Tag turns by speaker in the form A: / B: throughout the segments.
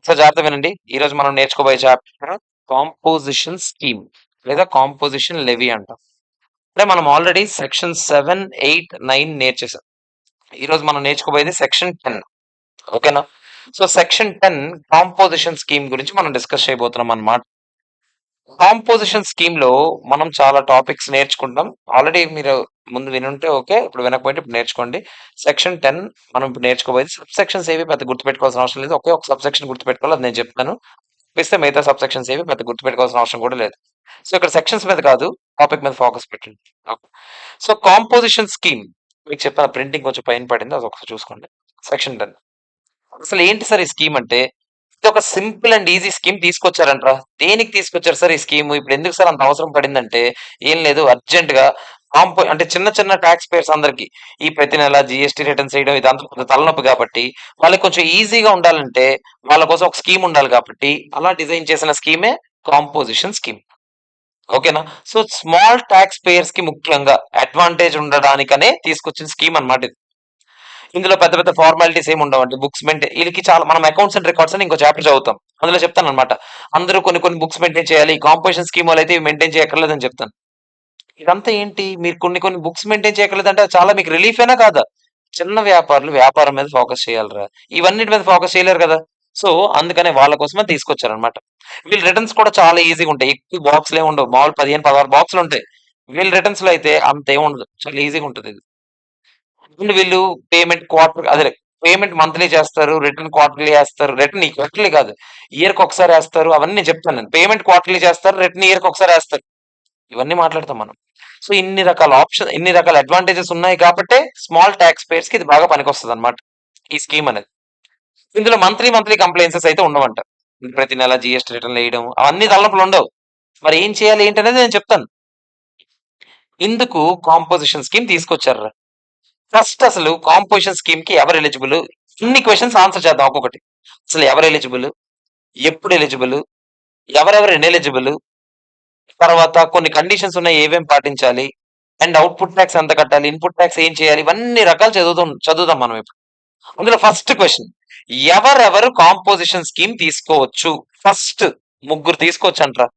A: So జాగ్రత్త వినండి. ఈ రోజు మనం నేర్చుకోబోయే చాప్టర్ కాంపోజిషన్ స్కీమ్ లేదా కాంపోజిషన్ లెవీ అంటాం. అంటే మనం ఆల్రెడీ సెక్షన్ 7, 8, 9 నేర్చేసాం. ఈ రోజు మనం నేర్చుకోబోయేది సెక్షన్ 10. ఓకేనా? సో సెక్షన్ 10 కాంపోజిషన్ స్కీమ్ గురించి మనం డిస్కస్ చేయబోతున్నాం అన్నమాట. కాంపోజిషన్ స్కీమ్ లో మనం చాలా టాపిక్స్ నేర్చుకుంటాం. ఆల్రెడీ మీరు ముందు వినుంటే ఓకే, ఇప్పుడు వినకపోతే ఇప్పుడు నేర్చుకోండి. సెక్షన్ 10 మనం ఇప్పుడు నేర్చుకోబోయేది. సబ్ సెక్షన్స్ ఏవి పెద్ద గుర్తుపెట్టుకోవాల్సిన అవసరం లేదు. ఒకే ఒక సబ్ సెక్షన్ గుర్తుపెట్టుకోవాలి, అది నేను చెప్తాను. ఇస్తే మిగతా సబ్ సెక్షన్స్ ఏవి పెద్ద గుర్తుపెట్టుకోవాల్సిన అవసరం కూడా లేదు. సో ఇక్కడ సెక్షన్స్ మీద కాదు, టాపిక్ మీద ఫోకస్ పెట్టండి. ఓకే. సో కాంపోజిషన్ స్కీమ్ మీకు చెప్పాను, ప్రింటింగ్ కొంచెం పైన పడింది, అది ఒకసారి చూసుకోండి. సెక్షన్ 10 అసలు ఏంటి సార్ ఈ స్కీమ్ అంటే, ఇది ఒక సింపుల్ అండ్ ఈజీ స్కీమ్ తీసుకొచ్చారంట్రా. దేనికి తీసుకొచ్చారు సార్ ఈ స్కీమ్? ఇప్పుడు ఎందుకు సార్ అంత అవసరం పడిందంటే, ఏం లేదు, అర్జెంట్ గా అంటే చిన్న చిన్న ట్యాక్స్ పేయర్స్ అందరికి ఈ ప్రతి నెల జిఎస్టీ రిటర్న్స్ చేయడం ఇదంతా కొంచెం తలనొప్పి కాబట్టి, వాళ్ళకి కొంచెం ఈజీగా ఉండాలంటే వాళ్ళ కోసం ఒక స్కీమ్ ఉండాలి కాబట్టి అలా డిజైన్ చేసిన స్కీమే కాంపోజిషన్ స్కీమ్. ఓకేనా? సో స్మాల్ ట్యాక్స్ పేయర్స్ కి ముఖ్యంగా అడ్వాంటేజ్ ఉండడానికనే తీసుకొచ్చిన స్కీమ్ అన్నమాట ఇది. ఇందులో పెద్ద పెద్ద ఫార్మాలిటీస్ ఏమి ఉండవండి. బుక్స్ మెయింటైన్ వీళ్ళకి చాలా, మనం అకౌంట్స్ అండ్ రికార్డ్స్ అని ఇంకో చాప్టర్ చదువుతాం. అందులో చెప్తాను అనమాట. అందరూ కొన్ని కొన్ని బుక్స్ మెయింటైన్ చేయాలి, కాంపోజిషన్ స్కీమ్ వాళ్ళు అయితే మెయింటైన్ చేయక్కర్లేదని చెప్తాను. ఇదంతా ఏంటి, మీరు కొన్ని కొన్ని బుక్స్ మెయింటైన్ చేయక్కర్లేదంటే అది చాలా మీకు రిలీఫేనా కాదా? చిన్న వ్యాపారులు వ్యాపారం మీద ఫోకస్ చేయాలిరా, ఇవన్నిటి మీద ఫోకస్ చేయలేరు కదా. సో అందుకనే వాళ్ళ కోసమే తీసుకొచ్చారనమాట. వీళ్ళ రిటర్న్స్ కూడా చాలా ఈజీగా ఉంటాయి. ఎక్కువ బాక్స్లు ఏమి ఉండవు, మామూలు 15, 16 బాక్సులు ఉంటాయి. వీళ్ళ రిటర్న్స్ లో అయితే అంత ఏమి ఉండదు, చాలా ఈజీగా ఉంటుంది ఇది. అండ్ వీళ్ళు పేమెంట్ క్వార్టర్ అదే పేమెంట్ మంత్లీ చేస్తారు, రిటర్న్ క్వార్టర్లీ చేస్తారు. రిటర్న్ ఈ క్వార్టర్లీ కాదు, ఇయర్ కి ఒకసారి వేస్తారు. అవన్నీ నేను చెప్తాను. నేను పేమెంట్ క్వార్టర్లీ చేస్తారు, రిటర్న్ ఇయర్ కి ఒకసారి వేస్తారు. ఇవన్నీ మాట్లాడతాం మనం. సో ఇన్ని రకాల ఆప్షన్, ఇన్ని రకాల అడ్వాంటేజెస్ ఉన్నాయి కాబట్టి స్మాల్ ట్యాక్స్ పేయర్స్ కి ఇది బాగా పనికొస్తుంది అనమాట ఈ స్కీమ్ అనేది. ఇందులో మంత్లీ మంత్లీ కంప్లైన్సెస్ అయితే ఉండవంట. ప్రతి నెల జిఎస్టీ రిటర్న్ వేయడం అవన్నీ తలనొప్పులు ఉండవు. మరి ఏం చేయాలి ఏంటి అనేది నేను చెప్తాను. ఇందుకు కాంపోజిషన్ స్కీమ్ తీసుకొచ్చారు. ఫస్ట్ అసలు కాంపోజిషన్ స్కీమ్ కి ఎవరు ఎలిజిబుల్, ఇన్ని క్వశ్చన్స్ ఆన్సర్ చేద్దాం ఒక్కొక్కటి. అసలు ఎవరు ఎలిజిబుల్, ఎప్పుడు ఎలిజిబుల్, ఎవరెవరు ఎలిజిబుల్, తర్వాత కొన్ని కండిషన్స్ ఉన్నాయి ఏమేం పాటించాలి, అండ్ అవుట్పుట్ ట్యాక్స్ ఎంత కట్టాలి, ఇన్పుట్ ట్యాక్స్ ఏం చేయాలి, ఇవన్నీ రకాలు చదువుదాం మనం ఇప్పుడు. అందులో ఫస్ట్ క్వశ్చన్, ఎవరెవరు కాంపోజిషన్ స్కీమ్ తీసుకోవచ్చు? ఫస్ట్ ముగ్గురు తీసుకోవచ్చు అంటారా.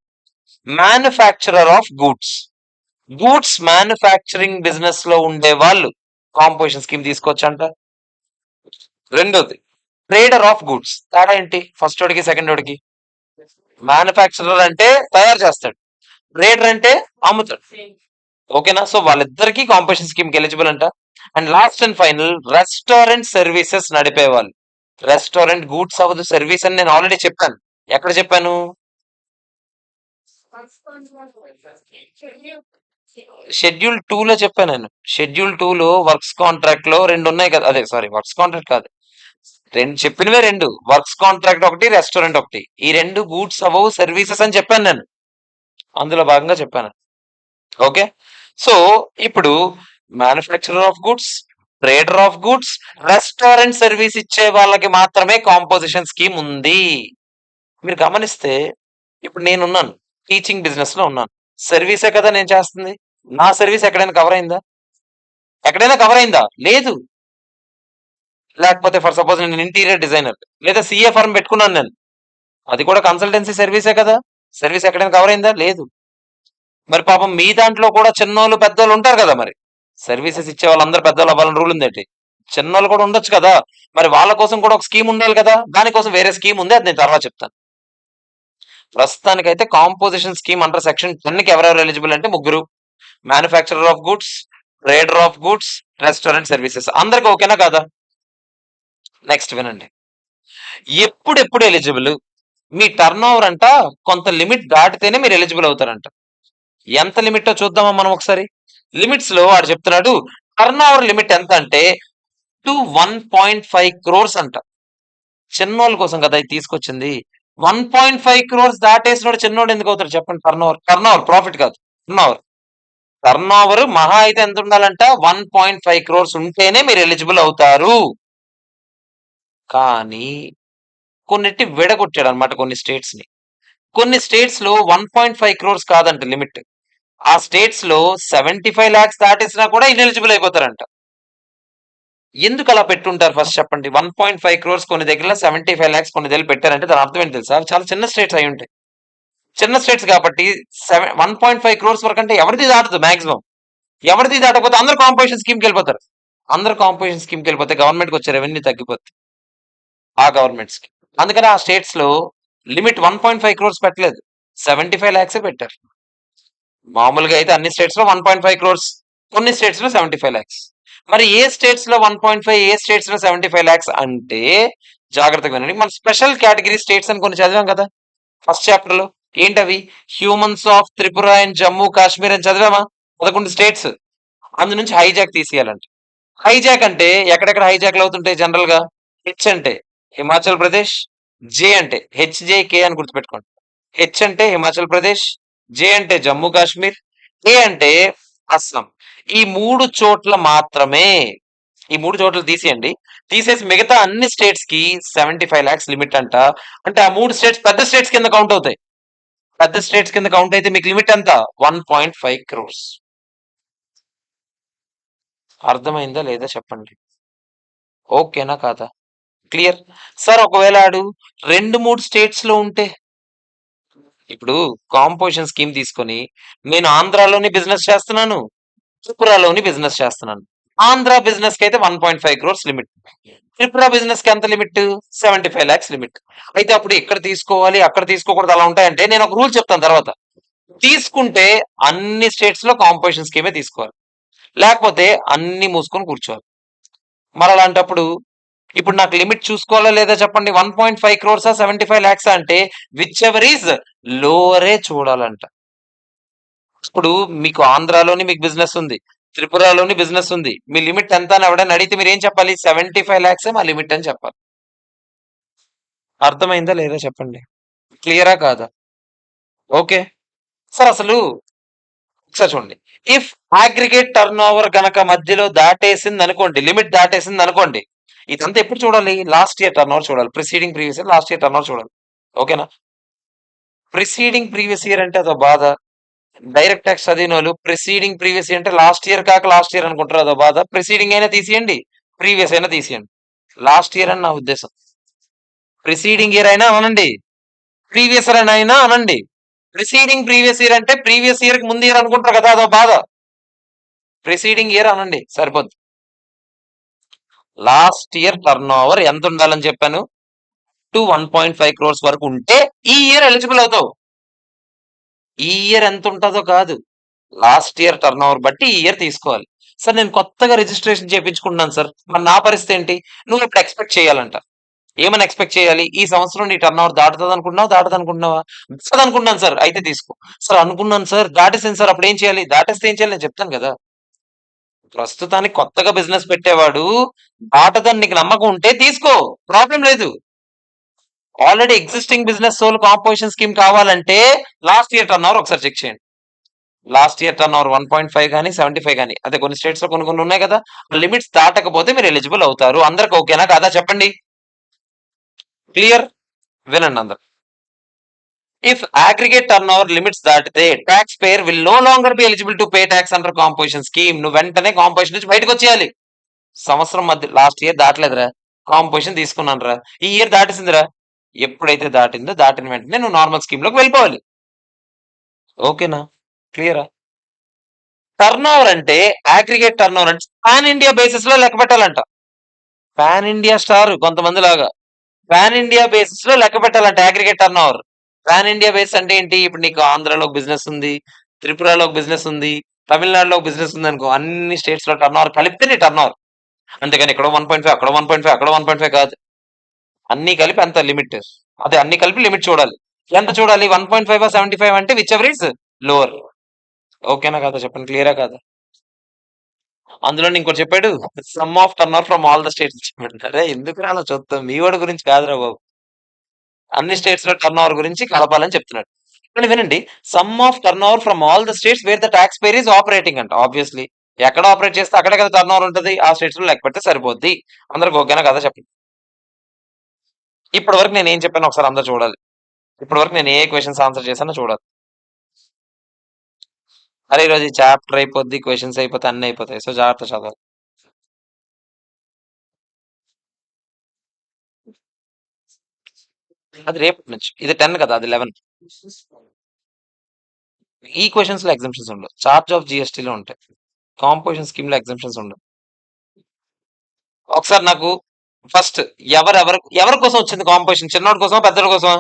A: Manufacturer of goods, goods manufacturing business లో ఉండే వాళ్ళు కాంపోజిషన్ స్కీమ్ తీసుకోవచ్చు అంట. రెండోది ట్రేడర్ ఆఫ్ గూడ్స్. తేడా ఏంటి ఫస్ట్ వాడికి సెకండ్ వాడికి? మ్యానుఫ్యాక్చరర్ అంటే తయారు చేస్తాడు, ట్రేడర్ అంటే అమ్ముతాడు. ఓకేనా? సో వాళ్ళిద్దరికి కాంపిటీషన్ స్కీమ్ కి ఎలిజిబుల్ అంట. And last and final restaurant services నడిపే వాళ్ళు. రెస్టారెంట్ గూడ్స్ అవ్వదు, సర్వీస్ అని నేను ఆల్రెడీ చెప్పాను. ఎక్కడ చెప్పాను? షెడ్యూల్ 2 లో చెప్పాను నేను. షెడ్యూల్ 2 లో వర్క్స్ కాంట్రాక్ట్ లో రెండు ఉన్నాయి కదా, అదే సారీ వర్క్స్ కాంట్రాక్ట్ కాదు, రెండు చెప్పినవే రెండు, వర్క్స్ కాంట్రాక్ట్ ఒకటి, రెస్టారెంట్ ఒకటి. ఈ రెండు గూడ్స్ అవ్వవు, సర్వీసెస్ అని చెప్పాను నేను, అందులో భాగంగా చెప్పాను. ఓకే. సో ఇప్పుడు manufacturer of goods, trader of goods, restaurant service ఇచ్చే వాళ్ళకి మాత్రమే కాంపోజిషన్ స్కీమ్ ఉంది. మీరు గమనిస్తే ఇప్పుడు నేనున్నాను, టీచింగ్ బిజినెస్ లో ఉన్నాను, సర్వీసే కదా నేను చేస్తుంది. నా సర్వీస్ ఎక్కడైనా కవర్ అయిందా? ఎక్కడైనా కవర్ అయిందా? లేదు. లేకపోతే ఫర్ సపోజ్ నేను ఇంటీరియర్ డిజైనర్ లేదా సిఏ ఫర్మ్ పెట్టుకున్నాను నేను, అది కూడా కన్సల్టెన్సీ సర్వీసే కదా. సర్వీస్ ఎక్కడైనా కవర్ అయిందా? లేదు. మరి పాపం మీ దాంట్లో కూడా చిన్నోళ్ళు పెద్దోళ్ళు ఉంటారు కదా, మరి సర్వీసెస్ ఇచ్చే వాళ్ళందరూ పెద్దోళ్ళు అవ్వాలని రూల్ ఉందేంటి? చిన్నోళ్ళు కూడా ఉండొచ్చు కదా. మరి వాళ్ళ కోసం కూడా ఒక స్కీమ్ ఉండాలి కదా, దానికోసం వేరే స్కీమ్ ఉంది, అది నేను తర్వాత చెప్తాను. ప్రస్తుతానికైతే కాంపోజిషన్ స్కీమ్ అండర్ సెక్షన్ 10 కి ఎవరెవరు ఎలిజిబుల్ అంటే ముగ్గురు, manufacturer of goods, trader of goods, restaurant services. అందరికి ఓకేనా కాదా? నెక్స్ట్ వినండి, ఎప్పుడు ఎలిజిబుల్. మీ టర్న్ ఓవర్ అంట కొంత లిమిట్ దాటితేనే మీరు ఎలిజిబుల్ అవుతారంట. ఎంత లిమిట్ చూద్దామా మనం ఒకసారి. లిమిట్స్ లో వాడు చెప్తున్నాడు, టర్న్ ఓవర్ లిమిట్ ఎంత అంటే 1.5 crores అంట. చిన్నోళ్ళ కోసం కదా ఇది తీసుకొచ్చింది. 1.5 crores దాటేసినోడు చిన్నోడు ఎందుకు అవుతాడు చెప్పండి? టర్న్ ఓవర్ ప్రాఫిట్ కాదు, టర్న్ ఓవర్. టర్న్ ఓవర్ మహా అయితే ఎంత ఉండాలంట? 1.5 crores ఉంటేనే మీరు ఎలిజిబుల్ అవుతారు. కానీ కొన్నిటి విడగొట్టాడు అనమాట కొన్ని స్టేట్స్ ని. కొన్ని స్టేట్స్ లో 1.5 crores కాదంట లిమిట్. ఆ స్టేట్స్ లో 75 lakhs దాటేసినా కూడా ఇన్ఎలిజిబుల్ అయిపోతారంట. ఎందుకు అలా పెట్టుంటారు ఫస్ట్ చెప్పండి? 1.5 క్రోర్స్ కొన్ని దగ్గరలో 75 లాక్స్ కొన్ని దగ్గర పెట్టారంటే దాని అర్థం ఏంటి తెలుసా? చాలా చిన్న స్టేట్స్ అయి ఉంటాయి. చిన్న స్టేట్స్ కాబట్టి 1.5 క్రోర్స్ వరకు అంటే ఎవరిది దాటదు మాక్సిమం. ఎవరిది దాటకపోతే అందరు కాంపోజిషన్ స్కీమ్కి వెళ్ళిపోతారు. అందరు కాంపోజిషన్ స్కీమ్కి వెళ్ళిపోతే గవర్నమెంట్కి వచ్చే రెవెన్యూ తగ్గిపోతుంది ఆ గవర్నమెంట్స్ కి. అందుకని ఆ స్టేట్స్ లో లిమిట్ 1.5 క్రోర్స్ పెట్టలేదు, 75 లాక్సే పెట్టారు. మామూలుగా అయితే అన్ని స్టేట్స్ లో 1.5 క్రోర్స్, కొన్ని స్టేట్స్ లో 75 లాక్స్. మరి ఏ స్టేట్స్ లో 1.5, ఏ స్టేట్స్ లో 75 లాక్స్ అంటే జాగ్రత్తగా వినండి. మన స్పెషల్ కేటగిరీ స్టేట్స్ అని కొన్ని చదివాం కదా ఫస్ట్ చాప్టర్ లో. ఏంటవి? Humans of Tripura and Jammu Kashmir అని చదివామా? 11 స్టేట్స్. అందు నుంచి హైజాక్ తీసేయాలంట. హైజాక్ అంటే ఎక్కడెక్కడ హైజాక్లు అవుతుంటాయి జనరల్ గా? హెచ్ అంటే హిమాచల్ ప్రదేశ్, జే అంటే హెచ్జేకే అని గుర్తుపెట్టుకోండి. హెచ్ అంటే హిమాచల్ ప్రదేశ్, జే అంటే జమ్మూ కాశ్మీర్, ఏ అంటే అస్సాం. ఈ 3 చోట్ల మాత్రమే, ఈ 3 చోట్ల తీసేయండి. తీసేసి మిగతా అన్ని స్టేట్స్ కి 75 లాక్స్ లిమిట్ అంట. అంటే ఆ 3 స్టేట్స్ పెద్ద స్టేట్స్ కింద కౌంట్ అవుతాయి. పెద్ద స్టేట్స్ కింద కౌంట్ అయితే మీకు లిమిట్ ఎంత? 1.5 క్రోర్స్. అర్థమైందా లేదా చెప్పండి? ఓకేనా కాదా? క్లియర్? సార్ ఒకవేళ ఆడు 2-3 స్టేట్స్ లో ఉంటే, ఇప్పుడు కాంపోజిషన్ స్కీమ్ తీసుకొని నేను ఆంధ్రాలోని బిజినెస్ చేస్తున్నాను, త్రిపురలోని బిజినెస్ చేస్తున్నాను. ఆంధ్ర బిజినెస్ కి అయితే 1.5 క్రోర్స్ లిమిట్, త్రిపుర బిజినెస్ కి ఎంత లిమిట్? 75 లాక్స్ లిమిట్. అయితే అప్పుడు ఇక్కడ తీసుకోవాలి అక్కడ తీసుకోకూడదు అలా ఉంటాయంటే నేను ఒక రూల్ చెప్తాను తర్వాత. తీసుకుంటే అన్ని స్టేట్స్ లో కాంపోజిషన్ స్కీమే తీసుకోవాలి, లేకపోతే అన్ని మూసుకొని కూర్చోవాలి. మరి అలాంటప్పుడు ఇప్పుడు నాకు లిమిట్ చూసుకోవాలా లేదా చెప్పండి? 1.5 క్రోర్సా 75 లాక్సా అంటే విచ్ ఎవర్ ఈజ్ లోవరే చూడాలంట. ఇప్పుడు మీకు ఆంధ్రాలోని మీకు బిజినెస్ ఉంది, త్రిపురలోని బిజినెస్ ఉంది, మీ లిమిట్ ఎంత అని ఎవడైనా అడిగితే మీరు ఏం చెప్పాలి? 75 లాక్సే మా లిమిట్ అని చెప్పాలి. అర్థమైందా లేదా చెప్పండి? క్లియరా కాదా? Okay sir. అసలు ఒకసారి చూడండి. ఇఫ్ అగ్రిగేట్ టర్న్ ఓవర్ గనక మధ్యలో దాటేసింది అనుకోండి, లిమిట్ దాటేసింది అనుకోండి, ఇదంతా ఎప్పుడు చూడాలి? లాస్ట్ ఇయర్ టర్న్ ఓవర్ చూడాలి. Preceding previous year, last year turn over చూడాలి. ఓకేనా? ప్రిసీడింగ్ ప్రీవియస్ ఇయర్ అంటే అదో బాధ. డైరెక్ట్ ట్యాక్స్ చదివిన వాళ్ళు ప్రిసీడింగ్ ప్రీవియస్ ఇయర్ అంటే లాస్ట్ ఇయర్ కాక లాస్ట్ ఇయర్ అనుకుంటారు, అదో బాధ. ప్రిసీడింగ్ అయినా తీసేయండి, ప్రీవియస్ అయినా తీసేయండి. లాస్ట్ ఇయర్ అని నా ఉద్దేశం. ప్రిసీడింగ్ ఇయర్ అయినా అనండి, ప్రీవియస్ ఇయర్ అయినా అనండి. ప్రిసీడింగ్ ప్రీవియస్ ఇయర్ అంటే ప్రీవియస్ ఇయర్ కి ముందు ఇయర్ అనుకుంటారు కదా, అదో బాధ. ప్రిసీడింగ్ ఇయర్ అనండి సరిపోద్ది. లాస్ట్ ఇయర్ టర్న్ ఓవర్ ఎంత ఉండాలని చెప్పాను? 1.5 క్రోర్స్ వరకు ఉంటే ఈ ఇయర్ ఎలిజిబుల్ అవుతావు. ఈ ఇయర్ ఎంత ఉంటుందో కాదు, లాస్ట్ ఇయర్ టర్న్ ఓవర్ బట్టి ఈ ఇయర్ తీసుకోవాలి. సార్ నేను కొత్తగా రిజిస్ట్రేషన్ చేయించుకుంటున్నాను సార్, మరి నా పరిస్థితి ఏంటి? నువ్వు ఇప్పుడు ఎక్స్పెక్ట్ చేయాలంట. ఏమని ఎక్స్పెక్ట్ చేయాలి? ఈ సంవత్సరం నీ టర్న్ ఓవర్ దాటుతుంది అనుకుంటున్నావు, దాటదు అనుకుంటున్నావా? దాటదు అనుకుంటున్నాను సార్, అయితే తీసుకో. సార్ అనుకున్నాను సార్, దాటేసింది సార్, అప్పుడు ఏం చేయాలి? దాటేస్తే ఏం చేయాలి నేను చెప్తాను కదా. ప్రస్తుతానికి కొత్తగా బిజినెస్ పెట్టేవాడు దాటదని నీకు నమ్మకం ఉంటే తీసుకో, ప్రాబ్లం లేదు. Already existing business sole composition scheme కావాలంటే లాస్ట్ ఇయర్ టర్న్ ఓవర్ ఒకసారి చెక్ చేయండి. లాస్ట్ ఇయర్ టర్న్ ఓవర్ 1.5 కానీ 75 కానీ, అదే కొన్ని స్టేట్స్ లో కొన్ని కొన్ని ఉన్నాయి కదా, లిమిట్స్ దాటకపోతే మీరు ఎలిజిబుల్ అవుతారు. అందరికి ఓకేనా కాదా చెప్పండి? క్లియర్? వినండి అందరు. If aggregate turnover limits దాటితే tax payer will no longer be eligible to pay tax under composition scheme. నువ్వు వెంటనే కాంపోజిషన్ నుంచి బయటకు వచ్చేయాలి. సంవత్సరం మధ్య లాస్ట్ ఇయర్ దాటలేదురా, కాంపోజిషన్ తీసుకున్నాను రా, ఈ ఇయర్ దాటేసిందిరా. ఎప్పుడైతే దాటిందో దాటిన వెంటనే నువ్వు నార్మల్ స్కీమ్ లోకి వెళ్ళిపోవాలి. ఓకేనా? క్లియరా? టర్న్ ఓవర్ అంటే అగ్రిగేట్ టర్న్ ఓవర్ అంటే పాన్ ఇండియా బేసిస్ లో లెక్క పెట్టాలంట. పాన్ ఇండియా స్టార్ కొంతమంది లాగా పాన్ ఇండియా బేసిస్ లో లెక్క పెట్టాలంట aggregate turnover. Pan India base అంటే ఏంటి? ఇప్పుడు నీకు ఆంధ్రాలో బిజినెస్ ఉంది, త్రిపురలో బిజినెస్ ఉంది, తమిళనాడులో బిజినెస్ ఉంది అనుకో, అన్ని స్టేట్స్ లో టర్న్ ఓవర్ కలిపితే నీ టర్న్ ఓవర్. అంతేగాని ఇక్కడ 1.5 అక్కడ 1.5 అక్కడ 1.5 కాదు. అన్ని కలిపి అంత లిమిట్. అదే అన్ని కలిపి లిమిట్ చూడాలి. ఎంత చూడాలి? 1.5 75 అంటే విచ్ ఎవర్ ఇస్ లోవర్. ఓకేనా కాదా చెప్పండి? క్లియరా కాదా? అందులో ఇంకోటి చెప్పాడు, some of turn over from all the states చెప్పాడు. అరే ఎందుకు రాలో చూద్దాం, మీ వాడి గురించి కాదురా బాబు, అన్ని స్టేట్స్ లో టర్న్ ఓవర్ గురించి కలపాలని చెప్తున్నాడు. ఇక్కడ వినండి, some of turn over from all the states wear the tax pair is operating అంట. ఆబ్వియస్లీ ఎక్కడ ఆపరేట్ చేస్తే అక్కడే కదా టర్న్ ఓవర్ ఉంటుంది, ఆ స్టేట్స్ లో లెక్క పెడితే సరిపోద్ది. అందరికి ఓకేనా కదా చెప్పండి? ఇప్పటి వరకు నేను ఏం చెప్పాను ఒకసారి అందరు చూడాలి. ఇప్పటి వరకు నేను ఏ క్వశ్చన్స్ ఆన్సర్ చేశానో చూడాలి. అరే ఈరోజు ఈ చాప్టర్ అయిపోద్ది, క్వశ్చన్స్ అయిపోతాయి, అన్ని అయిపోతాయి, సో జాగ్రత్త చదవాలి. అది రేపటి నుంచి. ఇది 10 కదా! అది 11. ఈ క్వెషన్స్‌లో ఎగ్జామ్షన్స్ ఉండవు. చార్జ్ ఆఫ్ జీఎస్టీలో ఉంటాయి. కాంపోజిషన్ స్కీమ్‌లో ఎగ్జామ్షన్స్ ఉండవు. ఒకసారి నాకు ఫస్ట్ ఎవరి కోసం వచ్చింది కాంపోజిషన్? చిన్నోడి కోసమా? పెద్దోడి కోసమా?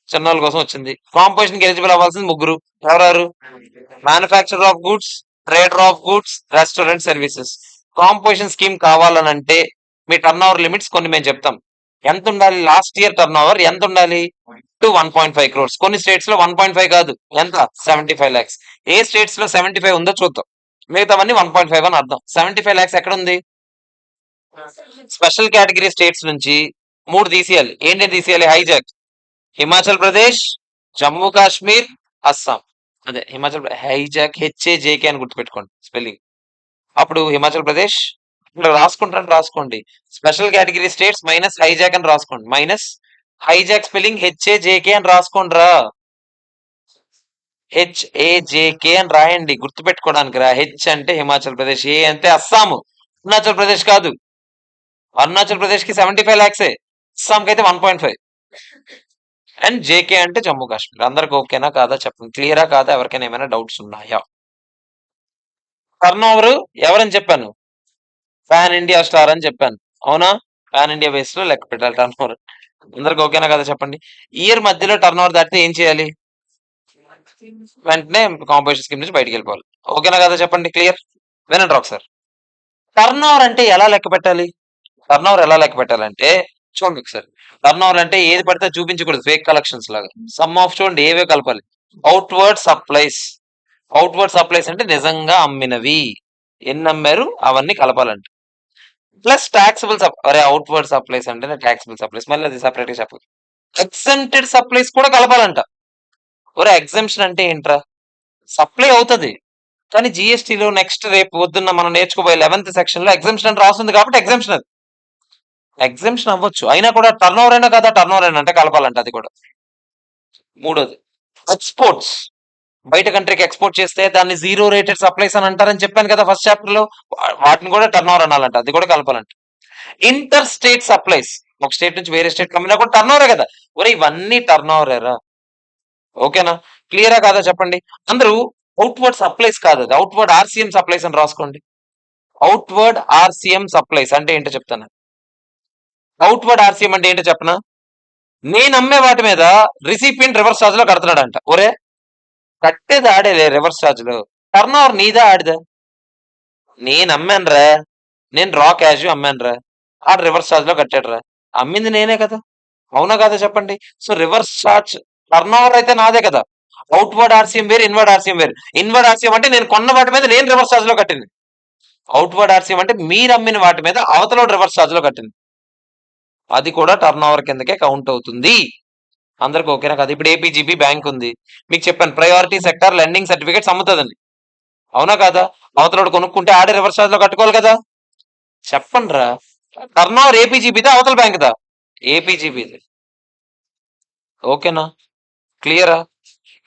A: చిన్నోళ్ళ కోసం వచ్చింది. కాంపోజిషన్‌కి ఎలిజిబుల్ అవ్వాల్సింది ముగ్గురు. ఎవరెవరు? Manufacturer of goods, trader of goods, restaurant services. Composition scheme కావాలనంటే మీ టర్నోవర్ లిమిట్స్ కొన్ని మేము చెప్తాం. ఎంత ఉండాలి? లాస్ట్ ఇయర్ టర్నోవర్ ఎంత ఉండాలి? 1.5 crores. కొన్ని స్టేట్స్ లో 1.5 కాదు, ఎంత? 75 lakhs. ఏ స్టేట్స్ లో 75 ఉందో చూద్దాం. మిగతావన్నీ 1.5 అని అర్థం. 75 lakhs ఎక్కడ ఉంది? స్పెషల్ కేటగిరీ స్టేట్స్ నుంచి 3 తీసేయాలి. ఏంటి తీసేయాలి? హైజాక్ హిమాచల్ ప్రదేశ్, జమ్మూ కాశ్మీర్, అస్సాం. అదే హిమాచల్ హైజాక్ హెచ్ఏజేకే అని గుర్తుపెట్టుకోండి స్పెల్లింగ్. అప్పుడు హిమాచల్ ప్రదేశ్ ఇక్కడ రాసుకోండి. Special category states minus hijack అని రాసుకోండి. మైనస్ హైజాక్ స్పెల్లింగ్ హెచ్ఏజేకే అని రాసుకోండి. హెచ్ఏజేకే అని రాయండి, గుర్తుపెట్టుకోవడానికి రా. హెచ్ అంటే హిమాచల్ ప్రదేశ్, ఏ అంటే అస్సాము. అరుణాచల్ ప్రదేశ్ కాదు. అరుణాచల్ ప్రదేశ్ కి 75 lakhs, అస్సాంకి అయితే 1.5. అండ్ జేకే అంటే జమ్మూ కాశ్మీర్. అందరికి ఓకేనా కాదా చెప్పండి. క్లియరా కాదా? ఎవరికైనా ఏమైనా డౌట్స్ ఉన్నాయా? టర్న్ ఓవర్ ఎవరని చెప్పాను? పాన్ ఇండియా స్టార్ అని చెప్పాను. అవునా? పాన్ ఇండియా బేస్ లో లెక్క పెట్టాలి టర్న్ ఓవర్. అందరికి ఓకేనా కదా చెప్పండి. ఇయర్ మధ్యలో టర్న్ ఓవర్ దాటితే ఏం చేయాలి? వెంటనే కాంపోజిషన్ స్కీమ్ నుంచి బయటికి వెళ్ళిపోవాలి. ఓకేనా కదా చెప్పండి. క్లియర్? వినండి ఒకసారి. టర్న్ ఓవర్ అంటే ఎలా లెక్క పెట్టాలి? టర్న్ ఓవర్ ఎలా లెక్క పెట్టాలంటే చూడండి ఒకసారి. టర్న్ ఓవర్ అంటే ఏది పడితే చూపించకూడదు, ఫేక్ కలెక్షన్స్ లాగా. సమ్ ఆఫ్ చూడండి ఏవే కలపాలి. Outward supplies. అవుట్వర్డ్ సప్లైస్ అంటే నిజంగా అమ్మినవి, ఎన్ని అమ్మారు అవన్నీ కలపాలంట. ప్లస్ టాక్సిబుల్ అరే అవుట్వర్డ్ సప్లైస్ అంటే టాక్సిబుల్ సప్లైస్, మళ్ళీ అది సపరేట్ గా చెప్పాలి. ఎగ్జెంప్టెడ్ సప్లైస్ కూడా కలపాలంట. ఒరే ఎగ్జెంప్షన్ అంటే ఏంట్రా? సప్లై అవుతుంది కానీ జిఎస్టీలో నెక్స్ట్ రేపు పొద్దున్న మనం నేర్చుకోబోయే 11th సెక్షన్ లో ఎగ్జామ్షన్ అని రాస్తుంది కాబట్టి ఎగ్జామ్షన్. అది ఎగ్జామ్షన్ అవ్వచ్చు, అయినా కూడా టర్న్ ఓవర్ అయినా కదా, టర్న్ ఓవర్ అయినా అంటే కలపాలంట అది కూడా. మూడోది ఎక్స్పోర్ట్స్. బయట కంట్రీకి ఎక్స్పోర్ట్ చేస్తే దాన్ని జీరో రేటెడ్ సప్లైస్ అని అంటారని చెప్పాను కదా ఫస్ట్ చాప్టర్ లో. వాటిని కూడా టర్న్ ఓవర్ అనాలంట, అది కూడా కలపాలంట. ఇంటర్ స్టేట్ సప్లైస్, ఒక స్టేట్ నుంచి వేరే స్టేట్ కమ్మినా కూడా టర్న్ ఓవరే కదా. ఒరే ఇవన్నీ టర్న్ ఓవరేరా. ఓకేనా? క్లియరా కాదా చెప్పండి. అందరూ అవుట్వర్డ్ సప్లైస్ కాదు, అది అవుట్వర్డ్ ఆర్సీఎం సప్లైస్ అని రాసుకోండి. అవుట్వర్డ్ ఆర్సీఎం సప్లైస్ అంటే ఏంటో చెప్తాను. అవుట్వర్డ్ ఆర్సీఎం అంటే ఏంటో చెప్పనా? నేను అమ్మే వాటి మీద రిసిపియంట్ రివర్స్ ఛార్జ్ లో కడుతున్నాడంట. ఒరే కట్టేది ఆడేలే రివర్స్ ఛార్జ్ లో. టర్న్ ఓవర్ నీదా ఆడిదా? నేను అమ్మాను రా, నేను రా క్యాష్ అమ్మాను రా, ఆడు రివర్స్ ఛార్జ్ లో కట్టాడు రా. అమ్మింది నేనే కదా. అవునా కదా చెప్పండి. So reverse charge turn over అయితే నాదే కదా. అవుట్వర్డ్ ఆర్సీఎం వేరు, ఇన్వర్డ్ ఆర్సీఎం వేరు. ఇన్వర్డ్ ఆర్సీఎం అంటే నేను కొన్న వాటి మీద నేను రివర్స్ ఛార్జ్ లో కట్టింది. అవుట్వర్డ్ ఆర్సీఎం అంటే మీరు అమ్మిన వాటి మీద అవతల రివర్స్ ఛార్జ్ లో కట్టింది. అది కూడా టర్న్ ఓవర్ కిందకే కౌంట్ అవుతుంది. అందరికి ఓకేనా కదా? ఇప్పుడు ఏపీజీబీ బ్యాంక్ ఉంది, మీకు చెప్పాను ప్రయారిటీ సెక్టార్ లెండింగ్ సర్టిఫికేట్స్ అమ్ముతుందండి. అవునా కదా? అవతల కొనుక్కుంటే ఆడే రివర్స్ ఛార్జ్ లో కట్టుకోవాలి కదా. చెప్పండి రా. టర్న్ ఓవర్ ఏపీజీబీదా అవతల బ్యాంక్ దా? ఏపీజీబీది. ఓకేనా? క్లియరా?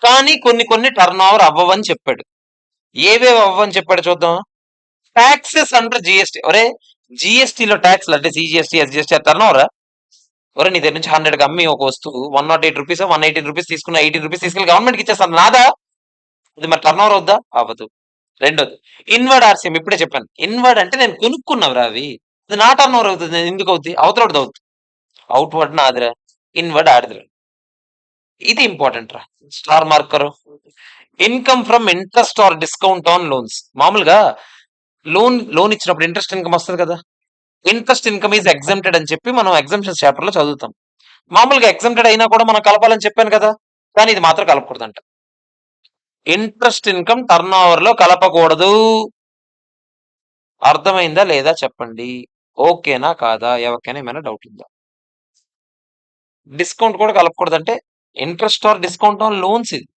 A: కానీ కొన్ని టర్న్ ఓవర్ అవ్వవని చెప్పాడు. ఏవేవి అవ్వని చెప్పాడు చూద్దాం. Taxes under GST. ఒరే జిఎస్టీలో ట్యాక్స్ అంటే సిజిఎస్టీ, ఎస్జిఎస్టీ టర్న్ ఓవరా? ఒరే నీ దగ్గర నుంచి 100 అమ్మి ఒక వస్తువు 108 రూపీస్ 118 రూపీస్ తీసుకున్న 80 రూపీస్ తీసుకెళ్ళి గవర్నమెంట్కి ఇచ్చేస్తాను, నాదా? అది మరి టర్న్ ఓవర్ అవుద్దా? అవ్వదు. రెండోది ఇన్వర్డ్ ఆర్సీఎం. ఇప్పుడే చెప్పాను, ఇన్వర్డ్ అంటే నేను కొనుక్కున్నావురా అవి, అది నా టర్న్ ఓవర్ అవుతుంది. నేను ఎందుకు అవుతుంది? అవతలది అవుతుంది. అవుట్వర్డ్ నాదిరా, ఇన్వర్డ్ ఆడిదిరా. ఇది ఇంపార్టెంట్ రా. Star marker. Income from interest or discount on loans. మామూలుగా లోన్ ఇచ్చినప్పుడు ఇంట్రెస్ట్ ఇన్కమ్ వస్తుంది కదా. ఇంట్రెస్ట్ ఇన్కమ్ ఈజ్ ఎగ్జామ్టెడ్ అని చెప్పి మనం ఎగ్జామ్షన్ చాప్టర్ లో చదువుతాం. మామూలుగా ఎగ్జామ్టెడ్ అయినా కూడా మనం కలపాలని చెప్పాను కదా, కానీ ఇది మాత్రం కలపకూడదంట. ఇంట్రెస్ట్ ఇన్కమ్ టర్న్ ఓవర్ లో కలపకూడదు. అర్థమైందా లేదా చెప్పండి. ఓకేనా కాదా? ఎవరికైనా ఏమైనా డౌట్ ఉందా? డిస్కౌంట్ కూడా కలపకూడదంటే interest or discount on loans. ఇది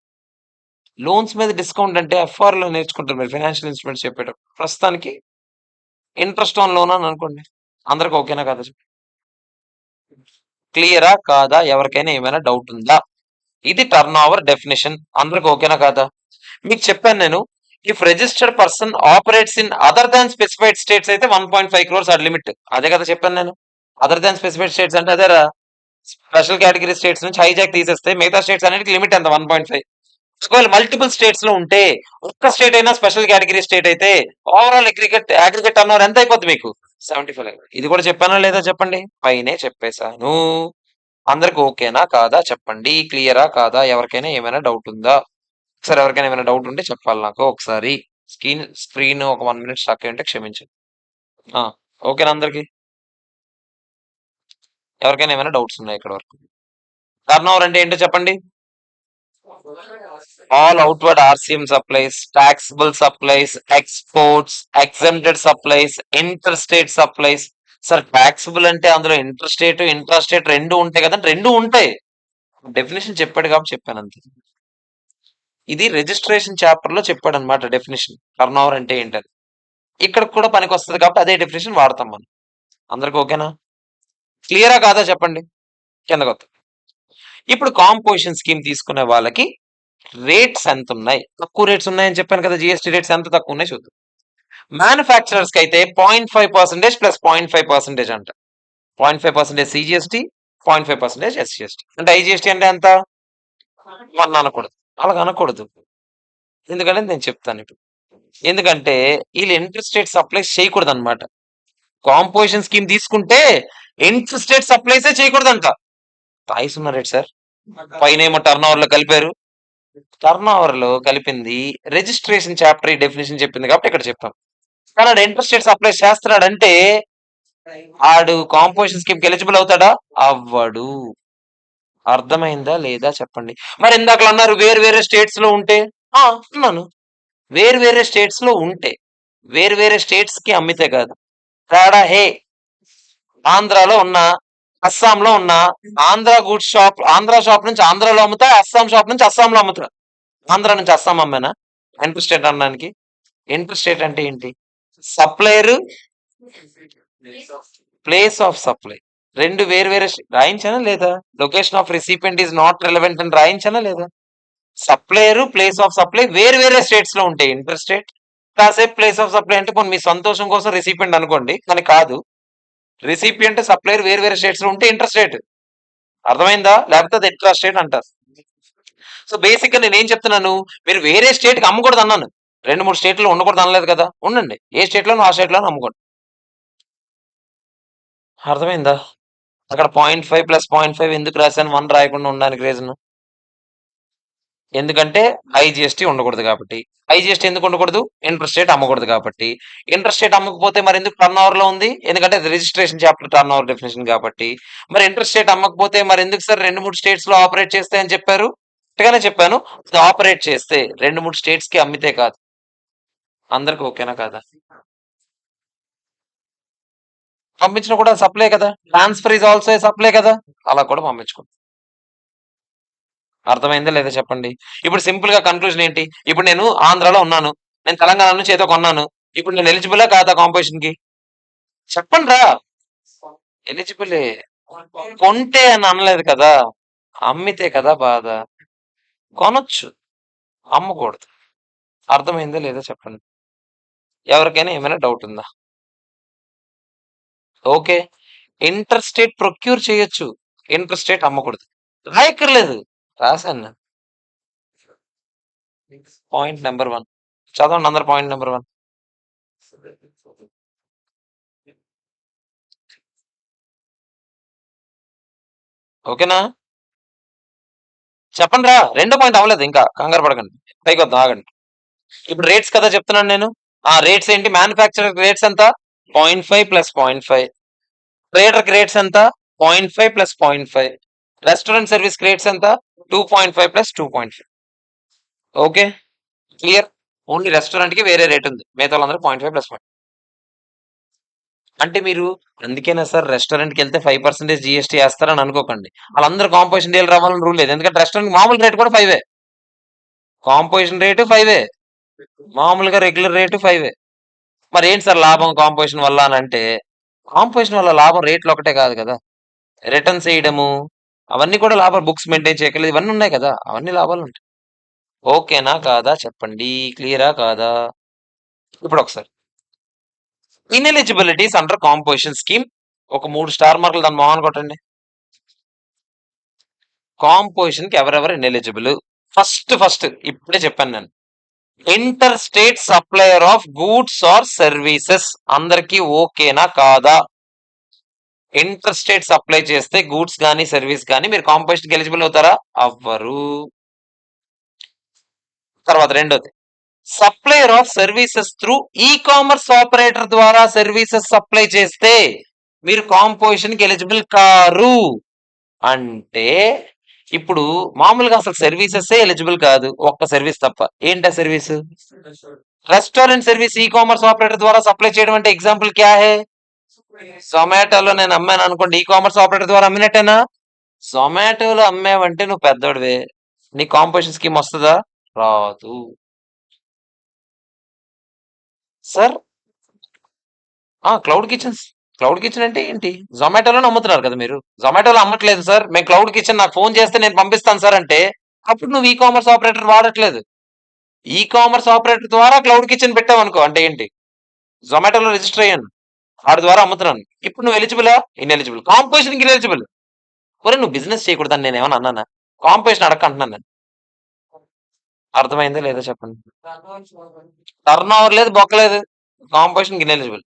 A: లోన్స్ మీద డిస్కౌంట్ అంటే ఎఫ్ఆర్ లో నేర్చుకుంటారు మీరు ఫైనాన్షియల్ ఇన్స్ట్రుమెంట్స్ చెప్పేటప్పుడు. ప్రస్తుతానికి ఇంట్రెస్ట్ ఆన్ లోన్ అని అనుకోండి. అందరికి ఓకేనా కాదా? క్లియరా కాదా? ఎవరికైనా ఏమైనా డౌట్ ఉందా? ఇది టర్న్ ఓవర్ డెఫినేషన్. అందరికి ఓకేనా కాదా? మీకు చెప్పాను నేను, if registered person operates in other than specified states అయితే 1.5 crores ఆర్ లిమిట్. అదే కదా చెప్పాను నేను. అదర్ దాన్ స్పెసిఫైడ్ స్టేట్స్ అంటే అదేరా, స్పెషల్ కేటగిరీ స్టేట్స్ నుంచి హైజాక్ తీసేస్తే మిగతా స్టేట్స్ అన్నిటికి లిమిట్ ఎంత 1.5. ఒకవేళ మల్టిపుల్ స్టేట్స్ లో ఉంటే ఒక్క స్టేట్ అయినా స్పెషల్ కేటగిరీ స్టేట్ అయితే ఓవరాల్ అగ్రిగేట్ టర్నోవర్ ఎంత అయిపోద్ది మీకు 75. ఇది కూడా చెప్పానా లేదా చెప్పండి, పైనే చెప్పేశాను. అందరికి ఓకేనా కాదా చెప్పండి, క్లియరా కాదా, ఎవరికైనా ఏమైనా డౌట్ ఉందా? ఒకసారి ఎవరికైనా ఏమైనా డౌట్ ఉంటే చెప్పాలి నాకు ఒకసారి. స్క్రీన్ ఒక 1 minute స్టక్ అయి ఉంటే క్షమించండి. ఓకేనా అందరికి? ఎవరికైనా ఏమైనా డౌట్స్ ఉన్నాయి ఇక్కడ వరకు? టర్న్ ఓవర్ అంటే ఏంటో చెప్పండి. All outward RCM supplies, taxable supplies, exports, exempted supplies, inter state supplies. Sir taxable అంటే అందులో ఇంటర్ స్టేట్ ఇంట్రా స్టేట్ రెండు ఉంటాయి కదా, రెండు ఉంటాయి. డెఫినేషన్ చెప్పాడు కాబట్టి చెప్పాను అంతే. ఇది రిజిస్ట్రేషన్ చాప్టర్ లో చెప్పాడు అనమాట డెఫినేషన్, టర్న్ ఓవర్ అంటే ఏంటని. ఇక్కడ కూడా పనికి వస్తుంది కాబట్టి అదే డెఫినేషన్ వాడతాం మనం. అందరికి ఓకేనా? క్లియరా కాదా చెప్పండి కిందకొద్దాం. ఇప్పుడు కాంపోజిషన్ స్కీమ్ తీసుకునే వాళ్ళకి రేట్స్ ఎంత ఉన్నాయి, తక్కువ రేట్స్ ఉన్నాయని చెప్పాను కదా, జిఎస్టీ రేట్స్ ఎంత తక్కువ ఉన్నాయి చూద్దాం. మ్యానుఫ్యాక్చరర్స్ కి అయితే 0.5% ప్లస్ 0.5% అంట. 0.5% సిజిఎస్టీ, 0.5% ఎస్జిఎస్టీ. అంటే ఐజిఎస్టీ అంటే ఎంత? 1 అనకూడదు, అలాగ అనకూడదు. ఎందుకంటే నేను చెప్తాను ఇప్పుడు. ఎందుకంటే వీళ్ళు ఇంటర్ స్టేట్ సప్లైస్ చేయకూడదు అనమాట. కాంపోజిషన్ స్కీమ్ తీసుకుంటే ఇంటర్ స్టేట్ సప్లైసే చేయకూడదంట. తాయిస్ ఉన్న రేట్ సార్, పైన ఏమో టర్న్ ఓవర్ లో కలిపారు. టర్న్ ఓవర్ లో కలిపింది రిజిస్ట్రేషన్ చాప్టర్ డెఫినేషన్ చెప్పింది కాబట్టి ఇక్కడ చెప్పాం. కానీ ఆడు ఇంటర్ స్టేట్ సప్లై చేస్తున్నాడంటే ఆడు కాంపోజిషన్ స్కీమ్ కి ఎలిజిబుల్ అవుతాడా? అవ్వడు. అర్థమైందా లేదా చెప్పండి. మరి ఇందాక అన్నారు వేరు వేరే స్టేట్స్ లో ఉంటే, అన్నాను వేరు వేరే స్టేట్స్ లో ఉంటే వేరు వేరే స్టేట్స్ కి అమ్మితే కాదు. తేడా హే, ఆంధ్రాలో ఉన్నా, అస్సాంలో ఉన్నా, Andhra good shop, Andhra shop నుంచి ఆంధ్రాలో అమ్ముతా, అస్సాం షాప్ నుంచి అస్సాంలో అమ్ముతా. ఆంధ్ర నుంచి అస్సాం అమ్మానా ఇంటర్ స్టేట్ అనడానికి? ఇంటర్ స్టేట్ అంటే ఏంటి? సప్లైర్, ప్లేస్ ఆఫ్ సప్లై రెండు వేరు వేరే రాయించానా లేదా? Location of recipient is not relevant అని రాయించానా లేదా? సప్లైర్, ప్లేస్ ఆఫ్ సప్లై వేరు వేరే స్టేట్స్ లో ఉంటాయి. ఇంటర్ స్టేట్ కాసేపు ప్లేస్ ఆఫ్ సప్లై అంటే మీ సంతోషం కోసం రిసిపియంట్ అనుకోండి, కానీ కాదు. రిసిపియంట్ సప్లైర్ వేరు వేరే స్టేట్స్ లో ఉంటే ఇంటర్ స్టేట్. అర్థమైందా? లేకపోతే అది ఇంట్రా స్టేట్ అంటారు. సో బేసిక్ గా నేను ఏం చెప్తున్నాను, మీరు వేరే స్టేట్ కి అమ్మకూడదు అన్నాను. 2-3 స్టేట్లో ఉండకూడదు అనలేదు కదా, ఉండండి. ఏ స్టేట్ లోనూ ఆ స్టేట్ లోనూ అమ్ముకోండి. అర్థమైందా? అక్కడ 0.5 ప్లస్ 0.5 ఎందుకు రాశాను 1 రాయకుండా ఉండడానికి రీజన్, ఎందుకంటే ఐజిఎస్టీ ఉండకూడదు కాబట్టి. ఐజిఎస్టీ ఎందుకు ఉండకూడదు? ఇంటర్ స్టేట్ అమ్మకూడదు కాబట్టి. ఇంటర్ స్టేట్ అమ్మకపోతే మరి ఎందుకు టర్న్ ఓవర్ లో ఉంది? ఎందుకంటే registration chapter turn over definition కాబట్టి. మరి ఇంటర్ స్టేట్ అమ్మకపోతే మరి ఎందుకు సార్ 2-3 స్టేట్స్ లో ఆపరేట్ చేస్తే అని చెప్పారు? కరెక్ట్గానే చెప్పాను, ఆపరేట్ చేస్తే 2-3 స్టేట్స్ కి అమ్మితే కాదు. అందరికి ఓకేనా కాదా? పంపించిన కూడా సప్లై కదా, ట్రాన్స్ఫర్ ఈజ్ ఆల్సో సప్లై కదా, అలా కూడా పంపించుకో. అర్థమైందా లేదా చెప్పండి. ఇప్పుడు సింపుల్ గా కన్క్లూజన్ ఏంటి? ఇప్పుడు నేను ఆంధ్రాలో ఉన్నాను, నేను తెలంగాణ నుంచి ఏదో కొన్నాను, ఇప్పుడు నేను ఎలిజిబులా కాదా కాంపోజిషన్ కి? చెప్పండి రా. ఎలిజిబులే, కొంటే అని అనలేదు కదా, అమ్మితే కదా బాధ. కొనొచ్చు, అమ్మకూడదు. అర్థమైందా లేదా చెప్పండి. ఎవరికైనా ఏమైనా డౌట్ ఉందా? ఓకే, ఇంటర్ స్టేట్ ప్రొక్యూర్ చేయొచ్చు, ఇంటర్ స్టేట్ అమ్మకూడదు. రాయక్కర్లేదు, రాశాను. పాయింట్ నెంబర్ 1 చదవండి అందరు. పాయింట్ నెంబర్ 1, ఓకేనా? చెప్పండి రా. రెండో పాయింట్ అవ్వలేదు ఇంకా, కంగారు పడకండి, పైకి వద్దాం ఆగండి. ఇప్పుడు రేట్స్ కదా చెప్తున్నాను నేను. ఆ రేట్స్ ఏంటి? మ్యానుఫ్యాక్చరర్ రేట్స్ ఎంత? 0.5 ప్లస్ 0.5. ట్రేడర్ రేట్స్ ఎంత? 0.5 ప్లస్ 0.5. రెస్టారెంట్ సర్వీస్ రేట్స్ ఎంత? 2.5 plus 2.5. Okay, clear. Only restaurant కి వేరే రేట్ ఉంది, మిగతా వాళ్ళందరూ 0.5 ప్లస్ 0.5. అంటే మీరు అందుకేనా సార్ రెస్టారెంట్కి వెళ్తే 5% జిఎస్టీ వేస్తారని అనుకోకండి. వాళ్ళందరూ కాంపోజిషన్ డీల్ రావాలని రూల్ లేదు, ఎందుకంటే రెస్టారెంట్ మామూలు రేట్ కూడా 5. కాంపోజిషన్ రేటు 5, మామూలుగా రెగ్యులర్ రేటు 5. మరి ఏంటి సార్ లాభం కాంపోజిషన్ వల్ల అని అంటే, కాంపోజిషన్ వల్ల లాభం రేట్లు ఒకటే కాదు కదా, రిటర్న్స్ వేయడము అవన్నీ కూడా లాభాలు, బుక్స్ మెయింటైన్ చేయగలదు, ఇవన్నీ ఉన్నాయి కదా, అవన్నీ లాభాలు ఉంటాయి. ఓకేనా కాదా చెప్పండి, క్లియరా కాదా? ఇప్పుడు ఒకసారి ఇన్ఎలిజిబిలిటీస్ అండర్ కాంపోజిషన్ స్కీమ్, ఒక 3 స్టార్ మార్కులు దాని మొహాన్ని కొట్టండి. కాంపోజిషన్ కి ఎవరెవరు ఇన్ఎలిజిబుల్? ఫస్ట్ ఇప్పుడే చెప్పాను నేను. Interstate supplier of goods or services అందరికి ఓకేనా కాదా? ఇంటర్ స్టేట్ సప్లై చేస్తే గూడ్స్ కానీ సర్వీస్ కానీ మీరు కాంపోజిషన్ కి ఎలిజిబుల్ అవుతారా? అవ్వరు. తర్వాత రెండోది, supplier of services through e commerce operator ద్వారా సర్వీసెస్ సప్లై చేస్తే మీరు కాంపోజిషన్ కి ఎలిజిబుల్ కారు. అంటే ఇప్పుడు మామూలుగా అసలు సర్వీసెస్ ఎలిజిబుల్ కాదు, ఒక్క సర్వీస్ తప్ప. ఏంటా సర్వీస్? రెస్టారెంట్ సర్వీస్ ఈ కామర్స్ ఆపరేటర్ ద్వారా సప్లై చేయడం అంటే ఎగ్జాంపుల్ క్యా హే? జొమాటోలో నేను అమ్మాను అనుకోండి, ఈ కామర్స్ ఆపరేటర్ ద్వారా అమ్మినట్టేనా? జొమాటోలో అమ్మావంటే నువ్వు పెద్దోడివే, నీ కాంపోజిషన్ స్కీమ్ వస్తుందా? రాదు. సార్ క్లౌడ్ కిచెన్ అంటే ఏంటి? జొమాటోలోనే అమ్ముతున్నారు కదా మీరు. జొమాటోలో అమ్మట్లేదు సార్, మేము క్లౌడ్ కిచెన్, నాకు ఫోన్ చేస్తే నేను పంపిస్తాను సార్ అంటే అప్పుడు నువ్వు ఈ కామర్స్ ఆపరేటర్ వాడట్లేదు. ఈ కామర్స్ ఆపరేటర్ ద్వారా క్లౌడ్ కిచెన్ పెట్టావు అనుకో అంటే ఏంటి? జొమాటోలో రిజిస్టర్ అయ్యాను, వాడి ద్వారా అమ్ముతున్నాను. ఇప్పుడు నువ్వు ఎలిజిబులా? ఇన్ఎలిజిబుల్. Composition ineligible. ఒరే నువ్వు బిజినెస్ చేయకూడదని నేను ఏమన్నా అన్నానా? కాంపోజిషన్ అడగంటున్నాను నేను. అర్థమైందా లేదా చెప్పండి. టర్న్ ఓవర్ లేదు, బొక్కలేదు, composition ineligible.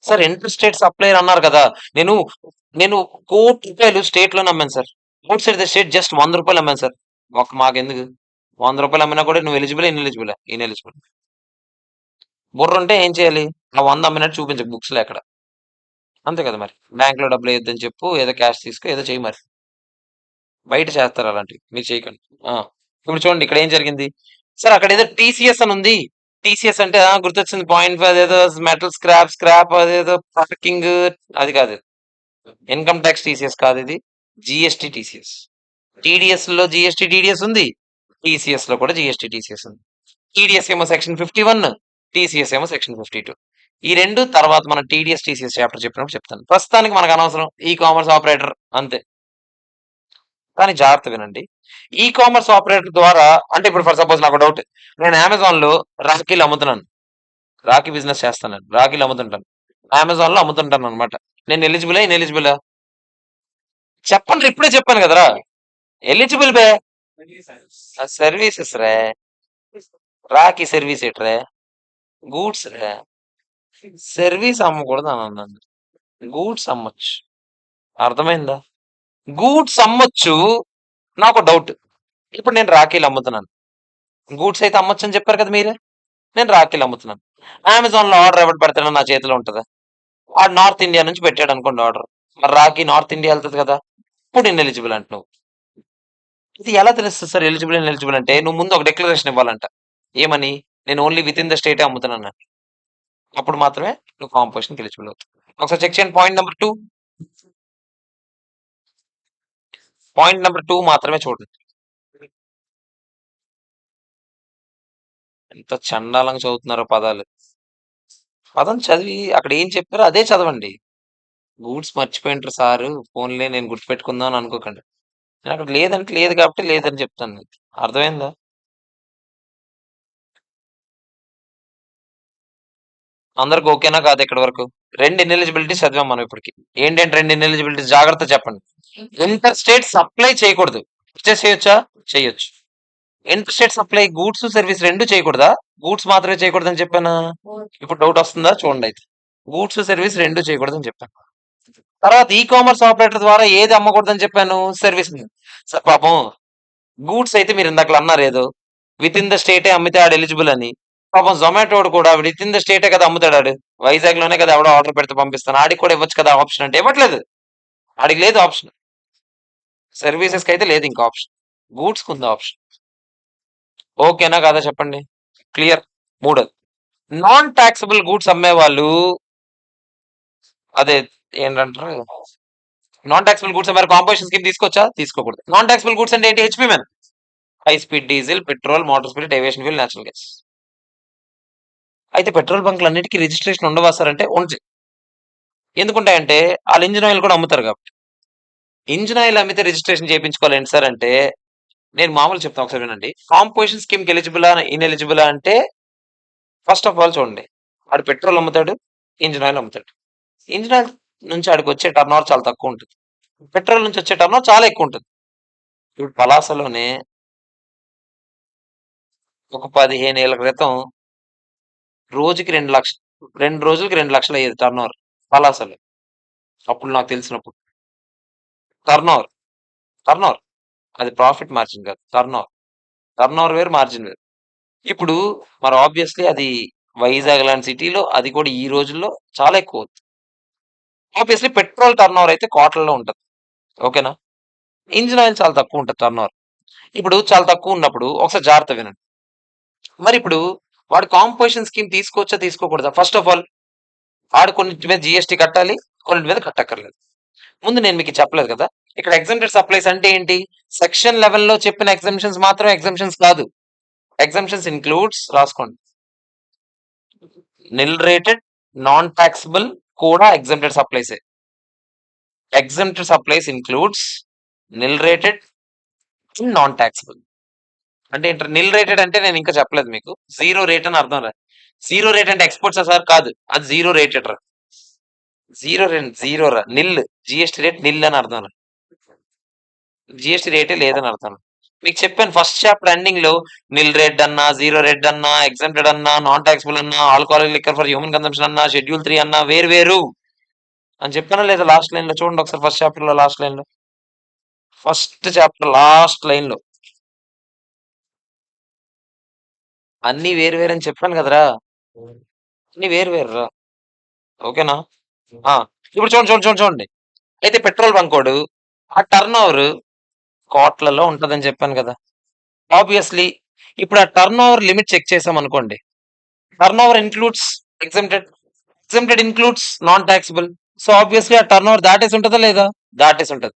A: Sir inter state supplier అన్నారు కదా, నేను నేను ₹1,00,00,000 స్టేట్ లోనే అమ్మాను sir. Outside the state just ₹100 అమ్మాను సార్. మాకెందుకు? ₹100 అమ్మినా కూడా నువ్వు ఎలిజిబుల్ ఇన్ఎలిజిబుల్? ఇన్ఎలిజిబుల్. బుర్ర ఉంటే ఏం చేయాలి? ఆ 100 అమ్మినట్టు చూపించు బుక్స్ లో ఎక్కడ. అంతే కదా మరి. బ్యాంక్ లో డబ్బులు వేయొద్దని చెప్పు, ఏదో క్యాష్ తీసుకో, ఏదో చేయి మరి. బయట చేస్తారు అలాంటివి, మీరు చేయకండి. ఇప్పుడు చూడండి ఇక్కడ ఏం జరిగింది సార్, అక్కడ ఏదో టీసీఎస్ అని ఉంది. టీసీఎస్ అంటే గుర్తొచ్చింది, పాయింట్ అదేదో మెటల్ స్క్రాప్ అదేదో పార్కింగ్, అది కాదు. ఇన్కమ్ ట్యాక్స్ టీసీఎస్ కాదు ఇది, జిఎస్టీ టీసీఎస్. టీడీఎస్ లో జిఎస్టీ టీడీఎస్ ఉంది, టీసీఎస్ లో కూడా జిఎస్టీ టీసీఎస్ ఉంది. టీడీఎస్ ఏమో సెక్షన్ 51, టీసీఎస్ ఏమో సెక్షన్ 52. ఈ రెండు తర్వాత మన టీడీఎస్ టీసీఎస్ చాప్టర్ చెప్పినప్పుడు చెప్తాను. ప్రస్తుతానికి మనకు అనవసరం, ఈ కామర్స్ ఆపరేటర్ అంతే. కానీ జాగ్రత్త వినండి, ఈ కామర్స్ ఆపరేటర్ ద్వారా అంటే ఇప్పుడు ఫర్ సపోజ్ నాకు డౌట్, నేను అమెజాన్ లో రాఖీలు అమ్ముతున్నాను, రాఖీ బిజినెస్ చేస్తాను, నేను రాఖీలు అమ్ముతుంటాను, అమెజాన్ లో అమ్ముతుంటాను అనమాట. నేను ఎలిజిబులా ఇన్ఎలిజిబులా? చెప్పండి, ఇప్పుడే చెప్పాను కదరా. ఎలిజిబుల్ బే. సర్వీసెస్ రే, రాఖీ సర్వీస్ ఏట్రే, గూడ్స్ రే. సర్వీస్ అమ్మకూడదు అని అన్నాను, గూడ్స్ అమ్మొచ్చు. అర్థమైందా? గూడ్స్ అమ్మొచ్చు. నాకు డౌట్, ఇప్పుడు నేను రాఖీలు అమ్ముతున్నాను, గూడ్స్ అయితే అమ్మొచ్చు అని చెప్పారు కదా మీరే. నేను రాఖీలు అమ్ముతున్నాను, అమెజాన్ లో ఆర్డర్ ఎవరు పెడతాడో నా చేతిలో ఉంటుందా? వాడు నార్త్ ఇండియా నుంచి పెట్టాడు అనుకోండి ఆర్డర్, మరి రాఖీ నార్త్ ఇండియా వెళ్తుంది కదా. ఇప్పుడు ఇన్ఎలిజిబుల్ అంట నువ్వు. ఇది ఎలా తెలుస్తుంది సార్ ఎలిజిబుల్ ఇన్ఎలిజిబుల్ అంటే? నువ్వు ముందు ఒక డిక్లరేషన్ ఇవ్వాలంట. ఏమని? నేను ఓన్లీ విత్ ఇన్ ద స్టేటే అమ్ముతున్నాను. అప్పుడు మాత్రమే నువ్వు కాంపోజిషన్ ఎలిజిబుల్ అవుతావు. ఒకసారి చెక్ చేయండి పాయింట్ నెంబర్ 2 మాత్రమే చూడండి. ఎంత చండాలంగా చదువుతున్నారో పదాలు. పదం చదివి అక్కడ ఏం చెప్పారో అదే చదవండి. గూడ్స్ మర్చిపోయింటారు సారు, ఫోన్లే నేను గుర్తుపెట్టుకుందాం అని అనుకోకండి. నేను అక్కడ లేదంటే లేదు కాబట్టి లేదని చెప్తాను. అర్థమైందా? అందరికి ఓకేనా కాదు ఇక్కడ వరకు? 2 ఇన్ఎలిజిబిలిటీస్ చదివాం మనం ఇప్పటికి. ఏంటంటే 2 ఇన్ఎలిజిబిలిటీస్ జాగ్రత్త చెప్పండి. ఇంటర్ స్టేట్ సప్లై చేయకూడదు, చేయొచ్చా? చేయొచ్చు. Inter state supply goods service రెండు చేయకూడదా? గూడ్స్ మాత్రమే చేయకూడదు అని చెప్పానా? ఇప్పుడు డౌట్ వస్తుందా? చూడండి అయితే, గూడ్స్ సర్వీస్ రెండు చేయకూడదు అని చెప్పాను. తర్వాత ఈ కామర్స్ ఆపరేటర్ ద్వారా ఏది అమ్మకూడదని చెప్పాను? సర్వీస్. పాపం గూడ్స్ అయితే మీరు ఇందాక అన్నారు ఏదో విత్ ఇన్ ద స్టేటే అమ్మితే ఆడు ఎలిజిబుల్ అని. పాపం జొమాటో కూడా విత్ ఇన్ ద స్టేటే కదా అమ్ముతాడు ఆడు, వైజాగ్ లోనే కదా ఎవడో ఆర్డర్ పెడితే పంపిస్తాను, ఆడికి కూడా ఇవ్వచ్చు కదా ఆప్షన్ అంటే ఇవ్వట్లేదు. ఆడికి లేదు ఆప్షన్, సర్వీసెస్ కి అయితే లేదు ఇంకా ఆప్షన్, గూడ్స్ కు ఉంది ఆప్షన్. ఓకేనా కాదా చెప్పండి? క్లియర్. మూడోది, నాన్ టాక్సబుల్ గూడ్స్ అమ్మే వాళ్ళు, అదే ఏంటంటారు, నాన్ టాక్సబుల్ గూడ్స్ అమ్మారు కాంపోజిషన్ స్కీమ్ తీసుకోవచ్చా? తీసుకోకూడదు. నాన్ టాక్సబుల్ గూడ్స్ అంటే ఏంటి? HP men, high speed diesel, petrol, motor spirit, aviation fuel, natural gas. అయితే పెట్రోల్ బంక్లు అన్నిటికీ రిజిస్ట్రేషన్ ఉండవా సార్ అంటే ఉంది. ఎందుకుంటాయంటే వాళ్ళు ఇంజిన్ ఆయిల్ కూడా అమ్ముతారు కాబట్టి. ఇంజిన్ ఆయిల్ అమ్మితే రిజిస్ట్రేషన్ చేయించుకోవాలి ఏంటి సార్ అంటే, నేను మామూలు చెప్తాను ఒకసారి వినండి. కాంపోజిషన్ స్కీమ్కి ఎలిజిబులా ఇన్ఎలిజిబులా అంటే, ఫస్ట్ ఆఫ్ ఆల్ చూడండి, ఆడు పెట్రోల్ అమ్ముతాడు, ఇంజిన్ ఆయిల్ అమ్ముతాడు. ఇంజిన్ ఆయిల్ నుంచి ఆడికి వచ్చే టర్న్ ఓవర్ చాలా తక్కువ ఉంటుంది, పెట్రోల్ నుంచి వచ్చే టర్న్ ఓవర్ చాలా ఎక్కువ ఉంటుంది. ఇప్పుడు పలాసలోనే ఒక 15 ఏళ్ల క్రితం రోజుకి 2 లక్షలు, 2 రోజులకి 2 లక్షలు అయ్యేది టర్న్ ఓవర్ పలాసలో. అప్పుడు నాకు తెలిసినప్పుడు టర్న్ ఓవర్, టర్న్ ఓవర్, అది ప్రాఫిట్ మార్జిన్ కాదు, టర్న్ ఓవర్. టర్న్ ఓవర్ వేరు, మార్జిన్ వేరు. ఇప్పుడు మరి ఆబ్వియస్లీ అది వైజాగ్ లాంటి సిటీలో అది కూడా ఈ రోజుల్లో చాలా ఎక్కువ అవుతుంది. ఆబ్వియస్లీ పెట్రోల్ టర్న్ ఓవర్ అయితే కోట్లలో ఉంటుంది. ఓకేనా? ఇంజిన్ ఆయిల్ చాలా తక్కువ ఉంటుంది టర్న్ ఓవర్. ఇప్పుడు చాలా తక్కువ ఉన్నప్పుడు ఒకసారి జాగ్రత్త వినండి. మరి ఇప్పుడు వాడు కాంపోజిషన్ స్కీమ్ తీసుకోవచ్చా తీసుకోకూడదా? ఫస్ట్ ఆఫ్ ఆల్ ఆడు కొన్నింటి మీద జిఎస్టీ కట్టాలి, కొన్నింటి మీద కట్టక్కర్లేదు. ముందు నేను మీకు చెప్పలేదు కదా, ఇక్కడ ఎగ్జామ్టెడ్ సప్లైస్ అంటే ఏంటి? సెక్షన్ 11 లో చెప్పిన ఎగ్జామ్షన్స్ మాత్రం ఎగ్జామ్షన్స్ కాదు. ఎగ్జామ్షన్స్ ఇన్క్లూడ్స్, రాసుకోండి, నిల్ రేటెడ్, నాన్ టాక్సిబుల్ కూడా ఎగ్జామ్టెడ్ సప్లైసే. ఎగ్జామ్టెడ్ సప్లైస్ ఇన్క్లూడ్స్ నిల్ రేటెడ్, నాన్ టాక్సిబుల్. అంటే నిల్ రేటెడ్ అంటే నేను ఇంకా చెప్పలేదు మీకు, జీరో రేట్ అని అర్థం రా. జీరో రేట్ అంటే ఎక్స్పోర్ట్స్ సార్ కాదు, అది జీరో రేటెడ్ రా. జీరో రేట్, జీరో రా, నిల్. జిఎస్టీ రేట్ నిల్ అని అర్థం రా. జిఎస్టీ రేటే లేదని అర్థం. మీకు చెప్పాను ఫస్ట్ చాప్టర్ ఎండింగ్ లో, నిల్ రేట్ అన్నా, జీరో రేట్ అన్నా, ఎగ్జామ్టెడ్ అన్నా, నాన్ టాక్సిబుల్ అన్నా, alcoholic liquor for human consumption అన్నా, షెడ్యూల్ 3 అన్నా వేరు వేరు అని చెప్పానా లేదా? లాస్ట్ లైన్ లో చూడండి ఒకసారి, ఫస్ట్ చాప్టర్ లో లాస్ట్ లైన్ లో, ఫస్ట్ చాప్టర్ లాస్ట్ లైన్ లో అన్ని వేరు వేరు అని చెప్పాను కదరా. అన్ని వేరు వేరు రా. ఓకేనా? ఇప్పుడు చూడండి చూడండి చూడండి చూడండి. అయితే పెట్రోల్ బంకోడు ఆ టర్న్ ఓవర్ కోట్లలో ఉంటదని చెప్పాను కదా. ఆబ్వియస్లీ ఇప్పుడు ఆ టర్న్ ఓవర్ లిమిట్ చెక్ చేసాం అనుకోండి, turn over includes exempted, exempted includes non taxable. So obviously ఆ టర్న్ ఓవర్ దాటేసి ఉంటుందా లేదా? దాటేసి ఉంటది.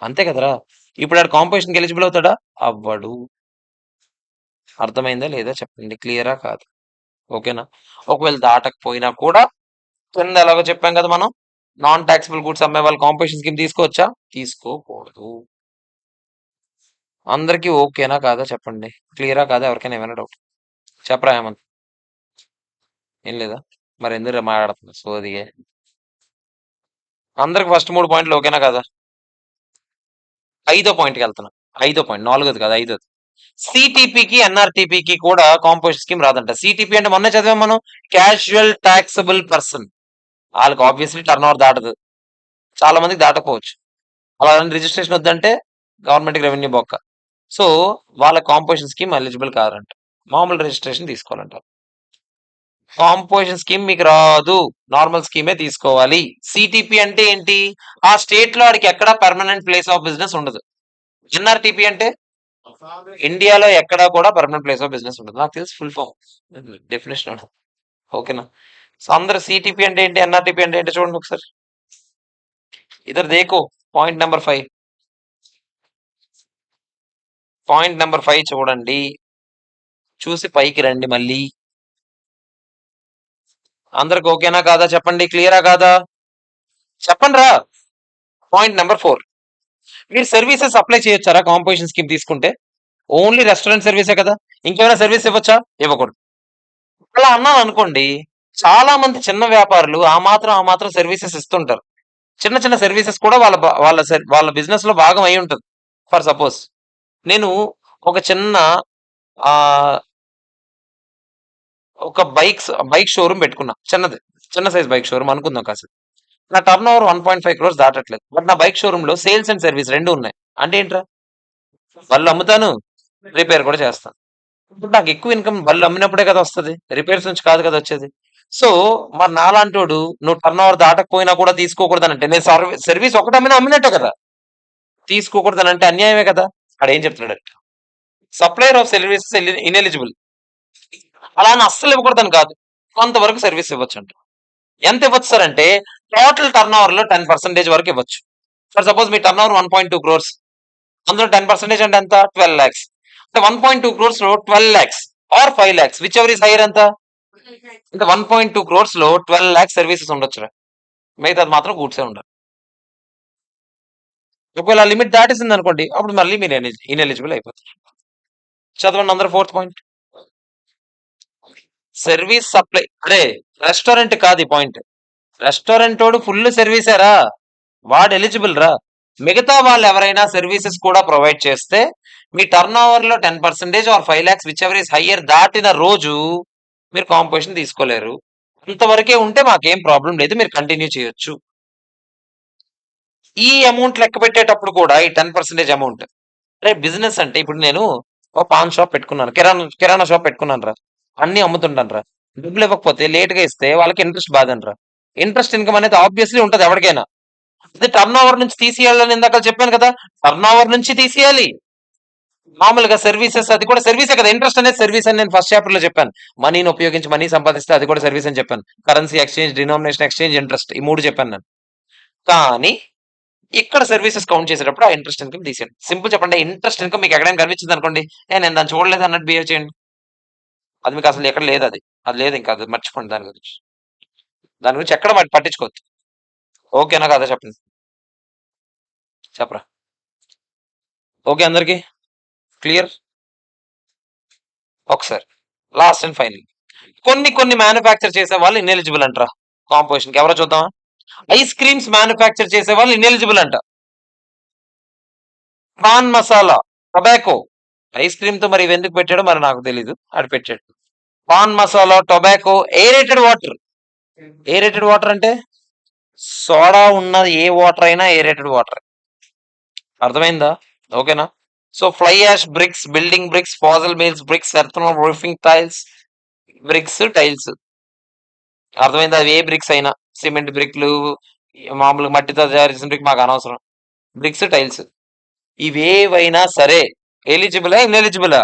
A: అంతే కదరా. ఇప్పుడు ఆడు కాంపోజిషన్ ఎలిజిబుల్ అవుతాడా? అవ్వడు. అర్థమైందా లేదా చెప్పండి, క్లియరా కాదు? ఓకేనా? ఒకవేళ దాటకపోయినా కూడా కింద ఎలాగో చెప్పాం కదా మనం, నాన్ టాక్సిబుల్ గుడ్స్ అమ్మే వాళ్ళు కాంపోజిషన్ స్కీమ్ తీసుకోవచ్చా? తీసుకోకూడదు. అందరికీ ఓకేనా కాదా చెప్పండి, క్లియరా కాదా? ఎవరికైనా ఏమైనా డౌట్ చెప్పరా? ఏమన్నా ఏం లేదా? మరి ఎందుకు మాట్లాడుతున్నా సోదిగే? అందరికి ఫస్ట్ 3 పాయింట్లు ఓకేనా కదా? 5వ పాయింట్కి వెళ్తున్నా. 5వ పాయింట్, 4ది కాదు, 5ది. సిటిపికి ఎన్ఆర్టీపీకి కూడా కాంపోజిషన్ స్కీమ్ రాదంట. సిటిపి అంటే మొన్న చదివాం మనం, క్యాజువల్ టాక్సబుల్ పర్సన్. వాళ్ళకి ఆబ్వియస్లీ టర్న్ ఓవర్ దాటదు, చాలా మందికి దాటకపోవచ్చు. అలా రిజిస్ట్రేషన్ వద్దంటే గవర్నమెంట్కి రెవెన్యూ బొక్క. సో వాళ్ళ కాంపోజిషన్ స్కీమ్ ఎలిజిబుల్ కాదంట, మామూలు రిజిస్ట్రేషన్ తీసుకోవాలంట. కాంపోజిషన్ స్కీమ్ మీకు రాదు, నార్మల్ స్కీమే తీసుకోవాలి. సిటిపి అంటే ఏంటి? ఆ స్టేట్ లో వాడికి ఎక్కడా పర్మనెంట్ ప్లేస్ ఆఫ్ బిజినెస్ ఉండదు. ఎన్ఆర్టీపీ అంటే ఇండియాలో ఎక్కడా కూడా పర్మనెంట్ ప్లేస్ ఆఫ్ బిజినెస్ ఉండదు. నాకు తెలిసి ఫుల్ ఫామ్ డెఫినేషన్. ఓకేనా? సో అందరు సిటిపి అంటే ఏంటి, ఎన్ఆర్టీపీ అంటే ఏంటి చూడండి ఒకసారి. ఇద్దరు దేకో పాయింట్ నెంబర్ 5. పాయింట్ నెంబర్ 5 చూడండి, చూసి పైకి రండి మళ్ళీ. అందరికి ఓకేనా కాదా చెప్పండి, క్లియరా కాదా చెప్పండి రా. పాయింట్ నెంబర్ 4, మీరు సర్వీసెస్ అప్లై చేయొచ్చారా కాంపోజిషన్ స్కీమ్ తీసుకుంటే? ఓన్లీ రెస్టారెంట్ సర్వీసే కదా, ఇంకేమైనా సర్వీస్ ఇవ్వచ్చా? ఇవ్వకూడదు. అలా అన్నాను అనుకోండి, చాలా మంది చిన్న వ్యాపారులు ఆ మాత్రం సర్వీసెస్ ఇస్తుంటారు. చిన్న చిన్న సర్వీసెస్ కూడా వాళ్ళ బిజినెస్ లో భాగం అయి ఉంటుంది. ఫర్ సపోజ్ నేను ఒక చిన్న ఆ ఒక బైక్ షోరూమ్ పెట్టుకున్నా, చిన్న సైజ్ బైక్ షోరూమ్ అనుకుందాం కాసేపు. నా టర్న్ ఓవర్ 1.5 crores దాటట్లేదు, బట్ నా బైక్ షోరూమ్ లో సేల్స్ అండ్ సర్వీస్ రెండు ఉన్నాయి. అంటే ఏంట్రా? బళ్ళు అమ్ముతాను, రిపేర్ కూడా చేస్తాను. ఇప్పుడు నాకు ఎక్కువ ఇన్కమ్ బళ్ళు అమ్మినప్పుడే కదా వస్తుంది, రిపేర్స్ నుంచి కాదు కదా వచ్చేది. సో మరి నాలాంటోడు నువ్వు టర్న్ ఓవర్ దాటకపోయినా కూడా తీసుకోకూడదని అంటే, నేను సర్వీస్ ఒకటి అమ్మినట్టే కదా. తీసుకోకూడదని అంటే అన్యాయమే కదా. అక్కడ ఏం చెప్తున్నాడు, సప్లయర్ ఆఫ్ సర్వీసెస్ ఇన్ఎలిజిబుల్. అలా అని అస్సలు ఇవ్వకూడదని కాదు, కొంతవరకు సర్వీస్ ఇవ్వచ్చు అంట. ఎంత ఇవ్వచ్చు సార్ అంటే, టోటల్ టర్న్ ఓవర్ లో 10% వరకు ఇవ్వచ్చు. For suppose me turn over 1.2 crores, అందులో 10% అంటే ఎంత? 12 lakhs. అంటే 1.2 crores లో 12 lakhs or 5 lakhs, whichever is higher ఎంత? అంటే 1.2 crores లో 12 lakhs సర్వీసెస్ ఉండొచ్చు, మిగతాది మాత్రం గూడ్సే ఉండాలి. ఒకవేళ లిమిట్ దాటేసింది అనుకోండి, అప్పుడు మళ్ళీ మీరు ఇన్ఎలిజిబుల్ అయిపోతారు. చదవండి అందరూ 4th పాయింట్. సర్వీస్ సప్లై, అరే రెస్టారెంట్ కాదు ఈ పాయింట్. రెస్టారెంట్ వాడు ఫుల్ సర్వీసేరా, వాడు ఎలిజిబుల్ రా. మిగతా వాళ్ళు ఎవరైనా సర్వీసెస్ కూడా ప్రొవైడ్ చేస్తే మీ టర్న్ ఓవర్ లో 10% or 5 lakhs whichever is higher దాటిన రోజు మీరు కాంపోజిషన్ తీసుకోలేరు. అంతవరకే ఉంటే మాకేం ప్రాబ్లం లేదు, మీరు కంటిన్యూ చేయొచ్చు. ఈ అమౌంట్ లెక్క పెట్టేటప్పుడు కూడా ఈ 10% అమౌంట్ అంటే బిజినెస్ అంటే ఇప్పుడు నేను ఒక పాన్ షాప్ పెట్టుకున్నాను, కిరాణా షాప్ పెట్టుకున్నాను రా, అన్ని అమ్ముతుంటాను రా, డబ్బులు ఇవ్వకపోతే లేట్ గా ఇస్తే వాళ్ళకి ఇంట్రెస్ట్ బాధని రా. ఇంట్రెస్ట్ ఇన్కమ్ అనేది ఆబ్వియస్లీ ఉంటది ఎవరికైనా. అది టర్న్ ఓవర్ నుంచి తీసేయాలని ఇందాక చెప్పాను కదా, టర్న్ ఓవర్ నుంచి తీసేయాలి. మామూలుగా సర్వీసెస్ అది కూడా సర్వీసే కదా, ఇంట్రెస్ట్ అనేది సర్వీస్ అని నేను ఫస్ట్ చాప్టర్ లో చెప్పాను. మనీని ఉపయోగించి మనీ సంపాదిస్తే అది కూడా సర్వీస్ అని చెప్పాను. Currency exchange, denomination exchange, interest, ఈ 3 చెప్పాను నేను. కానీ ఇక్కడ సర్వీసెస్ కౌంట్ చేసేటప్పుడు ఆ ఇంట్రెస్ట్ ఇన్కమ్ తీసేయండి. సింపుల్ చెప్పండి, ఇంట్రెస్ట్ ఇన్కమ్ మీకు ఎక్కడైనా కనిపించింది అనుకోండి, నేను దాన్ని చూడలేదు అన్నట్టు బిహేవ్ చేయండి. అది మీకు అసలు ఎక్కడ లేదు, అది లేదు, ఇంకా అది మర్చిపోండి. దాని గురించి ఎక్కడ పట్టించుకోవద్దు. ఓకేనా కదా, చెప్పండి, చెప్పరా. ఓకే అందరికి క్లియర్. ఒకసారి లాస్ట్ అండ్ ఫైనల్, కొన్ని మ్యానుఫ్యాక్చర్ చేసే వాళ్ళు ఇన్ఎలిజిబుల్ అంటారా కాంపోజిషన్ కి? ఎవరో చూద్దామా. ఐస్ క్రీమ్స్ మ్యానుఫ్యాక్చర్ చేసే వాళ్ళు ఇన్ఎలిజిబుల్ అంట. Pan masala, tobacco, ice cream తో మరి ఇవి ఎందుకు పెట్టాడో మరి నాకు తెలీదు, ఆడు పెట్టాడు. Pan masala, tobacco, aerated water. Aerated water అంటే సోడా ఉన్న ఏ వాటర్ అయినా ఏరేటెడ్ వాటర్. అర్థమైందా? ఓకేనా. So fly ash bricks, building bricks, fossil meals bricks, earthen roofing tiles, bricks, tiles. అర్థమైందా? అవి ఏ బ్రిక్స్ అయినా, సిమెంట్ బ్రిక్లు, మామూలుగా మట్టితో తయారు చేసిన బ్రిక్ మాకు అనవసరం. బ్రిక్స్, టైల్స్, ఇవేవైనా సరే ఎలిజిబులా ఇన్ఎలిజిబులా?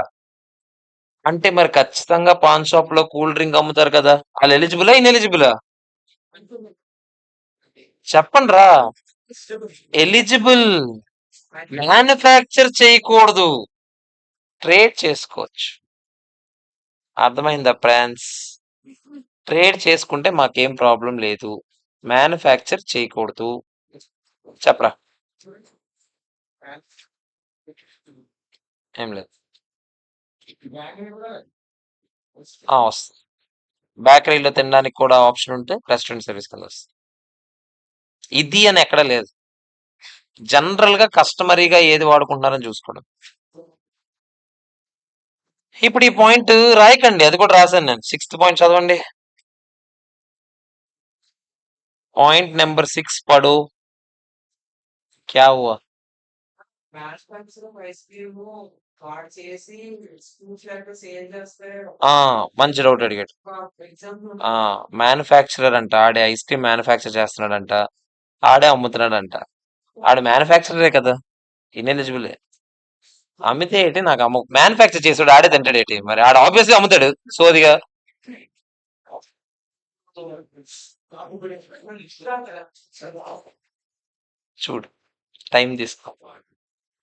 A: అంటే మరి ఖచ్చితంగా పాన్ షాప్ లో కూల్ డ్రింక్ అమ్ముతారు కదా, వాళ్ళు ఎలిజిబులా ఇన్ఎలిజిబులా? చెప్పండి రా. ఎలిజిబుల్. మ్యానుఫ్యాక్చర్ చేయకూడదు, ట్రేడ్ చేసుకోవచ్చు. అర్థమైందా ఫ్రాన్స్? ట్రేడ్ చేసుకుంటే మాకేం ప్రాబ్లం లేదు, మ్యానుఫ్యాక్చర్ చేయకూడదు. చెప్పరా. ఏం లేదు, వస్తుంది. బేకరీలో తినడానికి కూడా ఆప్షన్ ఉంటే రెస్టారెంట్ సర్వీస్ కింద వస్తుంది. ఇది అని ఎక్కడ లేదు, జనరల్ గా కస్టమరీగా ఏది వాడుకుంటున్నారని చూసుకోవడం. ఇప్పుడు ఈ పాయింట్ రాయకండి, అది కూడా రాశాను నేను. 6th పాయింట్ చదవండి. పాయింట్ నెంబర్ 6 పడు. క్యా హువా? మంచి డౌట్ అడిగాడు. మ్యానుఫ్యాక్చరర్ అంట, ఆడే ఐస్ క్రీమ్ మ్యానుఫ్యాక్చర్ చేస్తున్నాడంట, ఆడే అమ్ముతున్నాడంట. ఆడు మ్యానుఫ్యాక్చరరే కదా, ఇన్ఎలిజిబుల్. అమ్మితే ఏంటి, నాకు మ్యానుఫ్యాక్చర్ చేసాడు ఆడే తింటాడు ఏంటి, మరి ఆడు ఆబ్వియస్లీ అమ్ముతాడు సోదిగా. చూడు, టైం తీసుకో.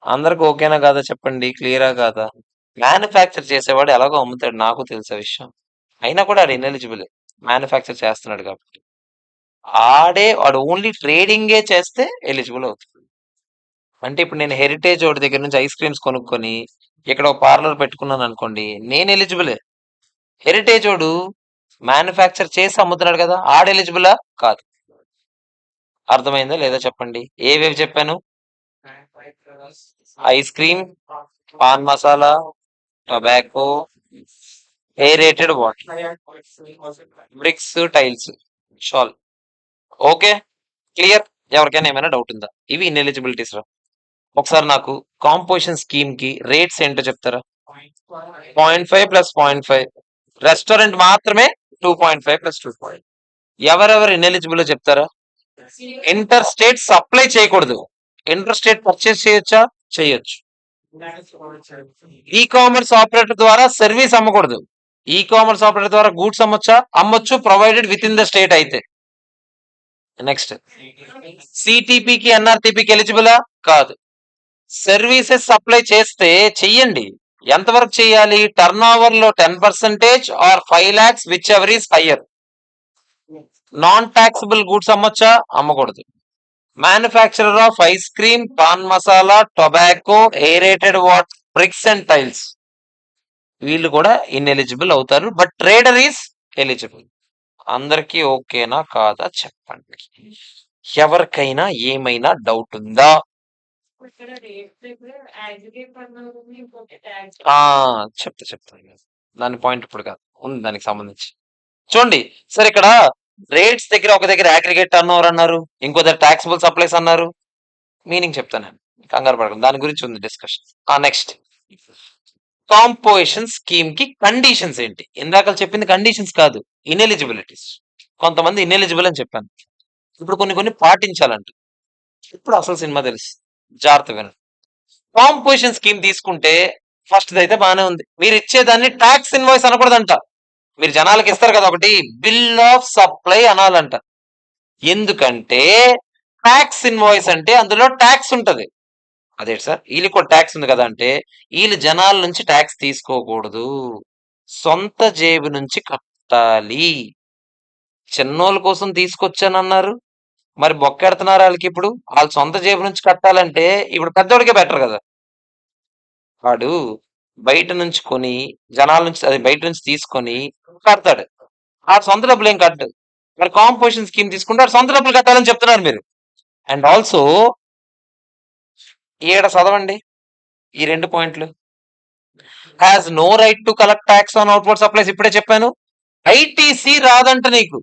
A: అందరికి ఓకేనా కాదా చెప్పండి, క్లియరా కాదా? మ్యానుఫ్యాక్చర్ చేసేవాడు ఎలాగో అమ్ముతాడు, నాకు తెలిసే విషయం. అయినా కూడా ఆడు ఇన్ఎలిజిబుల్, మ్యానుఫ్యాక్చర్ చేస్తున్నాడు కాబట్టి. వాడు ఓన్లీ ట్రేడింగే చేస్తే ఎలిజిబుల్ అవుతుంది. అంటే ఇప్పుడు నేను హెరిటేజ్ వాడి దగ్గర నుంచి ఐస్ క్రీమ్స్ కొనుక్కొని ఇక్కడ ఒక పార్లర్ పెట్టుకున్నాను అనుకోండి, నేను ఎలిజిబులే. హెరిటేజ్ వాడు మ్యానుఫ్యాక్చర్ చేసి అమ్ముతున్నాడు కదా, ఆడు ఎలిజిబులా కాదు. అర్థమైందా లేదా చెప్పండి. ఏవేవి చెప్పాను? Ice cream, pan masala, tobacco, aerated water, bricks, tiles, shawl. Okay clear. ఎవరికైనా ఏమైనా డౌట్ ఉందా? ఇవి ఇన్ఎలిజిబిలిటీస్ రా. ఒకసారి నాకు కాంపోజిషన్ స్కీమ్ కి రేట్స్ ఏంటో చెప్తారా? 0.5 + 0.5. రెస్టారెంట్ మాత్రమే 2.5 + 2. ఎవరెవరు ఇన్ఎలిజిబుల్ చెప్తారా? ఇంటర్ స్టేట్ సప్లై చేయకూడదు. ఇంటర్ స్టేట్ పర్చేస్ చేయొచ్చా? చేయొచ్చు. ఈ కామర్స్ ఆపరేటర్ ద్వారా సర్వీస్ అమ్మకూడదు. ఈ కామర్స్ ఆపరేటర్ ద్వారా గూడ్స్ అమ్మొచ్చా? అమ్మొచ్చు, provided with in the state అయితే. నెక్స్ట్, సిటిపికి, ఎన్ఆర్టిపికి ఎలిజిబులా? కాదు. సర్వీసెస్ సప్లై చేస్తే చెయ్యండి. ఎంతవరకు చేయాలి? టర్న్ ఓవర్ లో 10% or 5 lakhs whichever is higher. Non taxable goods అమ్మొచ్చా? అమ్మకూడదు. Manufacturer of ice cream, pan masala, tobacco, aerated water, bricks and tiles, వీళ్ళు కూడా ఇన్ఎలిజిబుల్ అవుతారు. But trader is eligible. అందరికీ ఓకేనా కాదా చెప్పండి. ఎవరికైనా ఏమైనా డౌట్ ఉందా? ఆ! చెప్తా. దాని పాయింట్ ఇప్పుడు కాదు. ఉంది దానికి సంబంధించి. చూడండి. సరే ఇక్కడ రేట్స్ దగ్గర ఒక దగ్గర అగ్రిగేట్ టర్నోవర్ అన్నారు. ఇంకో దగ్గర టాక్సబుల్ సప్లైస్ అన్నారు. మీనింగ్ చెప్తాను నేను. కంగారు పడకండి. దాని గురించి ఉంది డిస్కషన్. నెక్స్ట్ కాంపోజిషన్ స్కీమ్ కి కండిషన్స్ ఏంటి? ఇందాక చెప్పింది కండిషన్స్ కాదు, ఇనెలిజిబిలిటీస్. కొంతమంది ఇనెలిజిబుల్ అని చెప్పాను. ఇప్పుడు కొన్ని పాటించాలంట. ఇప్పుడు అసలు సినిమా తెలుసు. జాగ్రత్త వినండి. కాంపోజిషన్ స్కీమ్ తీసుకుంటే ఫస్ట్ అయితే బాగానే ఉంది. మీరు ఇచ్చేదాన్ని ట్యాక్స్ ఇన్వాయిస్ అనకూడదంట. మీరు జనాలకి ఇస్తారు కదా ఒకటి, బిల్ ఆఫ్ సప్లై అనాలంట. ఎందుకంటే ట్యాక్స్ ఇన్వాయిస్ అంటే అందులో ట్యాక్స్ ఉంటది. అదే సార్ వీళ్ళకి కూడా ట్యాక్స్ ఉంది కదా అంటే, వీళ్ళు జనాల నుంచి ట్యాక్స్ తీసుకోకూడదు, సొంత జేబు నుంచి కట్టాలి. చిన్నోళ్ళ కోసం తీసుకొచ్చానన్నారు, మరి బొక్కెడుతున్నారు వాళ్ళకి. ఇప్పుడు వాళ్ళ సొంత జేబు నుంచి కట్టాలంటే ఇప్పుడు పెద్దోడికే బెటర్ కదా. వాడు బయట నుంచి కొని, జనాల నుంచి అది బయట నుంచి తీసుకొని కడతాడు. ఆ సొంత డబ్బులు ఏం కట్టు. మరి కాంపోజిషన్ స్కీమ్ తీసుకుంటే సొంత డబ్బులు కట్టాలని చెప్తున్నారు మీరు. అండ్ ఆల్సో ఈడ చదవండి ఈ 2 పాయింట్లు. Has no right to collect tax on outward supplies. ఇప్పుడే చెప్పాను. ఐటీసీ రాదంట నీకు.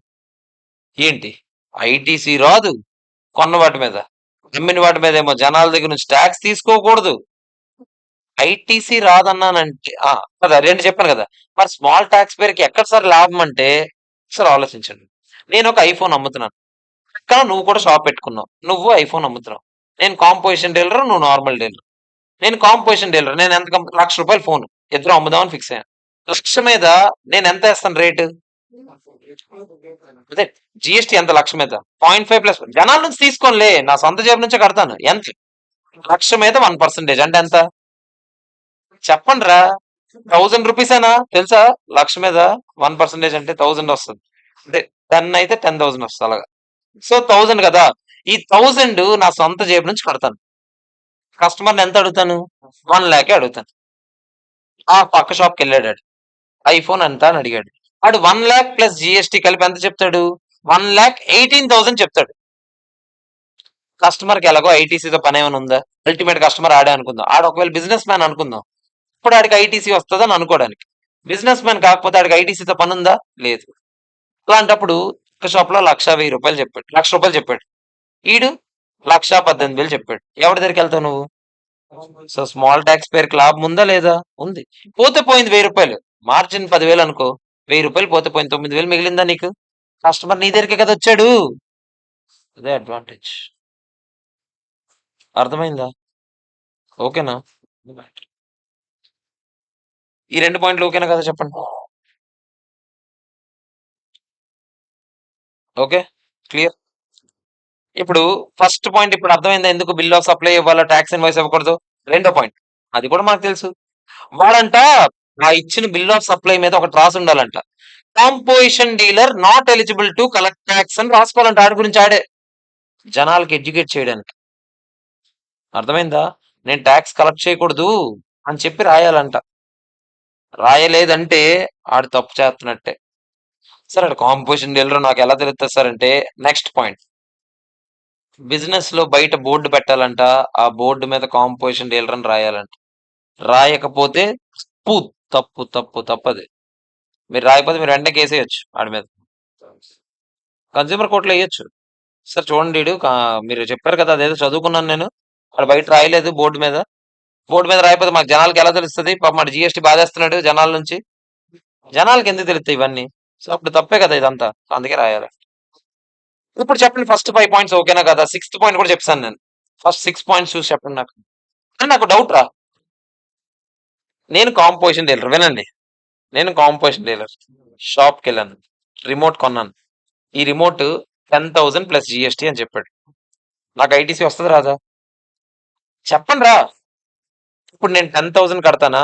A: ఏంటి ఐటీసీ రాదు? కొన్న వాటి మీద, అమ్మిన వాటి మీద ఏమో జనాల దగ్గర నుంచి ట్యాక్స్ తీసుకోకూడదు. ఐటీసీ రాదన్నానంటే కదా, రెండు చెప్పాను కదా. మరి స్మాల్ ట్యాక్స్ పేరుకి ఎక్కడ సార్ లాభం అంటే, సార్ ఆలోచించండి. నేను ఒక ఐఫోన్ అమ్ముతున్నాను, కానీ నువ్వు కూడా షాప్ పెట్టుకున్నావు, నువ్వు ఐఫోన్ అమ్ముతున్నావు. నేను కాంపోజిషన్ డీలర్, నువ్వు నార్మల్ డీలర్. నేను కాంపోజిషన్ డీలర్. నేను ఎంత ₹1,00,000 ఫోన్ ఇద్దరు అమ్ముదామని ఫిక్స్ అయ్యాను. 1,00,000 మీద నేను ఎంత వేస్తాను రేటు? అదే జిఎస్టీ ఎంత 1,00,000 మీద 0.5 ప్లస్ జనాల నుంచి తీసుకోనిలే, నా సొంత జేబు నుంచే కడతాను. ఎంత? 1,00,000 మీద 1% అంటే ఎంత చెప్పండి రా? ₹1,000 అయినా తెలుసా? 1,00,000 మీద 1% అంటే 1,000 వస్తుంది. అంటే 10 అయితే 10,000 వస్తుంది అలాగా. సో 1,000 కదా, ఈ 1,000 నా సొంత జేబు నుంచి కడతాను. కస్టమర్ని ఎంత అడుగుతాను? 1,00,000 అడుగుతాను. ఆ పక్క షాప్కి వెళ్ళాడు, ఐఫోన్ ఎంత అని అడిగాడు. వాడు 1,00,000 ప్లస్ జిఎస్టీ కలిపి ఎంత చెప్తాడు? 1,18,000 చెప్తాడు. కస్టమర్కి ఎలాగో ఐటీసీతో పని ఏమైనా ఉందా? అల్టిమేట్ కస్టమర్ ఆడే అనుకుందాం. ఆడ ఒకవేళ బిజినెస్ మ్యాన్ అనుకుందాం, ఇప్పుడు ఆడికి ఐటీసీ వస్తుందని అనుకోవడానికి. బిజినెస్ మ్యాన్ కాకపోతే ఆడికి ఐటీసీతో పని ఉందా? లేదు. అలాంటప్పుడు ఒక షాప్ లో ₹1,10,000 చెప్పాడు, ₹1,00,000 చెప్పాడు. ఈడు 1,18,000 చెప్పాడు. ఎవరి దగ్గరికి వెళ్తావు నువ్వు? సో స్మాల్ ట్యాక్స్ పేరుకి లాభం ఉందా లేదా? ఉంది. పోతే పోయింది ₹1,000. మార్జిన్ 10,000 అనుకో, ₹1,000 పోతే పోయింది, 9,000 మిగిలిందా నీకు? కస్టమర్ నీ దగ్గరికే కదా వచ్చాడు. అదే అడ్వాంటేజ్. అర్థమైందా? ఓకేనా? ఈ 2 పాయింట్లు ఓకేనా కదా చెప్పండి. Okay, clear. ఇప్పుడు ఫస్ట్ పాయింట్ ఇప్పుడు అర్థమైందా ఎందుకు బిల్ ఆఫ్ సప్లై ఇవ్వాలా, ట్యాక్స్ ఇన్వాయిస్ ఇవ్వకూడదు? రెండో పాయింట్ అది కూడా మనకు తెలుసు. వాడంట ఆ ఇచ్చిన బిల్ ఆఫ్ సప్లై మీద ఒకటి రాసి ఉండాలంట, composition dealer not eligible to collect tax అని రాసుకోవాలంట. ఆడి గురించి ఆడే జనాలకి ఎడ్యుకేట్ చేయడానికి. అర్థమైందా? నేను ట్యాక్స్ కలెక్ట్ చేయకూడదు అని చెప్పి రాయాలంట. రాయలేదంటే ఆడు తప్పు చేస్తున్నట్టే. సార్ ఆడు కాంపోజిషన్ డీలర్ నాకు ఎలా తెలుస్తుంది సార్ అంటే, నెక్స్ట్ పాయింట్, బిజినెస్ లో బయట బోర్డు పెట్టాలంట. ఆ బోర్డు మీద కాంపోజిషన్ డీలర్ అని రాయాలంట. రాయకపోతే తప్పది. మీరు రాయకపోతే మీరు వెంటనే కేసేయచ్చు ఆడి మీద, కన్స్యూమర్ కోర్టులో వేయచ్చు. సార్ చూడండి, మీరు చెప్పారు కదా అదేదో చదువుకున్నాను నేను, అక్కడ బయట రాయలేదు బోర్డు మీద. బోర్డు మీద రాయకపోతే మాకు జనాలకి ఎలా తెలుస్తుంది? పాప మాట జిఎస్టీ బాధేస్తున్నాడు జనాల నుంచి. జనాలకి ఎందుకు తెలుస్తాయి ఇవన్నీ? సో అప్పుడు తప్పే కదా ఇదంతా, అందుకే రాయాలి. ఇప్పుడు చెప్పండి, ఫస్ట్ 5 పాయింట్స్ ఓకేనా కదా? 6th పాయింట్ కూడా చెప్తాను నేను. ఫస్ట్ 6 పాయింట్స్ చూసి చెప్పండి నాకు. నాకు డౌట్ రా. నేను కాంపోజిషన్ డీలర్, వినండి. నేను కాంపోజిషన్ డీలర్ షాప్కి వెళ్ళాను, రిమోట్ కొన్నాను. ఈ రిమోట్ 10,000 ప్లస్ జిఎస్టీ అని చెప్పాడు. నాకు ఐటీసీ వస్తుంది రాదా? చెప్పండి రా. ఇప్పుడు నేను 10,000 కడతానా?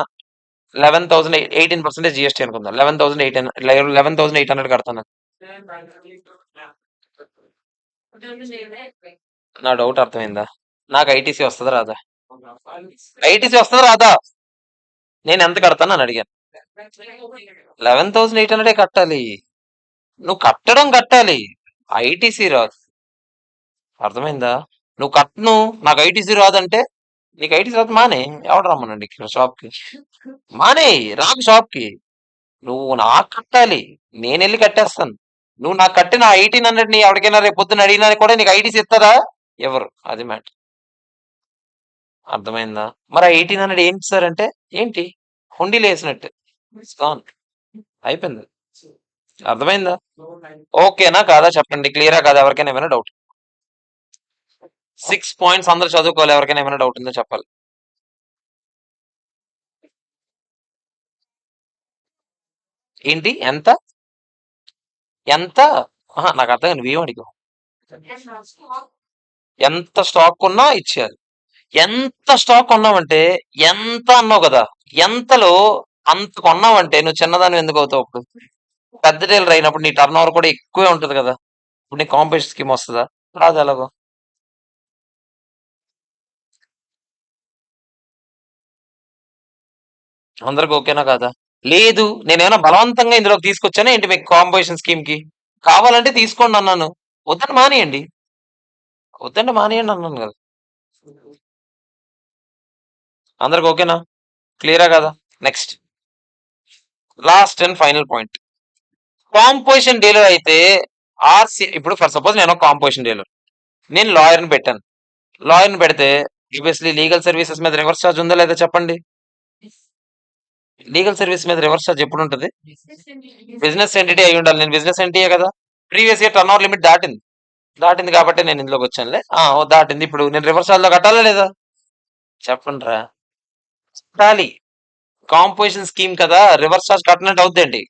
A: 11,000 18% జిఎస్టీ అనుకుందాం. 11,800 కడతానా? నా డౌట్ అర్థమైందా? నాకు ఐటీసీ వస్తుంది రాదా? ఐటీసీ వస్తుంది రాదా? నేను ఎంత కడతాను అని అడిగాను. 11,800 కట్టాలి. నువ్వు కట్టాలి, ఐటీసీ రాదు. అర్థమైందా? నువ్వు కట్టను, నాకు ఐటీసీ రాదంటే నీకు ఐటీ తర్వాత మానే. ఎవడు రమ్మనండి ఇక్కడ షాప్కి? మానే, రాకు షాప్కి. నువ్వు నాకు కట్టాలి, నేను వెళ్ళి కట్టేస్తాను. నువ్వు నాకు కట్టిన 1800 ని ఎవరికైనా రేపు పొద్దున్న అడిగినా కూడా నీకు ఐటీస్ ఇస్తారా? ఎవరు? అది మ్యాటర్. అర్థమైందా? మరి ఆ 1800 ఏంటి సార్ అంటే ఏంటి? హుండీలో వేసినట్టు. గాన్, అయిపోయింది. అర్థమైందా? ఓకేనా కాదా చెప్పండి. క్లియరా కాదా? ఎవరికైనా ఏమైనా డౌట్? 6 పాయింట్స్ అందరు చదువుకోవాలి. ఎవరికైనా ఏమైనా డౌట్ ఉందో చెప్పాలి. ఏంటి? ఎంత? ఎంత? నాకు అర్థం కాదు. నువ్వేం అడిగావు? ఎంత స్టాక్ ఉన్నా ఇచ్చేయాలి. ఎంత స్టాక్ కొన్నావంటే ఎంత అన్నావు కదా? ఎంతలో అంత కొన్నావంటే నువ్వు చిన్నదాన్ని ఎందుకు అవుతావు అప్పుడు? పెద్ద డీలర్ అయినప్పుడు నీ టర్న్ ఓవర్ కూడా ఎక్కువే ఉంటది కదా. ఇప్పుడు నీ కాంపిటీషన్ స్కీమ్ వస్తుందా? రాదు. ఎలాగో అందరికి ఓకేనా కాదా? లేదు, నేనేమైనా బలవంతంగా ఇందులోకి తీసుకొచ్చానా ఏంటి మీకు కాంపిటీషన్ స్కీమ్ కి? కావాలంటే తీసుకోండి అన్నాను. వద్దంటే మానేయండి. వద్దంటే మానేయండి అన్నాను కదా. అందరికి ఓకేనా? క్లియరా కదా? Next, last and final point. Composition dealer అయితే ఆర్సి, ఇప్పుడు ఫర్ సపోజ్ నేను ఒక కాంపోజిషన్ డీలర్, నేను లాయర్ని పెట్టాను. లాయర్ని పెడితే ఆబ్వియస్లీ లీగల్ సర్వీసెస్ మీద రివర్స్ ఛార్జ్ ఉందా లేదా చెప్పండి. లీగల్ సర్వీస్ మీద రివర్స్ ఛార్జ్ ఎప్పుడు ఉంటుంది? బిజినెస్ ఎంటిటీ అయి ఉండాలి. నేను బిజినెస్ ఎంటిటీ కదా. Previous year turn over limit దాటింది. దాటింది కాబట్టి నేను ఇందులోకి వచ్చానులే. దాటింది. ఇప్పుడు నేను రివర్స్ ఛార్జ్ లో కట్టాలా లేదా? చెప్పండి రా. కట్టాలి. కాంపోజిషన్ స్కీమ్ కదా, రివర్స్ ఛార్జ్ కట్టినట్టు అవుద్దండి.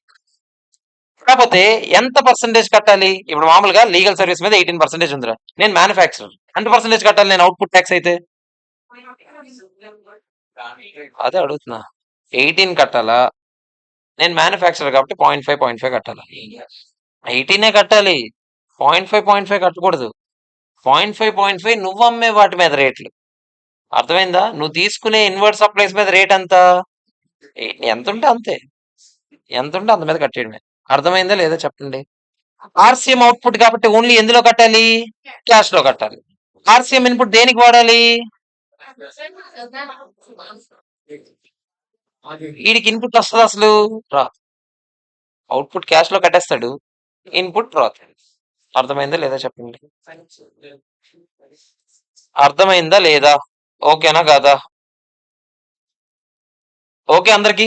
A: కాకపోతే ఎంత పర్సెంటేజ్ కట్టాలి? ఇప్పుడు మామూలుగా లీగల్ సర్వీస్ మీద 18% ఉందిరా. నేను మ్యానుఫ్యాక్చరర్, ఎంత పర్సెంటేజ్ కట్టాలి నేను అవుట్పుట్ ట్యాక్స్ అయితే? అదే అడుగుతున్నా. 18 కట్టాలా? నేను మ్యానుఫ్యాక్చరర్ కాబట్టి 0.5 కట్టాలా? 18 కట్టాలి. 0.5 కట్టకూడదు. 0.5 నువ్వు అమ్మే వాటి మీద రేట్లు. అర్థమైందా? నువ్వు తీసుకునే ఇన్వర్ట్ సప్లైస్ మీద రేట్ ఎంత? ఎంత ఉంటే అంతే. ఎంత ఉంటే అంత మీద కట్టేయడమే. అర్థమైందా లేదా చెప్పండి. ఆర్సీఎం అవుట్పుట్ కాబట్టి ఓన్లీ ఎందులో కట్టాలి? క్యాష్ లో కట్టాలి. ఆర్సీఎం ఇన్పుట్ దేనికి వాడాలి? వీడికి ఇన్పుట్ వస్తుంది అసలు రా. అవుట్పుట్ క్యాష్ లో కట్టేస్తాడు, ఇన్పుట్ రాదు. అర్థమైందా లేదా చెప్పండి. అర్థమైందా లేదా? ఓకేనా కాదా? ఓకే అందరికి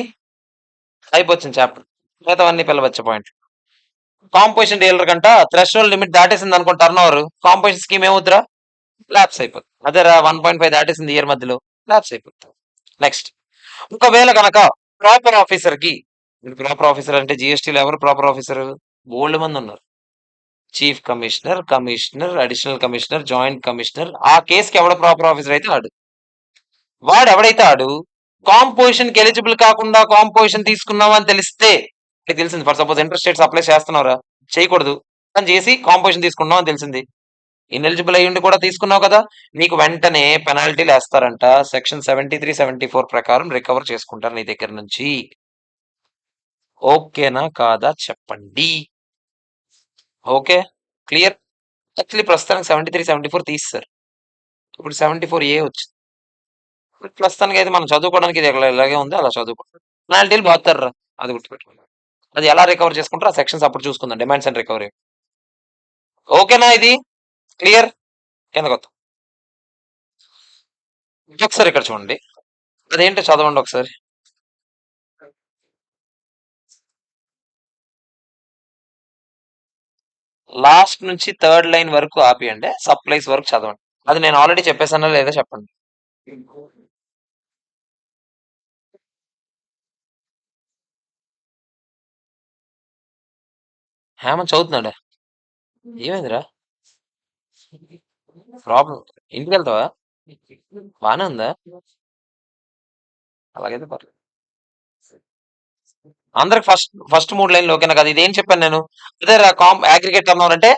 A: అయిపోతుంది చాప్టర్. మిగతావన్నీ పిల్లవచ్చే పాయింట్. కాంపోజిషన్ డీలర్ కంట థ్రెషోల్డ్ లిమిట్ దాటేసింది అనుకో టర్న్ ఓవర్, కాంపోజిషన్ స్కీమ్ ఏమవుతురా? ల్యాప్స్ అయిపోతుంది. అదేరా 1.5 దాటేసింది ఇయర్ మధ్యలో, ల్యాప్స్ అయిపోతుంది. నెక్స్ట్, ఒకవేళ కనుక ప్రాపర్ ఆఫీసర్ కి, ప్రాపర్ ఆఫీసర్ అంటే జిఎస్టీలో ఎవరు ప్రాపర్ ఆఫీసర్? బోల్డ్ మంది ఉన్నారు. Chief commissioner, commissioner, additional commissioner, joint commissioner. ఆ కేసుకి ఎవడ ప్రాపర్ ఆఫీసర్ అయితే వాడు ఎవడైతే కాంపోజిషన్ కి ఎలిజిబుల్ కాకుండా కాంపోజిషన్ తీసుకున్నావా అని తెలిస్తే, తెలిసింది for suppose interest rates apply చేస్తున్నావురా, చేయకూడదు అని చేసి కాంపోజిషన్ తీసుకున్నావు అని తెలిసింది, ఇన్ఎలిజిబుల్ అయ్యి ఉండి కూడా తీసుకున్నావు కదా, నీకు వెంటనే పెనాల్టీలు వేస్తారంట. సెక్షన్ 73-74 ప్రకారం రికవర్ చేసుకుంటారు నీ దగ్గర నుంచి. ఓకేనా కాదా చెప్పండి. Okay, clear. యాక్చువల్లీ ప్రస్తుతానికి 73-74 తీస్తారు. ఇప్పుడు 74A వచ్చింది. ప్రస్తుతానికి అయితే మనం చదువుకోవడానికి ఇది ఇలాగే ఉంది, అలా చదువుకుంటాం. పెనాల్టీలు పోతారు, అది గుర్తుపెట్టుకోండి. అది ఎలా రికవర్ చేసుకుంటారో ఆ సెక్షన్స్ అప్పుడు చూసుకుందాం. Demands and recovery. ఓకేనా? ఇది క్లియర్. కింద కొత్త ఒకసారి ఇక్కడ చూడండి, అదేంటో చదవండి ఒకసారి. లాస్ట్ నుంచి థర్డ్ లైన్ వరకు ఆపియండి, సప్లైస్ వరకు చదవండి. అది నేను ఆల్రెడీ చెప్పేసానా లేదా చెప్పండి. హేమంత్ చదువుతున్నాడా? ఏమైందిరా? ప్రాబ్లం. ఇంటికి వెళ్తావా? బానే ఉందా? అలాగైతే పర్లేదు. అందరికి ఫస్ట్ ఫస్ట్ 3 లైన్లు ఓకేనా కదా? ఇదేం చెప్పాను నేను? అదే అగ్రిగేట్ టర్న్ ఓవర్ అంటే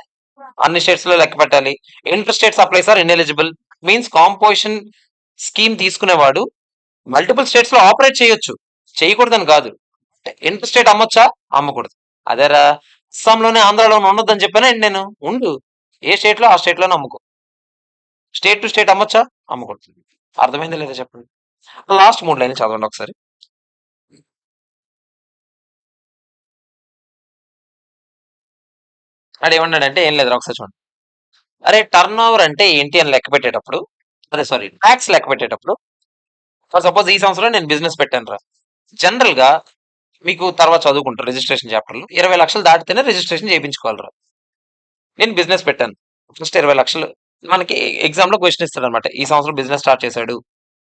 A: అన్ని స్టేట్స్ లో లెక్క పెట్టాలి. Inter state supplies are ineligible. Means composition scheme తీసుకునేవాడు మల్టిపుల్ స్టేట్స్ లో ఆపరేట్ చేయొచ్చు, చేయకూడదని కాదు. ఇంటర్ స్టేట్ అమ్మొచ్చా? అమ్మకూడదు. అదేరా, అస్సాంలోనే ఆంధ్రాలోనే ఉండొద్దని చెప్పానా నేను? ఉండు, ఏ స్టేట్ లో ఆ స్టేట్ లోనే అమ్ముకో. స్టేట్ టు స్టేట్ అమ్మొచ్చా? అమ్మకూడదు. అర్థమైందా లేదా చెప్పండి? లాస్ట్ 3 లైన్‌లు చదవండి ఒకసారి. ఆడేమన్నాడంటే ఏం లేదురా ఒకసారి చూడండి. అరే! టర్నోవర్ అంటే ఏంటి అని లెక్క పెట్టేటప్పుడు అదే సారీ టాక్స్ లెక్క పెట్టేటప్పుడు ఫర్ సపోజ్ ఈ సంవత్సరం నేను బిజినెస్ పెట్టానురా. జనరల్‌గా మీకు తర్వాత చదువుకుంటారు రిజిస్ట్రేషన్ చాప్టర్‌లో 20,00,000 దాటితేనే రిజిస్ట్రేషన్ చేపించుకోవాలిరా. నేను బిజినెస్ పెట్టాను. ఫస్ట్ 20,00,000 మనకి ఎగ్జామ్‌లో క్వెషన్ ఇస్తాడన్నమాట. ఈ సంవత్సరం బిజినెస్ స్టార్ట్ చేశాడు.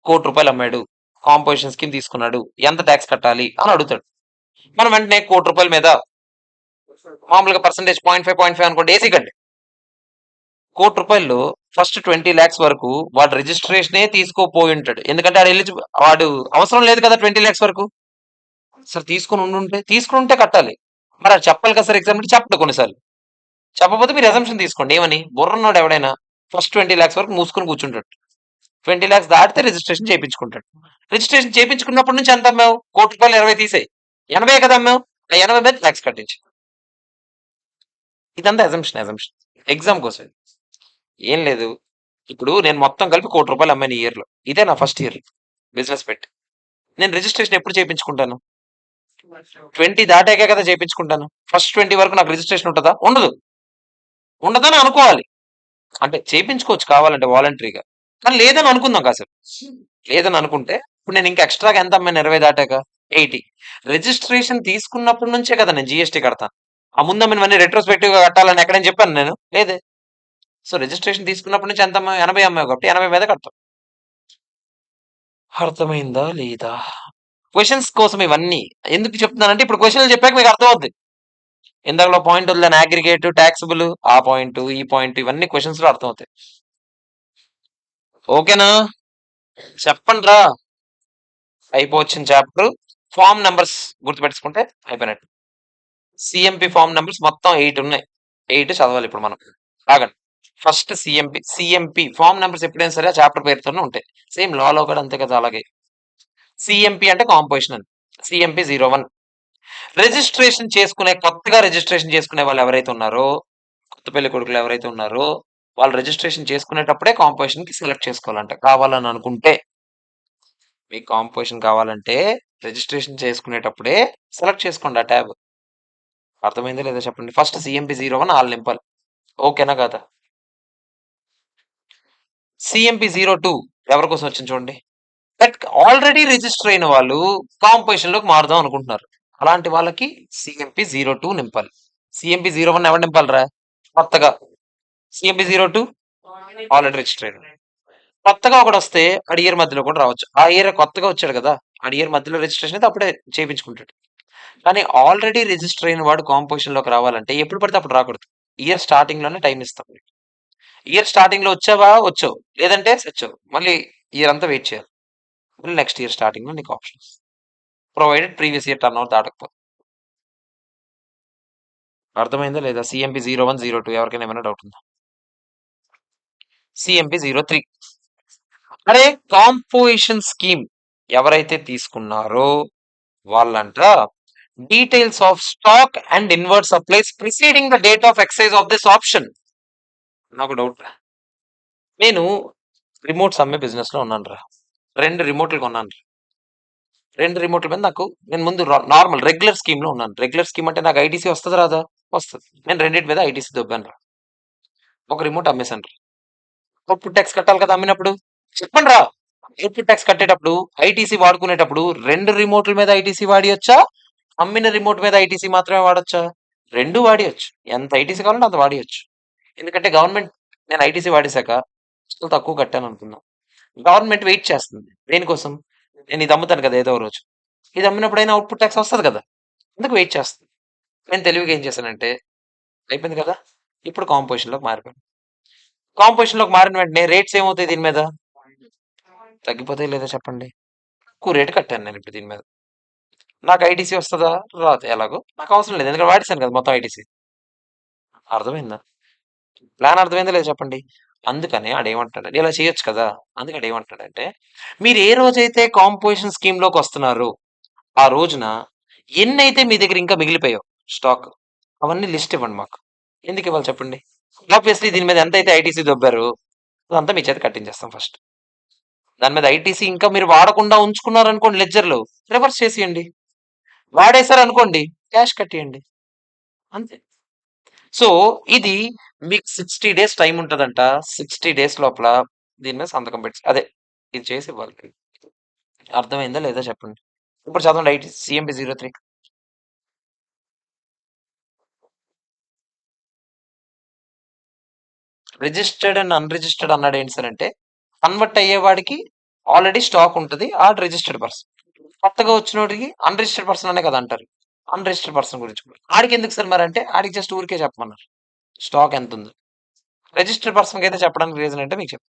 A: ₹1,00,00,000 అమ్మాడు. కాంపోజిషన్ స్కీమ్ తీసుకున్నాడు. ఎంత టాక్స్ కట్టాలి అని అడుగుతాడు. మనం వెంటనే ₹1,00,00,000 మీద మామూలుగా పర్సెంటేజ్ 0.5 అనుకోండి ఏసీకండి. ₹1,00,00,000 ఫస్ట్ 20,00,000 వరకు వాడు రిజిస్ట్రేషనే తీసుకోపోయుంటాడు. ఎందుకంటే వాడు అవసరం లేదు కదా 20,00,000 వరకు. అసలు తీసుకొని ఉంటే కట్టాలి. మరి అది చెప్పాలి కదా సార్ ఎగ్జామ్‌కి చెప్పడు కొన్నిసార్లు. చెప్పకపోతే మీరు అజంప్షన్ తీసుకోండి. ఏమని? బుర్రున్నోడు ఎవడైనా ఫస్ట్ 20,00,000 వరకు మూసుకొని కూర్చుంటాడు. 20,00,000 దాటితే రిజిస్ట్రేషన్ చేపించుకుంటాడు. రిజిస్ట్రేషన్ చేపించుకున్నప్పటి నుంచి ఎంత అమ్మావు? ₹1,00,00,000 20 తీసేయి. 80 కదా అమ్మావు. ఆ 80 మీద టాక్స్ కట్టించు. ఇదంతా అజంప్షన్. ఎగ్జామ్ కోసం. ఏం లేదు. ఇప్పుడు నేను మొత్తం కలిపి ₹1,00,00,000 అమ్మాను ఈ ఇయర్‌లో. ఇదే నా ఫస్ట్ ఇయర్ బిజినెస్ పెట్టి. నేను రిజిస్ట్రేషన్ ఎప్పుడు చేపించుకుంటాను? 20 దాటాకే కదా చేపించుకుంటాను. ఫస్ట్ 20 వరకు నాకు రిజిస్ట్రేషన్ ఉంటదా? ఉండదు. ఉండదని అనుకోవాలి. అంటే చేపించుకోవచ్చు కావాలంటే వాలంటరీగా. కానీ లేదని అనుకుందాం కాసేపు. లేదని అనుకుంటే ఇప్పుడు నేను ఇంకా ఎక్స్‌ట్రాగా ఎంత అమ్మాను 20 దాటాక? 80. రిజిస్ట్రేషన్ తీసుకున్నప్పటి నుంచే కదా నేను జీఎస్టీ కడతాను. ఆ ముందు అమ్మినవన్నీ రెట్రోస్పెక్టివ్‌గా కట్టాలని ఎక్కడైనా చెప్పానా నేను? లేదే. సో, రిజిస్ట్రేషన్ తీసుకున్నప్పటి నుంచి ఎంత అమ్మావు? 80 అమ్మావు కాబట్టి 80 మీద కడతాం. అర్థమైందా లేదా? క్వెషన్స్ కోసం ఇవన్నీ. ఎందుకు చెప్తున్నానంటే ఇప్పుడు క్వెషన్‌లు చెప్పాక మీకు అర్థమవుద్ది. ఇందాకలో పాయింట్ వదిలాను అగ్రిగేట్, టాక్సబుల్ ఆ పాయింట్, ఈ పాయింట్ ఇవన్నీ క్వెషన్స్‌లో అర్థమవుతాయి. ఓకేనా? చెప్పండ్రా. అయిపోవచ్చిన చాప్టర్. ఫార్మ్ నంబర్స్ గుర్తుపెట్టుకుంటే అయిపోయినట్టు. సీఎంపీ ఫార్మ్ నంబర్స్ మొత్తం 8 ఉన్నాయి. 8 చదవాలి ఇప్పుడు మనం. ఆగండి. ఫస్ట్ సీఎంపీ ఫార్మ్ నంబర్స్ ఎప్పుడైనా సరే ఆ చాప్టర్ పేరుతోనే ఉంటాయి. సేమ్ లాలో కూడా అంతే కదా అలాగే. సీఎంపీ అంటే కాంపోజిషన్ అని. సీఎంపీ 01 కొత్తగా రిజిస్ట్రేషన్ చేసుకునే వాళ్ళు ఎవరైతే ఉన్నారో, కొత్త పెళ్లి కొడుకులు ఎవరైతే ఉన్నారో, వాళ్ళు రిజిస్ట్రేషన్ చేసుకునేటప్పుడే కాంపోజిషన్ కి సెలెక్ట్ చేసుకోవాలంట. కావాలని అనుకుంటే మీకు కాంపోజిషన్ కావాలంటే రిజిస్ట్రేషన్ చేసుకునేటప్పుడే సెలెక్ట్ చేసుకోండి ఆ ట్యాబ్. అర్థమైందా లేదా చెప్పండి. ఫస్ట్ సీఎంపీ 01 ఆల్ నింపాలి. ఓకేనా కదా? సీఎంపీ 02 ఎవరి కోసం వచ్చింది చూడండి. బట్ ఆల్రెడీ రిజిస్టర్ అయిన వాళ్ళు కాంపోజిషన్ లోకి మారుదాం అనుకుంటున్నారు. అలాంటి వాళ్ళకి సీఎంపీ 02 నింపాలి. సీఎంపీ 01 ఎవరు నింపాలిరా? కొత్తగా. సీఎంపీ 02 ఆల్రెడీ రిజిస్టర్ అయిన. కొత్తగా ఒకడు వస్తే ఆడి ఇయర్ మధ్యలో కూడా రావచ్చు. ఆ ఇయర్ కొత్తగా వచ్చాడు కదా! ఆడి ఇయర్ మధ్యలో రిజిస్ట్రేషన్ అయితే అప్పుడే చేపించుకుంటాడు. కానీ ఆల్రెడీ రిజిస్టర్ అయిన వాడు కాంపోజిషన్ లోకి రావాలంటే ఎప్పుడు పడితే అప్పుడు రాకూడదు. ఇయర్ స్టార్టింగ్ లోనే టైం ఇస్తాం. ఇయర్ స్టార్టింగ్ లో వచ్చావా? వచ్చావు. లేదంటే సచ్చావు. మళ్ళీ ఇయర్ అంతా వెయిట్ చేయాలి. మళ్ళీ నెక్స్ట్ ఇయర్ స్టార్టింగ్ లో నీకు ఆప్షన్ వస్తుంది. Provided previous year turnover దాటకపోతే. అర్థమైందా లేదా? సీఎంపీ 01, 02 ఎవరికైనా ఏమైనా డౌట్ ఉందా? సీఎంపీ 03 అరే కాంపోజిషన్ స్కీమ్ ఎవరైతే తీసుకున్నారో వాళ్ళంట details of stock and inward supplies preceding the date of exercise of this option. నాకు డౌట్. నేను రిమోట్స్ అమ్మే బిజినెస్ లో ఉన్నాను రా. 2 రిమోట్లు కొన్నాను. 2 రిమోట్ల మీద నేను ముందు నార్మల్ రెగ్యులర్ స్కీమ్ లో ఉన్నాను. రెగ్యులర్ స్కీమ్ అంటే నాకు ఐటీసీ వస్తుంది రాదా? వస్తుంది. నేను రెండింటి మీద ఐటీసీ దొబ్బాను రా. ఒక రిమోట్ అమ్మేశాను రా. అవుట్‌పుట్ ట్యాక్స్ కట్టాలి కదా అమ్మినప్పుడు. చెప్పండి రా. అవుట్‌పుట్ ట్యాక్స్ కట్టేటప్పుడు ఐటీసీ వాడుకునేటప్పుడు 2 రిమోట్ల మీద ఐటీసీ వాడియొచ్చా? అమ్మిన రిమోట్ మీద ఐటీసీ మాత్రమే వాడొచ్చా? 2 వాడియొచ్చు. ఎంత ఐటీసీ కావాలంటే అంత వాడియొచ్చు. ఎందుకంటే గవర్నమెంట్ నేను ఐటీసీ వాడేశాక చాలా తక్కువ కట్టాను అనుకుందాం. గవర్నమెంట్ వెయిట్ చేస్తుంది. దేనికోసం? నేను ఇది అమ్ముతాను కదా ఏదో ఒక రోజు. ఇది అమ్మినప్పుడైనా అవుట్‌పుట్ ట్యాక్స్ వస్తది కదా! అందుకు వెయిట్ చేస్తుంది. నేను తెలివిగా ఏం చేశానంటే అయిపోయింది కదా! ఇప్పుడు కాంపోజిషన్‌లోకి మారిపోయాను. కాంపోజిషన్‌లోకి మారిన వెంటనే రేట్స్ ఏమవుతాయి దీని మీద? తగ్గిపోతాయా లేదా చెప్పండి? ఎక్కువ రేట్ కట్టాను నేను ఇప్పుడు దీని మీద. నాకు ఐటీసీ వస్తదా? రాదు ఎలాగో. నాకు అవసరం లేదు. ఎందుకంటే వాడేసాను కదా మొత్తం ఐటీసీ. అర్థమైందా? ప్లాన్ అర్థమైందా లేదా చెప్పండి? అందుకని ఆడేమంటున్నాడు ఇలా చేయొచ్చు కదా! అందుకే ఆడేమంటున్నాడంటే మీరు ఏ రోజైతే కాంపోజిషన్ స్కీమ్‌లోకొస్తున్నారో ఆ రోజున ఎన్నైతే మీ దగ్గర ఇంకా మిగిలిపోయాయో స్టాక్ అవన్నీ లిస్ట్ ఇవ్వండి మాకు. ఎందుకు ఇవ్వాలి చెప్పండి? ఆబ్వియస్‌లీ దీని మీద ఎంతైతే ఐటీసీ దొబ్బారో అదంతా మీ చేత కట్టించేస్తాం ఫస్ట్. దాని మీద ఐటీసీ ఇంకా మీరు వాడకుండా ఉంచుకున్నారనుకోండి లెడ్జర్‌లో, రివర్స్ చేసేయండి. వాడేసారనుకోండి క్యాష్ కట్టేయండి. అంతే. సో, ఇది మీకు 60 డేస్ టైమ్ ఉంటదంట. 60 డేస్ లోపల దీని మీద సంతకం అదే ఇది చేసివ్వాలి. అర్థమైందా లేదా చెప్పండి. ఇప్పుడు చదవండి సీఎంబీ 03. రిజిస్టర్డ్ అండ్ అన్‌రిజిస్టర్డ్ అన్నాడేంటి సార్ అంటే, కన్వర్ట్ అయ్యేవాడికి ఆల్రెడీ స్టాక్ ఉంటది. ఆడు రిజిస్టర్డ్ పర్సన్. కొత్తగా వచ్చినోడికి అన్‌రిజిస్టర్డ్ పర్సన్ అనే కదా అంటారు. అన్‌రిజిస్టర్డ్ పర్సన్ గురించి కూడా. ఆడికెందుకు సార్ మరంటే, ఆడికి జస్ట్ ఊరికే చెప్పమన్నారు. స్టాక్ ఎంతుందో. రిజిస్టర్డ్ పర్సన్‌కైతే చెప్పడానికి రీజన్ అంటే మీకు చెప్తా.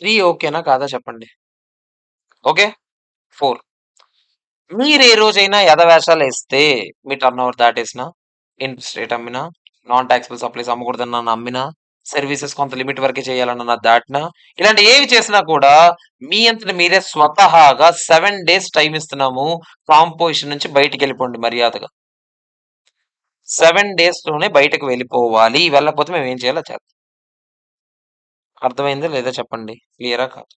A: 3 ఓకేనా? కాదా చెప్పండి. ఓకే. 4 మీరే రోజైనా ఎదవేషాలేస్తే, మీ టర్నోవర్ దాటేసినా, ఇంట్రెస్ట్ రేట్ అమ్మినా, నాన్ టాక్సబుల్ సప్లైస్ అమ్మకూడదని నన్ను అమ్మినా, సర్వీసెస్ కొంత లిమిట్ వరకే చేయాలన్న నాది దాటినా, ఇలాంటి ఏవి చేసినా కూడా మీ అంతట మీరే స్వతహాగా 7 డేస్ టైమ్ ఇస్తున్నాము. కాంపోజిషన్ నుంచి బయటికెళ్ళిపోండి మర్యాదగా. 7 డేస్‌లోనే బయటకు వెళ్ళిపోవాలి. వెళ్ళకపోతే మేమేం చేయాలో చేద్దాం. అర్థమైందా లేదా చెప్పండి. క్లియరా కాదా?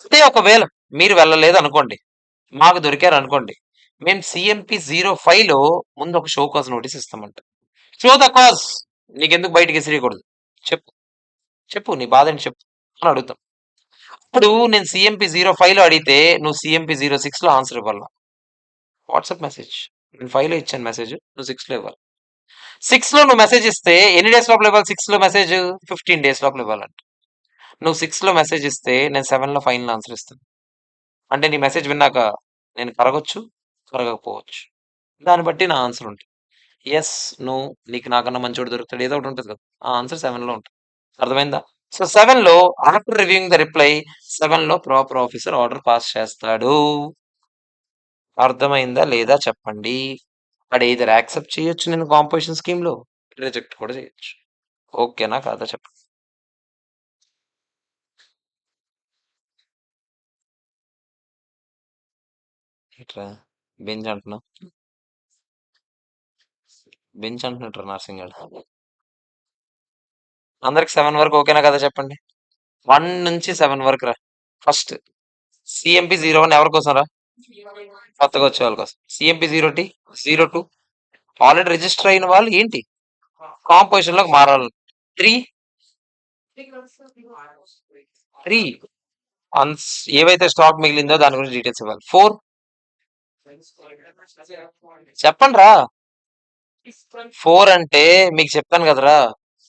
A: అదే ఒకవేళ మీరు వెళ్ళలేదనుకోండి. మాకు దొరికారనుకోండి. మేము సీఎంపీ 05లో ముందు ఒక షో కాజ్ నోటీస్ ఇస్తామంట. Show the cause. నీకెందుకు బయటికి ఇసిరేయకూడదు? చెప్పు. చెప్పు నీ బాధేంటి చెప్పు అని అడుగుతాం. ఇప్పుడు నేను సీఎంపీ 05లో అడిగితే నువ్వు సీఎంపీ 06లో ఆన్సర్ ఇవ్వాల. WhatsApp message. నేను 5లో ఇచ్చాను మెసేజ్. నువ్వు 6లో ఇవ్వాలి. 6లో నువ్వు మెసేజ్ ఇస్తే ఎన్ని డేస్ లోపల ఇవ్వాలి 6లో మెసేజ్? 15 డేస్ లోపల ఇవ్వాలంట. నువ్వు 6లో మెసేజ్ ఇస్తే నేను 7లో ఫైనల్ ఆన్సర్ ఇస్తాను. అంటే నీ మెసేజ్ విన్నాక నేను కరగొచ్చు, కరగకపోవచ్చు. దాన్ని బట్టి నా ఆన్సర్ ఉంటుంది. యెస్, నో, నీకు నాకన్నా మంచోడు దొరుకుతాడు. ఏదో ఒకటి ఉంటది కదా! ఆ ఆన్సర్ 7లో ఉంటది. అర్థమైందా? సో, 7లో ఆఫ్టర్ రివ్యూయింగ్ ద రిప్లై 7లో ప్రాపర్ ఆఫీసర్ ఆర్డర్ పాస్ చేస్తాడు. అర్థమైందా లేదా చెప్పండి. వాడు ఎయిదర్ యాక్సెప్ట్ చేయొచ్చు నేను కాంపోజిషన్ స్కీమ్‌లో, రిజెక్ట్ కూడా చేయొచ్చు. ఓకేనా కాదా చెప్పండి. ఏంట్రా బెంజ్ అంటున్నావు? బెంచ్ అంటున్నట్రా నర్సింగ్ గాడు. అందరికి 7 వరకు ఓకేనా కదా చెప్పండి. 1 నుంచి 7 వరకు రా. ఫస్ట్ సీఎంపీ 01 ఎవరి కోసం రా? కొత్తగా వచ్చే వాళ్ళ కోసం. సీఎంపీ 0T, 02 ఆల్రెడీ రిజిస్టర్ అయిన వాళ్ళు ఏంటి? కాంపోజిషన్ లోకి మారాలి. 3, 3 అన్స్ ఏవైతే స్టాక్ మిగిలిందో దాని గురించి డీటెయిల్స్ ఇవ్వాలి. 4 చెప్పండి రా. 4 అంటే మీకు చెప్పాను కదరా.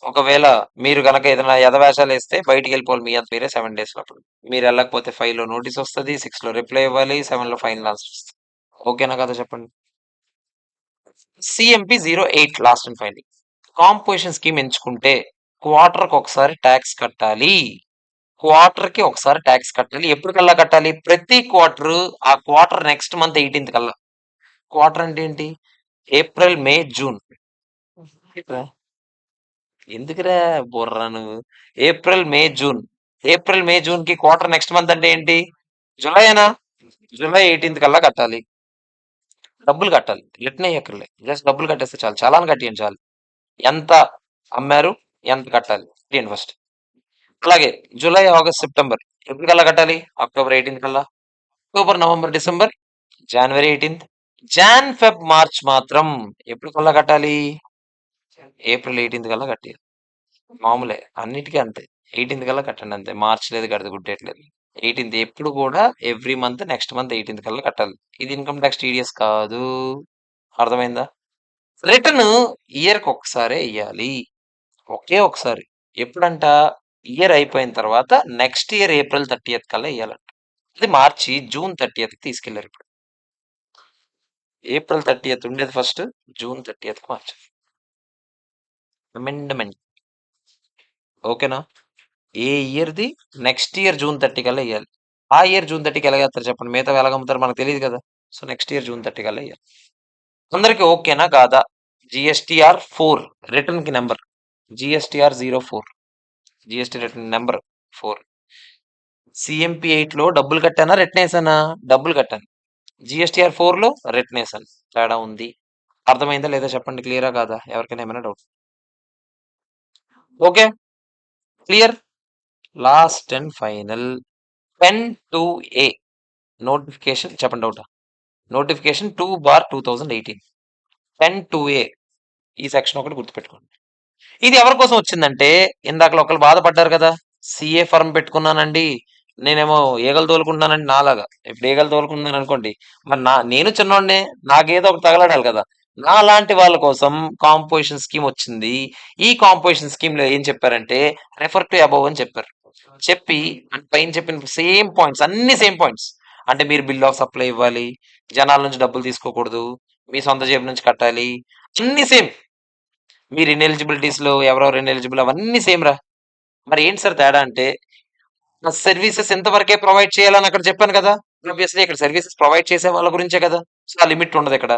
A: ఒకవేళ మీరు గనక ఏదైనా ఎదవేషాలు వేస్తే బయటికి వెళ్ళిపోవాలి మీ అంత మీరే 7 డేస్ లోపల. మీరు వెళ్ళకపోతే 5లో నోటీస్ వస్తుంది, 6లో రిప్లై ఇవ్వాలి, 7లో ఫైనల్ ఆన్సర్ వస్తుంది. ఓకేనా కదా చెప్పండి. CMP 08 last and final. Composition scheme ఎంచుకుంటే క్వార్టర్కి ఒకసారి ట్యాక్స్ కట్టాలి. క్వార్టర్కి ఒకసారి ట్యాక్స్ కట్టాలి. ఎప్పుడు కల్లా కట్టాలి? ప్రతి క్వార్టర్ ఆ క్వార్టర్ నెక్స్ట్ మంత్ 18th కల్లా. క్వార్టర్ అంటే ఏంటి? ఏప్రిల్, మే, జూన్. ఎందుకురా బుర్ర నువ్వు? ఏప్రిల్, మే, జూన్. ఏప్రిల్, మే, జూన్ కి క్వార్టర్ నెక్స్ట్ మంత్ అంటే ఏంటి? జులైనా? జులై 18th కల్లా కట్టాలి. డబ్బులు కట్టాలి. రిటర్న్ అయ్యక్కర్లే. జస్ట్ డబ్బులు కట్టేస్తే చాలు. చలాన్ కట్టియండి చాలు. ఎంత అమ్మారు? ఎంత కట్టాలి? కట్టియండి ఫస్ట్. అలాగే జూలై, ఆగస్ట్, సెప్టెంబర్ ఎప్పుడు కల్లా కట్టాలి? అక్టోబర్ 18th కల్లా. అక్టోబర్, నవంబర్, డిసెంబర్, జనవరి 18th. జాన్, ఫెబ్, మార్చ్ మాత్రం ఎప్పుడు కల్లా కట్టాలి? ఏప్రిల్ 18th కల్లా కట్టాలి. మామూలే అన్నిటికీ అంతే. 18th కల్లా కట్టండి అంతే. మార్చ్ లేదు, గడిద గుడ్డేయట్లేదు. 18th ఎప్పుడు కూడా every month next month 18th కల్లా కట్టాలి. ఇది ఇన్కమ్ ట్యాక్స్ టీడీఎస్ కాదు. అర్థమైందా? రిటర్న్ ఇయర్‌కి ఒక్కసారే ఎయ్యాలి. ఒకే ఒకసారి. ఎప్పుడంట? ఇయర్ అయిపోయిన తర్వాత నెక్స్ట్ ఇయర్ ఏప్రిల్ 30th కల్లా ఎయ్యాలంట. అది మార్చి జూన్ 30థ్‌కి తీసుకెళ్లారు ఇప్పుడు. ఏప్రిల్ 30th ఉండేది ఫస్ట్. జూన్ 30థ్‌కి మార్చారు. అమెండ్‌మెంట్. ఓకేనా? ఏ ఇయర్‌ది నెక్స్ట్ ఇయర్ జూన్ 30 కల్లా ఎయ్యాలి. ఆ ఇయర్ జూన్ 30కి ఎలాగేత్తారు చెప్పండి? మిగతావి ఎలాగమ్ముతారో మనకు తెలీదు కదా! సో, నెక్స్ట్ ఇయర్ జూన్ 30 కల్లా ఎయ్యాలి. అందరికి ఓకేనా కాదా? జీఎస్టీఆర్ 4 రిటర్న్‌కి number. GSTR 04 GST return number 4. CMP 8లో డబ్బులు కట్టానా? రిటర్న్ ఏసానా? డబ్బులు కట్టాను. జీఎస్టీఆర్ 4లో రిటర్న్ ఏసాను. తేడా ఉంది. అర్థమైందా లేదా చెప్పండి. క్లియరా కాదా? ఎవరికైనా ఏమైనా doubt? Okay, clear. Last and final, pen to A notification చెప్పండి డౌట్. నోటిఫికేషన్ 2/2018 పెన్ టు ఏ, ఈ సెక్షన్ ఒకటి గుర్తుపెట్టుకోండి. ఇది ఎవరి కోసం వచ్చిందంటే, ఇందాకలో ఒకళ్ళు బాధపడ్డారు కదా, సిఏ ఫర్మ్ పెట్టుకున్నానండి, నేనేమో ఈగలు తోలుకుంటున్నానండి నాలాగా. ఇప్పుడు ఈగలు తోలుకుంటున్నాను అనుకోండి, మరి నేను చిన్నోడినే, నాకేదో ఒకటి తగలడాలి కదా. నా లాంటి వాళ్ళ కోసం కాంపోజిషన్ స్కీమ్ వచ్చింది. ఈ కాంపోజిషన్ స్కీమ్ లో ఏం చెప్పారంటే, రెఫర్ టు అబౌవ్ అని చెప్పారు. చెప్పి అంటే పైన చెప్పిన సేమ్ పాయింట్స్, అన్ని సేమ్ పాయింట్స్. అంటే మీరు బిల్ ఆఫ్ సప్లై ఇవ్వాలి, జనాల నుంచి డబ్బులు తీసుకోకూడదు, మీ సొంత జేబు నుంచి కట్టాలి, అన్ని సేమ్. మీరు ఇన్ఎలిజిబిలిటీస్ లో ఎవరెవరు ఇన్ఎలిజిబుల్ అవన్నీ సేమ్ రా. మరి ఏంటి సార్ తేడా అంటే, సర్వీసెస్ ఎంతవరకే ప్రొవైడ్ చేయాలని అక్కడ చెప్పాను కదా. ఆబ్వియస్లీ ఇక్కడ సర్వీసెస్ ప్రొవైడ్ చేసే వాళ్ళ గురించే కదా, సో ఆ లిమిట్ ఉండదు ఇక్కడ.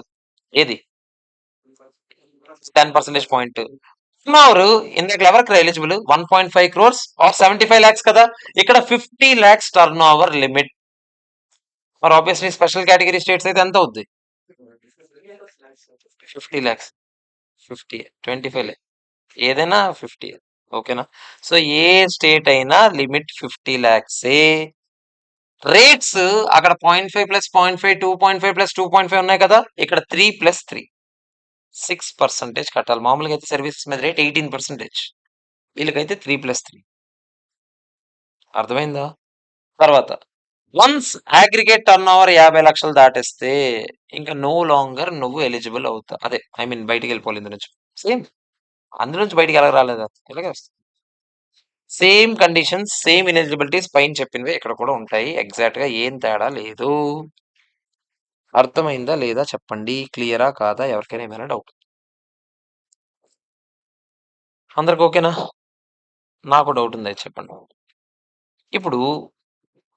A: ఏది 10% పాయింట్. ఎవరు ఇందాక ఎవరికి ఎలిజిబుల్ 1.5 crores ఆర్ 75 lakhs కదా, ఇక్కడ 50 lakhs టర్న్ ఓవర్ లిమిట్. మరి ఆబ్వియస్లీ స్పెషల్ కేటగిరీ స్టేట్స్ అయితే ఎంత అవుద్ది? 50 lakhs, 25 ఏదైనా 50. ఓకేనా? సో ఏ స్టేట్ అయినా లిమిట్ 50 lakhs. రేట్స్ అక్కడ 0.5 ప్లస్ 0.5, 2.5 ప్లస్ 2.5 ఉన్నాయి కదా, ఇక్కడ 3+3 6% కట్టాలి. మామూలుగా అయితే సర్వీసెస్ మీద రేట్ 18%, వీళ్ళకైతే 3+3. అర్థమైందా? తర్వాత వన్స్ అగ్రిగేట్ టర్న్ ఓవర్ 50 లక్షలు దాటేస్తే ఇంకా నో లాంగర్ నువ్వు ఎలిజిబుల్ అవుతా, అదే ఐ మీన్ బయటికి వెళ్ళిపోవాలి ఇందు నుంచి. సేమ్ అందులో నుంచి బయటికి ఎలా రాలేదా, ఇలాగే వస్తుంది. సేమ్ కండిషన్స్, సేమ్ ఇనెలిజిబిలిటీస్ పైన చెప్పినవి ఇక్కడ కూడా ఉంటాయి. ఎగ్జాక్ట్ గా ఏం తేడా లేదు. అర్థమైందా లేదా చెప్పండి, క్లియరా కాదా, ఎవరికైనా ఏమైనా డౌట్? అందరికి ఓకేనా? నాకు డౌట్ ఉంది, అది చెప్పండి. ఇప్పుడు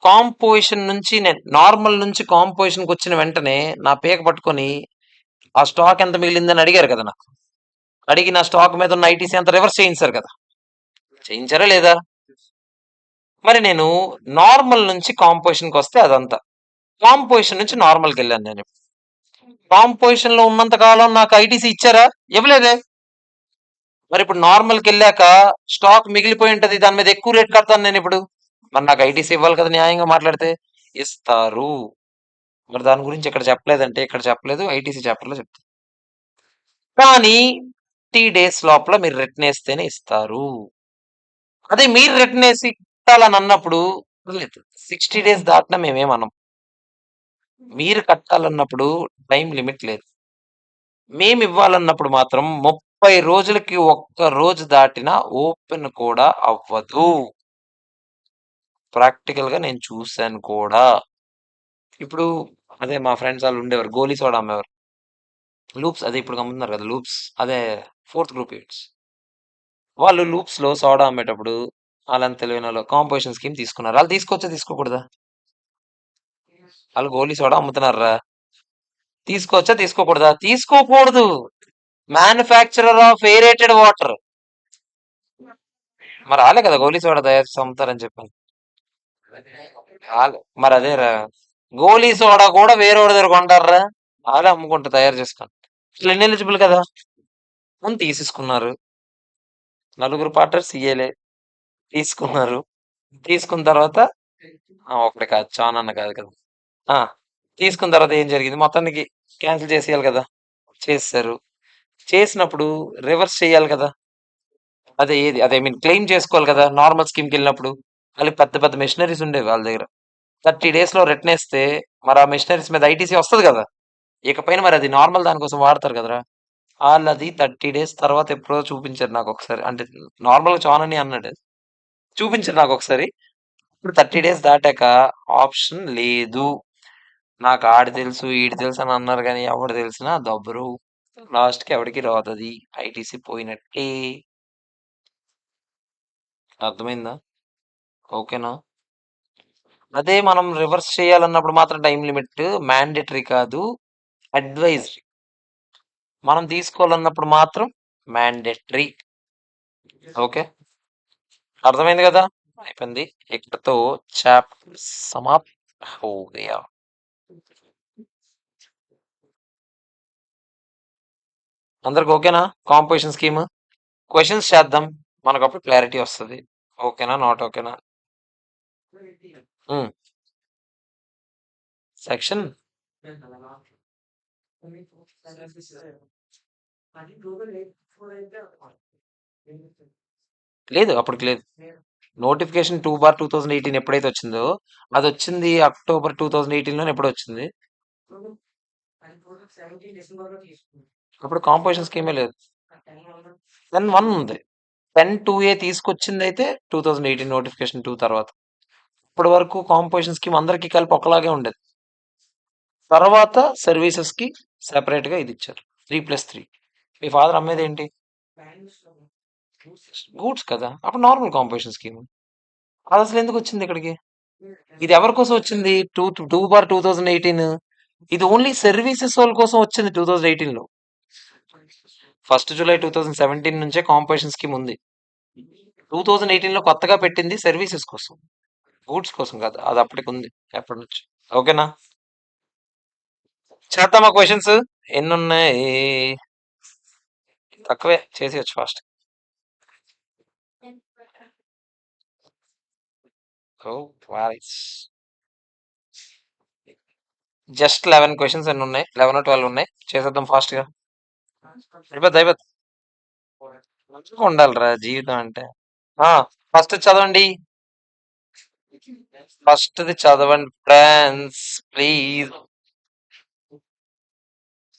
A: కాంపోజిషన్ నుంచి నేను నార్మల్ నుంచి కాంపోజిషన్కి వచ్చిన వెంటనే నా పేక పట్టుకొని ఆ స్టాక్ ఎంత మిగిలిందని అడిగారు కదా నాకు. అడిగి నా స్టాక్ మీద ఉన్న ఐటీసీ అంత రివర్స్ చేయించారు కదా, చేయించారా లేదా? మరి నేను నార్మల్ నుంచి కాంపోజిషన్కి వస్తే అదంతా, కాంపోజిషన్ నుంచి నార్మల్కి వెళ్ళాను నేను. కాంపోజిషన్ లో ఉన్నంత కాలం నాకు ఐటీసీ ఇచ్చారా? ఇవ్వలేదే. మరి ఇప్పుడు నార్మల్కి వెళ్ళాక స్టాక్ మిగిలిపోయి ఉంటది, దాని మీద ఎక్కువ రేట్ కడతాను నేను ఇప్పుడు. మరి నాకు ఐటీసీ ఇవ్వాలి కదా, న్యాయంగా మాట్లాడితే. ఇస్తారు. మరి దాని గురించి ఇక్కడ చెప్పలేదంటే, ఇక్కడ చెప్పలేదు, ఐటీసీ చాప్టర్లో చెప్తాను. కానీ 30 days లోపల మీరు రిటర్న్ వేస్తేనే ఇస్తారు. అదే మీరు రిటర్న్ వేసి కట్టాలని అన్నప్పుడు లేదు, 60 days దాటినా మేమేమన్నాం. మీరు కట్టాలన్నప్పుడు టైం లిమిట్ లేదు. మేము ఇవ్వాలన్నప్పుడు మాత్రం 30 రోజులకి ఒక్క రోజు దాటినా ఓపెన్ కూడా అవ్వదు. ప్రాక్టికల్ గా నేను చూశాను కూడా. ఇప్పుడు అదే మా ఫ్రెండ్స్ వాళ్ళు ఉండేవారు, గోలీ సోడా అమ్మేవారు. లూప్స్ అదే ఇప్పుడు అమ్ముతున్నారు కదా లూప్స్, అదే 4th group units. వాళ్ళు లూప్స్ లో సోడా అమ్మేటప్పుడు వాళ్ళని తెలియని వాళ్ళు కాంపోజిషన్ స్కీమ్ తీసుకున్నారు. వాళ్ళు తీసుకోవచ్చా తీసుకోకూడదా? వాళ్ళు గోలీ సోడా అమ్ముతున్నారా, తీసుకోవచ్చా తీసుకోకూడదా? తీసుకోకూడదు. Manufacturer of aerated water. మరి వాళ్ళే కదా గోలీ సోడా తయారు చేసి అమ్ముతారని చెప్పాను. మరి అదే రా, గోలీ సోడా కూడా వేరే వాడి దగ్గర కొంటారా, వాళ్ళే అమ్ముకుంటా తయారు చేసుకొని. అసలు ఎలిజిబుల్ కదా అని తీసేసుకున్నారు. నలుగురు పార్ట్నర్ సీఏలే తీసుకున్నారు. తీసుకున్న తర్వాత ఒకటి కాదు, చాలా అన్న కాదు కదా. ఆ, తీసుకున్న తర్వాత ఏం జరిగింది, మొత్తానికి క్యాన్సిల్ చేసేయాలి కదా, చేస్తారు. చేసినప్పుడు రివర్స్ చేయాలి కదా, అదే ఏది అదే మీన్ క్లెయిమ్ చేసుకోవాలి కదా. నార్మల్ స్కీమ్కి వెళ్ళినప్పుడు వాళ్ళకి పెద్ద పెద్ద మెషినరీస్ ఉండేవి వాళ్ళ దగ్గర. 30 days లో రిటర్న్ వేస్తే మరి ఆ మెషినరీస్ మీద ఐటీసీ వస్తుంది కదా. ఇకపైన మరి అది నార్మల్ దానికోసం వాడతారు కదరా. వాళ్ళది 30 days తర్వాత ఎప్పుడో చూపించారు నాకు ఒకసారి, అంటే నార్మల్గా చానని అన్నాడు, చూపించారు నాకు ఒకసారి. ఇప్పుడు 30 days దాటాక ఆప్షన్ లేదు. నాకు ఆడి తెలుసు ఈడి తెలుసు అని అన్నారు కానీ ఎవడు తెలిసినా దబ్బరు, లాస్ట్కి ఎవడికి రాదు, అది ఐటీసీ పోయినట్టే. అర్థమైందా? ఓకేనా? అదే మనం రివర్స్ చేయాలన్నప్పుడు మాత్రం టైం లిమిట్ మ్యాండేటరీ కాదు, అడ్వైజరీ. మనం తీసుకోవాలన్నప్పుడు మాత్రం మ్యాండేటరీ. ఓకే, అర్థమైంది కదా, అయిపోయింది. ఇక్కడతో చాప్టర్ సమాప్త హో గయా. అందరికి ఓకేనా కాంపోజిషన్ స్కీమ్? క్వశ్చన్స్ చేద్దాం. మనకప్పుడు క్లారిటీ వస్తది. ఓకేనా? నాట్ ఓకేనా? హ్మ్. సెక్షన్ లేదు. అప్పటికి లేదు. నోటిఫికేషన్ 2/2018 ఎప్పుడైతే వచ్చిందో, అదొచ్చింది అక్టోబర్ 2018 ఎప్పుడో వచ్చింది. అప్పుడు కాంపోజిషన్ స్కీమే లేదు. 10(1) ఉంది. 10(2)A తీసుకొచ్చిందయితే 2018 నోటిఫికేషన్ 2 తర్వాత. ఇప్పటి వరకు కాంపోజిషన్ స్కీమ్ అందరికీ కలిపి ఒకలాగే ఉండేది. తర్వాత సర్వీసెస్ కి సెపరేట్ గా ఇది ఇచ్చారు. 3+3. మీ ఫాదర్ అమ్మేది ఏంటి? గూడ్స్ కదా! అప్పుడు నార్మల్ కాంపోజిషన్ స్కీమ్. అది అసలు ఎందుకు వచ్చింది ఇక్కడికి? ఇది ఎవరి కోసం వచ్చింది? 2/2018. ఇది ఓన్లీ సర్వీసెస్ వాళ్ళ కోసం వచ్చింది 2018 లో. 1 జూలై 2017 నుంచే కాంపోజిషన్ స్కీమ్ ఉంది. 2018 లో కొత్తగా పెట్టింది సర్వీసెస్ కోసం, గూడ్స్ కోసం కాదు. అది అప్పటికి ఉంది ఎప్పటి నుంచి. ఓకేనా? చేద్దామా క్వశ్చన్స్? ఎన్ని ఉన్నాయి? తక్కువే, చేసేయచ్చు ఫాస్ట్. జస్ట్ 11 క్వశ్చన్స్ ఎన్ని ఉన్నాయి? 11 12 ఉన్నాయి. చేసేద్దాం ఫాస్ట్ గా. అయిపోద్ది. మంచిగా ఉండాలిరా జీవితం అంటే. ఫస్ట్ చదవండి. ఫస్ట్‌ది చదవండి ఫ్రెండ్స్ ప్లీజ్.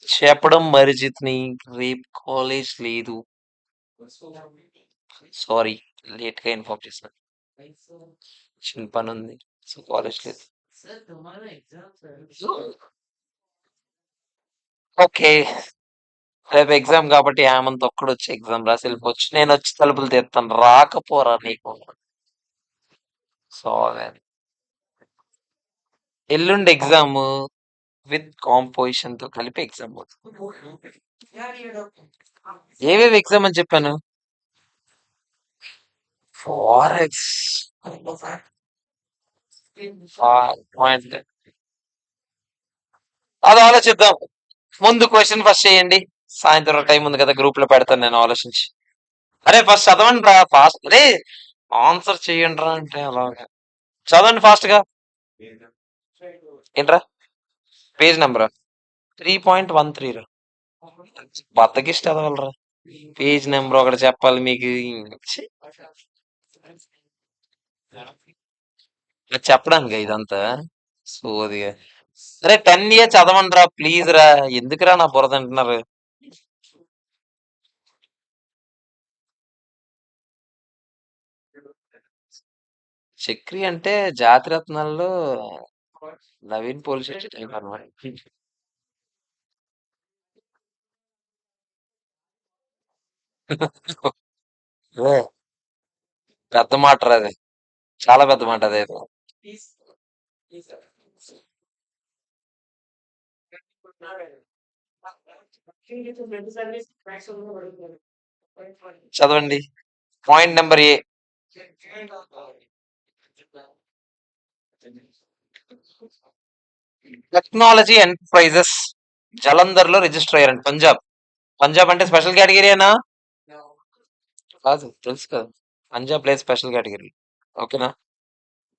A: చెప్పడం మరిచితిని. రేపు కాలేజ్ లేదు. సారీ, లేట్‌గా ఇన్ఫార్మ్ చేసిన. చిన్న పనుంది. సో కాలేజ్ లేదు. ఓకే. రేపు ఎగ్జామ్ కాబట్టి హేమంత్ ఒక్కడొచ్చి ఎగ్జామ్ రాసి వెళ్ళిపోవచ్చు. నేను వచ్చి తలుపులు తీస్తాను. రాకపోరా నీకు. సారీ. ఎల్లుండి ఎగ్జామ్ విత్ కాంపోజిషన్ తో కలిపి ఎగ్జామ్. ఏవేవి ఎగ్జామ్ అని చెప్పాను? Forex point. అది ఆలోచిద్దాం. ముందు క్వశ్చన్ ఫస్ట్ చేయండి. సాయంత్రం టైం ఉంది కదా, గ్రూప్ లో పెడతాను నేను ఆలోచించి. అరే ఫస్ట్ చదవండి రా ఫాస్ట్. అరే ఆన్సర్ చేయండి రా అంటే అలాగా. చదవండి ఫాస్ట్ గా. ఏంట్రా పేజ్ నెంబర్? 3.13 రా. బద్దకిష్ట చదవాలరా. పేజ్ నెంబర్ ఒకటి చెప్పాలి మీకు. ఛీ, అది చెప్పడానికి ఇదంతా సోదిగా. అరే 10 చదవండి రా ప్లీజ్ రా. ఎందుకురా నా బుర్ర తింటున్నారు? చక్రి అంటే జాతిరత్నాల్లో నవీన్ పోలీస్ టైప్ అనమాట. ఏ, పెద్ద మాట రా అది. చాలా పెద్ద మాట అదైతే. చదవండి. పాయింట్ నెంబర్ ఏ. టెక్నాలజీ ఎంటర్ప్రైజెస్ జలంధర్ లో రిజిస్టర్ అయ్యారండి. పంజాబ్. పంజాబ్ అంటే స్పెషల్ కేటగిరీనా? కాదు, తెలుసు కదా. పంజాబ్ లేదు స్పెషల్ కేటగిరీ. ఓకేనా?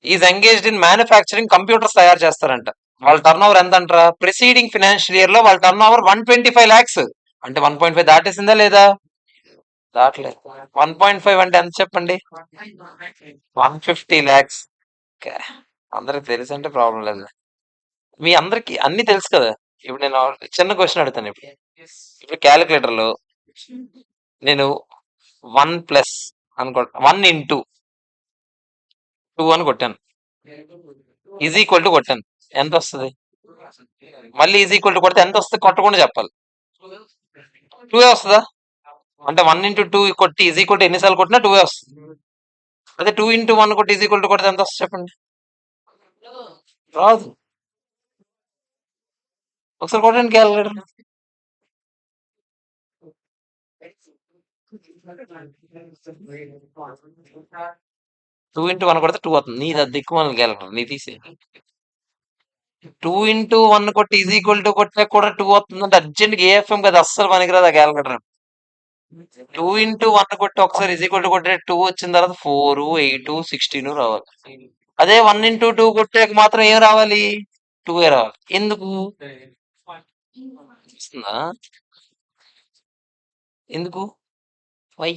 A: Is engaged in manufacturing computers తయారు చేస్తారంట. వాళ్ళ టర్న్ ఓవర్ ఎంత అంటారా? ప్రిసీడింగ్ ఫినాన్షియల్ ఇయర్ లో వాళ్ళ టర్న్ ఓవర్ 125 lakhs. అంటే 1.5 దాటేసిందా లేదా? దాటలేదు. 1.5 అంటే ఎంత చెప్పండి? 150 lakhs. అందరికి తెలుసు అంటే ప్రాబ్లం లేదు. మీ అందరికి అన్ని తెలుసు కదా. ఇప్పుడు నేను చిన్న క్వశ్చన్ అడుగుతాను. ఇప్పుడు క్యాలిక్యులేటర్ లో నేను 1+ అనుకో 1 into 2 అని కొట్టాను. ఈజ్ ఈక్వల్ టు కొట్టాను. ఎంత వస్తుంది? మళ్ళీ ఈజ్ ఈక్వల్ టు కొడితే ఎంత వస్తుంది కొట్టకుండా చెప్పాలి. 2 వస్తుందా? అంటే 1 into 2 కొట్టి ఈజ్ ఈక్వల్ టు ఎన్నిసార్లు కొట్టినా 2 వస్తుంది. అదే 2 into 1 కొట్టి ఈజ్ ఈక్వల్ టు కొడితే ఎంత వస్తుంది చెప్పండి? రాదు. ఒకసారి కొట్టండి క్యాలిక్యులేటర్. 2 into 1 కొడితే 2 అవుతుంది. నీది అది దిక్కుమాలిన క్యాలిక్యులేటర్, నీ తీసే. 2 into 1 కొట్టి ఈజ్ ఈక్వల్ టు కొట్టినా కూడా 2 అవుతుందంటే అర్జెంట్ ఏఎఫ్ఎం కదా, అస్సలు పనికిరాదు ఆ క్యాలిక్యులేటర్. 2 ఇంటూ 1 కొట్టి ఒకసారి ఈజ్ ఈక్వల్ టు కొట్టే 2 వచ్చిన తర్వాత 4, 8, 16 రావాలి. అదే 1 ఇంటూ 2 కొట్టాక మాత్రం ఏం రావాలి? 2 రావాలి. ఎందుకు? వస్తుందా? ఎందుకు? వై?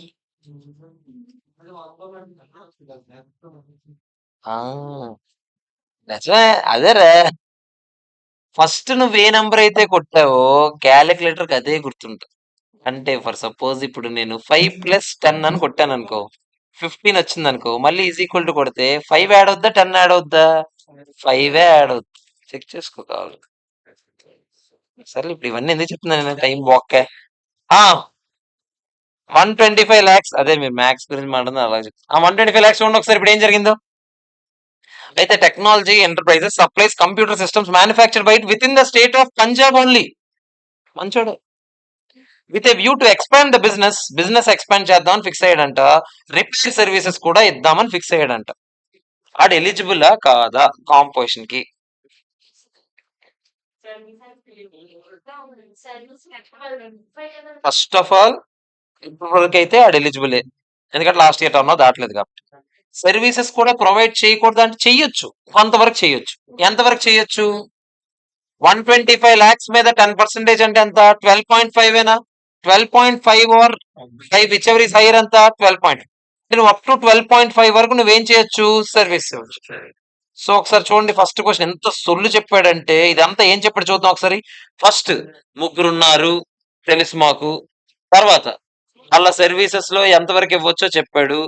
A: ఆ! నిజమే. అదేరా! ఫస్ట్ నువ్వు ఏ నంబర్ అయితే కొట్టావో క్యాలిక్యులేటర్‌కి అదే గుర్తుంటది. అంటే ఫర్ సపోజ్ ఇప్పుడు నేను 5 ప్లస్ 10 అని కొట్టాననుకో. 15 వచ్చిందనుకో. మళ్ళీ ఈజ్ ఈక్వల్ టు కొడితే 5 యాడ్ అవుద్దా? 10 యాడ్ అవుద్దా? 5 యాడ్ అవుద్ది. చెక్ చేసుకో కావాలి. సర్లే ఇప్పుడు ఇవన్నీ ఎందుకు చెప్తున్నాను నేను టైం బొక్కే. ఆ! 125 లాక్స్ అదే మీరు మ్యాథ్స్ గురించి మాట్లాడుతున్నారు అలాగే చెప్తాను. ఆ 125 లాక్స్ చూడండి ఒకసారి ఇప్పుడు ఏం జరిగిందో. అయితే technology enterprises supplies computer systems manufactured by within the state of Punjab only. మంచోడు. With a view to expand the business expand చేద్దామని ఫిక్స్ అయ్యాడంట. రిపేర్ సర్వీసెస్ కూడా ఇద్దామని ఫిక్స్ అయ్యాడంట. ఆడు ఎలిజిబులా కాదా కాంపోజిషన్ కి? ఫస్ట్ ఆఫ్ ఆల్ ఇప్పుడు అయితే ఆడు ఎలిజిబులే. ఎందుకంటే లాస్ట్ ఇయర్ టర్న్ దాటలేదు కాబట్టి. సర్వీసెస్ కూడా ప్రొవైడ్ చేయకూడదు అంటే చెయ్యొచ్చు. కొంతవరకు చేయొచ్చు. ఎంతవరకు చేయొచ్చు? 125 లాక్స్ మీద 10% అంటే ఎంత? 12.5 ఏనా? 12.5 over 5 whichever is higher ఎంత? 12. నువ్వు అప్ టు 12.5 వరకు నువ్వేం చేయొచ్చు? సర్వీస్ ఇవ్వచ్చు. సో ఒకసారి చూడండి ఫస్ట్ క్వశ్చన్ ఎంత సొల్లు చెప్పాడంటే ఇదంతా ఏం చెప్పాడు చూద్దాం ఒకసారి. ఫస్ట్ ముగ్గురున్నారు తెలుసు మాకు. తర్వాత అలా సర్వీసెస్ లో ఎంతవరకు ఇవ్వచ్చో చెప్పాడు.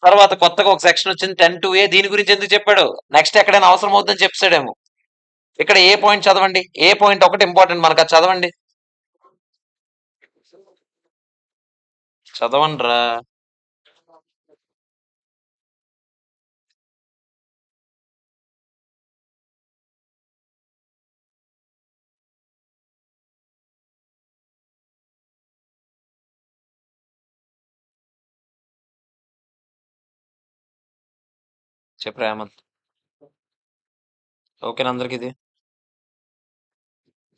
A: తర్వాత కొత్తగా ఒక సెక్షన్ వచ్చింది 10(2)A దీని గురించి ఎందుకు చెప్పాడు? నెక్స్ట్ ఎక్కడైనా అవసరం అవుతుందని చెప్పాడేమో. ఇక్కడ ఏ పాయింట్ చదవండి. ఏ పాయింట్ ఒకటి ఇంపార్టెంట్ మనకు అది చదవండి. చదవండి రా. చెప్పు రేమంత్. ఓకేనా అందరికి ఇది?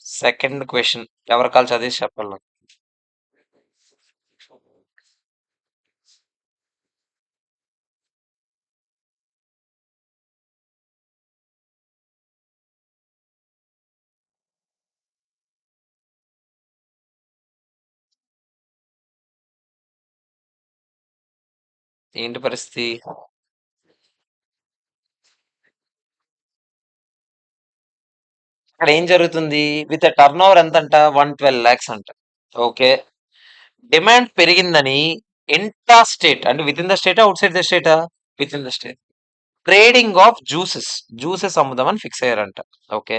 A: సెకండ్ క్వశ్చన్ ఎవరి కాల్ చదివేసి చెప్పాలి నాకు. ఏంటి పరిస్థితి? ఇక్కడ ఏం జరుగుతుంది? విత్ టర్న్ ఓవర్ ఎంత అంట? 112 లాక్స్ అంట. ఓకే. డిమాండ్ పెరిగిందని ఇంట్రా స్టేట్ అంటే within the state outside the స్టేటా? Within the state. Trading of juices అమ్ముదామని ఫిక్స్ అయ్యారంట. ఓకే.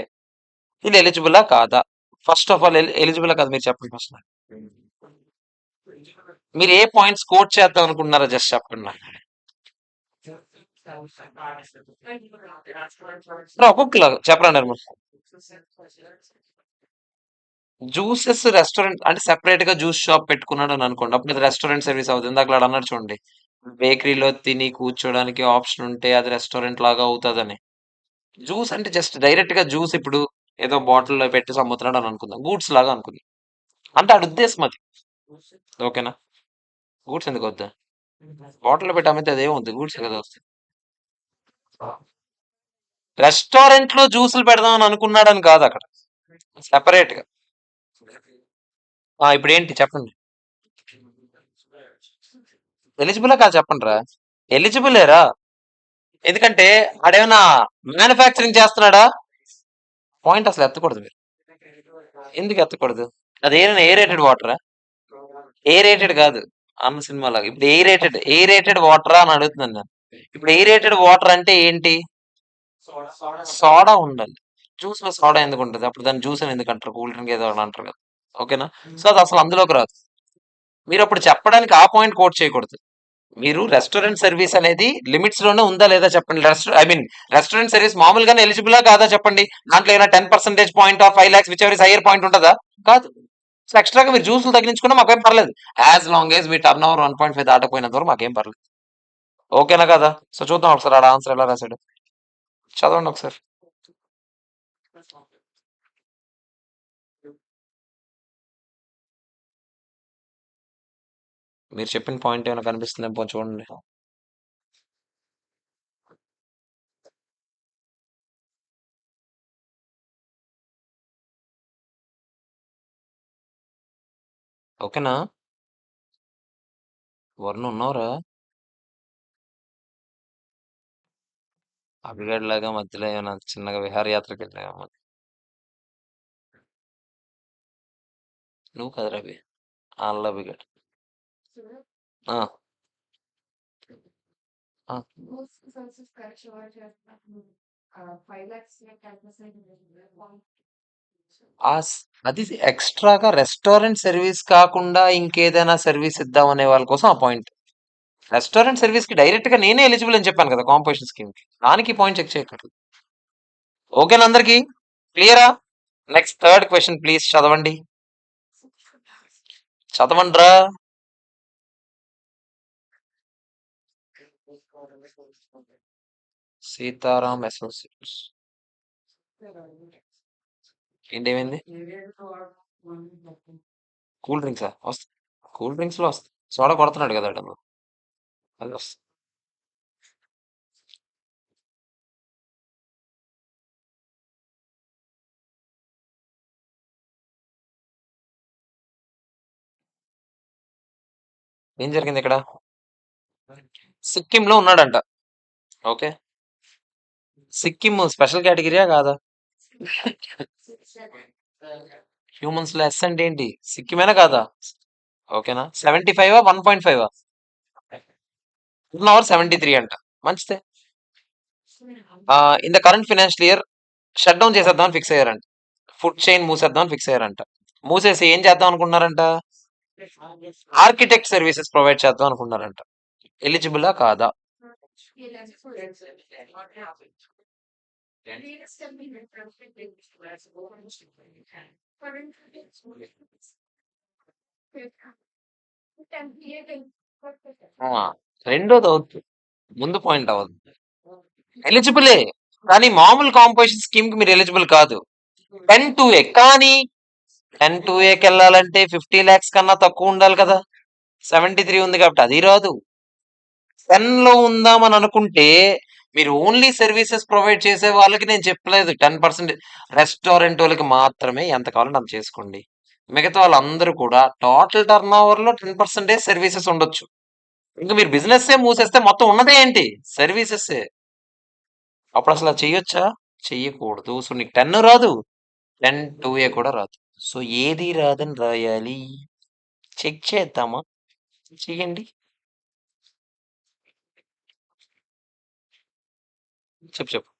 A: ఇది ఎలిజిబులా కాదా? ఫస్ట్ ఆఫ్ ఆల్ ఎలిజిబులా కాదు మీరు చెప్పండి ఫస్ట్. మీరు ఏ పాయింట్స్ కోట్ చేద్దాం అనుకుంటున్నారో జస్ట్ చెప్పండి నాకు. ఒక్కొక్కలా చెప్పండి నిర్మల్. జ్యూసెస్ రెస్టారెంట్ అంటే సెపరేట్ గా జ్యూస్ షాప్ పెట్టుకున్నాడు అని అనుకోండి. అప్పుడు అది రెస్టారెంట్ సర్వీస్ అవుతుంది. ఇందాక వాడు అన్నాడు చూడండి. బేకరీలో తిని కూర్చోడానికి ఆప్షన్ ఉంటే అది రెస్టారెంట్ లాగా అవుతుందని. జ్యూస్ అంటే జస్ట్ డైరెక్ట్ గా జ్యూస్ ఇప్పుడు ఏదో బాటిల్లో పెట్టి అమ్ముతున్నాడు అని అనుకుందాం. గూడ్స్ లాగా అనుకుందాం. అంటే ఆడి ఉద్దేశం అది. ఓకేనా? గూడ్స్ ఎందుకు వద్దా? బాటిల్లో పెట్టి అమ్మితే అదేమవుద్ది? గూడ్స్ కదా వస్తుంది. రెస్టారెంట్ లో జ్యూసులు పెడదాం అని అనుకున్నాడని కాదు అక్కడ. సెపరేట్ గా. ఇప్పుడు ఏంటి చెప్పండి. ఎలిజిబుల్ కాదు చెప్పండి రా. ఎలిజిబులేరా. ఎందుకంటే ఆడేమన్నా మ్యానుఫ్యాక్చరింగ్ చేస్తున్నాడా? పాయింట్ అసలు ఎత్తకూడదు మీరు. ఎందుకు ఎత్తకూడదు? అది ఏ రేటెడ్ వాటరా? ఏ రేటెడ్ కాదు. అన్న సినిమా లాగా ఇప్పుడు ఏ రేటెడ్ వాటరా అని అడుగుతున్నాను నేను. ఇప్పుడు ఏ రేటెడ్ వాటర్ అంటే ఏంటి? సోడా ఉండాలి. జ్యూస్ లో సోడా ఎందుకు ఉంటుంది? అప్పుడు దాన్ని జ్యూస్ అని ఎందుకు అంటారు? కూల్ డ్రింక్ ఏదో అని అంటారు కదా. ఓకేనా? సో అది అసలు అందులోకి రాదు. మీరు అప్పుడు చెప్పడానికి ఆ పాయింట్ కోట్ చేయకూడదు. మీరు రెస్టారెంట్ సర్వీస్ అనేది లిమిట్స్ లోనే ఉందా లేదా చెప్పండి. రెస్టారెంట్ సర్వీస్ మామూలుగానే ఎలిజిబులా కాదా చెప్పండి. దాంట్లో ఏమైనా 10% point or 5 lakhs whichever is higher point ఉంటుందా? కాదు. సో ఎక్స్ట్రాగా మీరు జ్యూసులు తగ్గించుకున్నా మాకేం పర్లేదు. యాజ్ లాంగ్ ఏజ్ మీ టర్న్ ఓవర్ 1.5 దాటపోయినంత వరకు మాకేం పర్లేదు. ఓకేనా కదా? సో చూద్దాం ఒకసారి ఆడ ఆన్సర్ ఎలా రాశాడు. చదవండి ఒకసారి. మీరు చెప్పిన పాయింట్ ఏమైనా కనిపిస్తుందేమో చూడండి. ఓకేనా? వరుణ్ ఉన్నావురా? అభిగాడిలాగా మధ్యలో ఏమైనా చిన్నగా విహారయాత్రకి వెళ్ళామా? నువ్వు కదా రవి. ఆళ్ళ అభిగాడు. ఆ, ఆ. అది ఎక్స్ట్రాగా రెస్టారెంట్ సర్వీస్ కాకుండా ఇంకేదైనా సర్వీస్ ఇద్దాం అనే వాళ్ళ కోసం ఆ పాయింట్. రెస్టారెంట్ సర్వీస్ కి డైరెక్ట్ గా నేనే ఎలిజిబుల్ అని చెప్పాను కదా కాంపోజిషన్ స్కీమ్ కి. దానికి పాయింట్ చెక్ చేయక్కర్లేదు. ఓకేనా అందరికి? క్లియరా? నెక్స్ట్ థర్డ్ క్వశ్చన్ ప్లీజ్ చదవండి. చదవండ్రా. సీతారాం అసోసియేట్స్. ఏంటేమైంది? కూల్ డ్రింక్సా? వస్తా. కూల్ డ్రింక్స్ లో వస్తా. సోడా కొడుతున్నాడు కదా అతను. అది వస్తా. ఏం జరిగింది ఇక్కడ? సిక్కిం లో ఉన్నాడంట. ఓకే. సిక్కిం స్పెషల్ కేటగిరీయా కాదా? హ్యూమన్స్ లో ఎస్ అంటే ఏంటి? సిక్కిమేనా కాదా? ఓకేనా? 75 1.5 1 అవర్ 73 అంట. మంచిదే. In the current financial year shut down చేసేద్దామని ఫిక్స్ అయ్యారంట. ఫుడ్ చైన్ మూసేద్దామని ఫిక్స్ అయ్యారంట. మూసేసి ఏం చేద్దాం అనుకుంటున్నారంట? ఆర్కిటెక్ట్ సర్వీసెస్ ప్రొవైడ్ చేద్దాం అనుకుంటున్నారంట. ఎలిజిబులా కాదా? ఆ, రెండోది అవుతుంది. ముందు పాయింట్ అవ్వదు. ఎలిజిబులే. కానీ మామూలు కాంపోజిషన్ స్కీమ్ కి మీరు ఎలిజిబుల్ కాదు. 10-2A కానీ 10-2Aకి వెళ్ళాలంటే 50 lakhs కన్నా తక్కువ ఉండాలి కదా. 73 ఉంది కాబట్టి అది రాదు. 10 లో ఉందామని అనుకుంటే మీరు ఓన్లీ సర్వీసెస్ ప్రొవైడ్ చేసే వాళ్ళకి నేను చెప్పలేదు 10%. రెస్టారెంట్ వాళ్ళకి మాత్రమే ఎంత కావాలంటే అంత చేసుకోండి. మిగతా వాళ్ళందరూ కూడా టోటల్ టర్న్ ఓవర్ లో 10% సర్వీసెస్ ఉండొచ్చు. ఇంకా మీరు బిజినెస్ మూసేస్తే మొత్తం ఉన్నదే ఏంటి? సర్వీసెస్. అప్పుడు అసలు అది చెయ్యొచ్చా? చెయ్యకూడదు. సో నీకు 10 రాదు, 10-2A కూడా రాదు. సో ఏది రాదని రాయాలి. చెక్ చేద్దామా? చెయ్యండి. చెప్పు చెప్పు.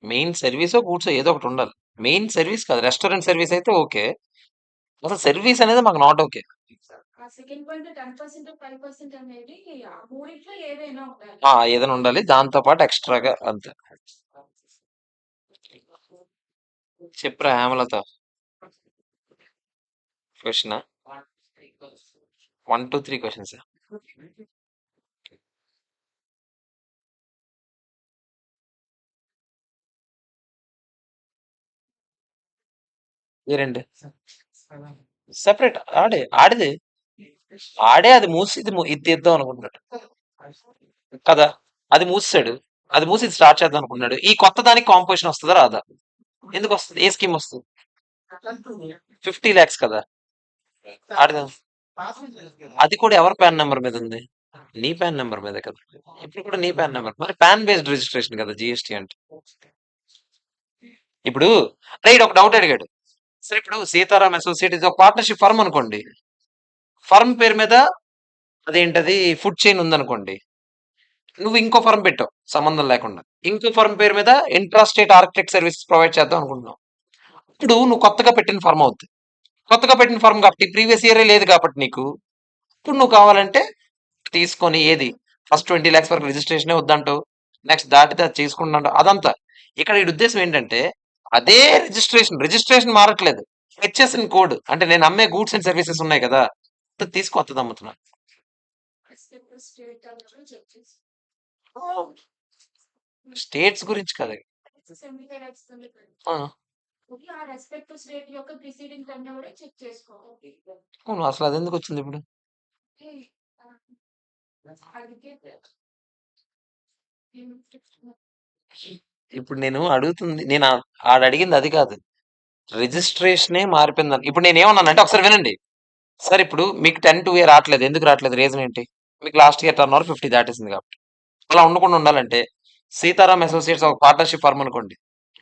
A: మెయిన్ సర్వీస్ గూడ్స్ ఏదో ఒకటి ఉండాలి. మెయిన్ సర్వీస్ కాదు. రెస్టారెంట్ సర్వీస్ అయితే ఓకే. అసలు సర్వీస్ అనేది మాకు నాట్ ఓకే. ఏదైనా ఉండాలి. దాంతో పాటు ఎక్స్ట్రాగా అంతే. చెప్పురా హేమలత. Question 1 to 3 questions. ఈ రెండు సెపరేట్. ఆడిది అది మూసి ఇది తీద్దాం అనుకుంటున్నాడు కదా. అది మూసాడు. అది మూసి ఇది స్టార్ట్ చేద్దాం అనుకున్నాడు. ఈ కొత్త దానికి కాంపోజిషన్ వస్తుందా రాదా? ఎందుకు వస్తుంది? ఏ స్కీమ్ వస్తుంది? 50 lakhs కదా. ఆడదాం. అది కూడా ఎవరి పాన్ నెంబర్ మీద ఉంది? నీ పాన్ నెంబర్ మీద కదా. ఇప్పుడు కూడా నీ పాన్ నెంబర్. మరి పాన్ బేస్డ్ రిజిస్ట్రేషన్ కదా జిఎస్టీ అంటే. ఇప్పుడు రైట్ ఒక డౌట్ అడిగాడు. సరే ఇప్పుడు సీతారాం అసోసియేట్ ఇది ఒక పార్ట్నర్షిప్ ఫర్మ్ అనుకోండి. ఫర్మ్ పేరు మీద అదేంటది ఫుడ్ చైన్ ఉందనుకోండి. నువ్వు ఇంకో ఫర్మ్ పెట్టావు సంబంధం లేకుండా. ఇంకో ఫర్మ్ పేరు మీద intra state architect service provide చేద్దాం అనుకుంటున్నావు. ఇప్పుడు నువ్వు కొత్తగా పెట్టిన ఫర్మ్ అవుతుంది. కొత్తగా పెట్టిన ఫర్మ్ కాబట్టి ప్రీవియస్ ఇయరే లేదు కాబట్టి నీకు ఇప్పుడు నువ్వు కావాలంటే తీసుకొని ఏది ఫస్ట్ 20 lakhs వరకు రిజిస్ట్రేషన్ వద్దంటావు. నెక్స్ట్ దాటితే అది చేసుకుంటా అదంతా. ఇక్కడ ఈ ఉద్దేశం ఏంటంటే అదే రిజిస్ట్రేషన్ మారట్లేదు. హెచ్ఎస్ఎన్ కోడ్ అంటే నేను అమ్మే గూడ్స్ అండ్ సర్వీసెస్ ఉన్నాయి కదా, తీసుకొత్తది అమ్ముతున్నా. స్టేట్స్ గురించి కదా. అవును. అసలు అదెందుకు వచ్చింది ఇప్పుడు? ఇప్పుడు నేను అడుగుతుంది నేను ఆడడిగింది అది కాదు. రిజిస్ట్రేషనే మారిపోయిందని. ఇప్పుడు నేనేమన్నానంటే ఒకసారి వినండి. సార్ ఇప్పుడు మీకు 10 2 రావట్లేదు. ఎందుకు రావట్లేదు? రీజన్ ఏంటి? మీకు లాస్ట్ ఇయర్ టర్న్ ఓవర్ 50 దాటేసింది కాబట్టి. అలా ఉండకుండా ఉండాలంటే సీతారాం అసోసియేట్స్ ఒక పార్ట్నర్‌షిప్ ఫర్మ్ అనుకోండి.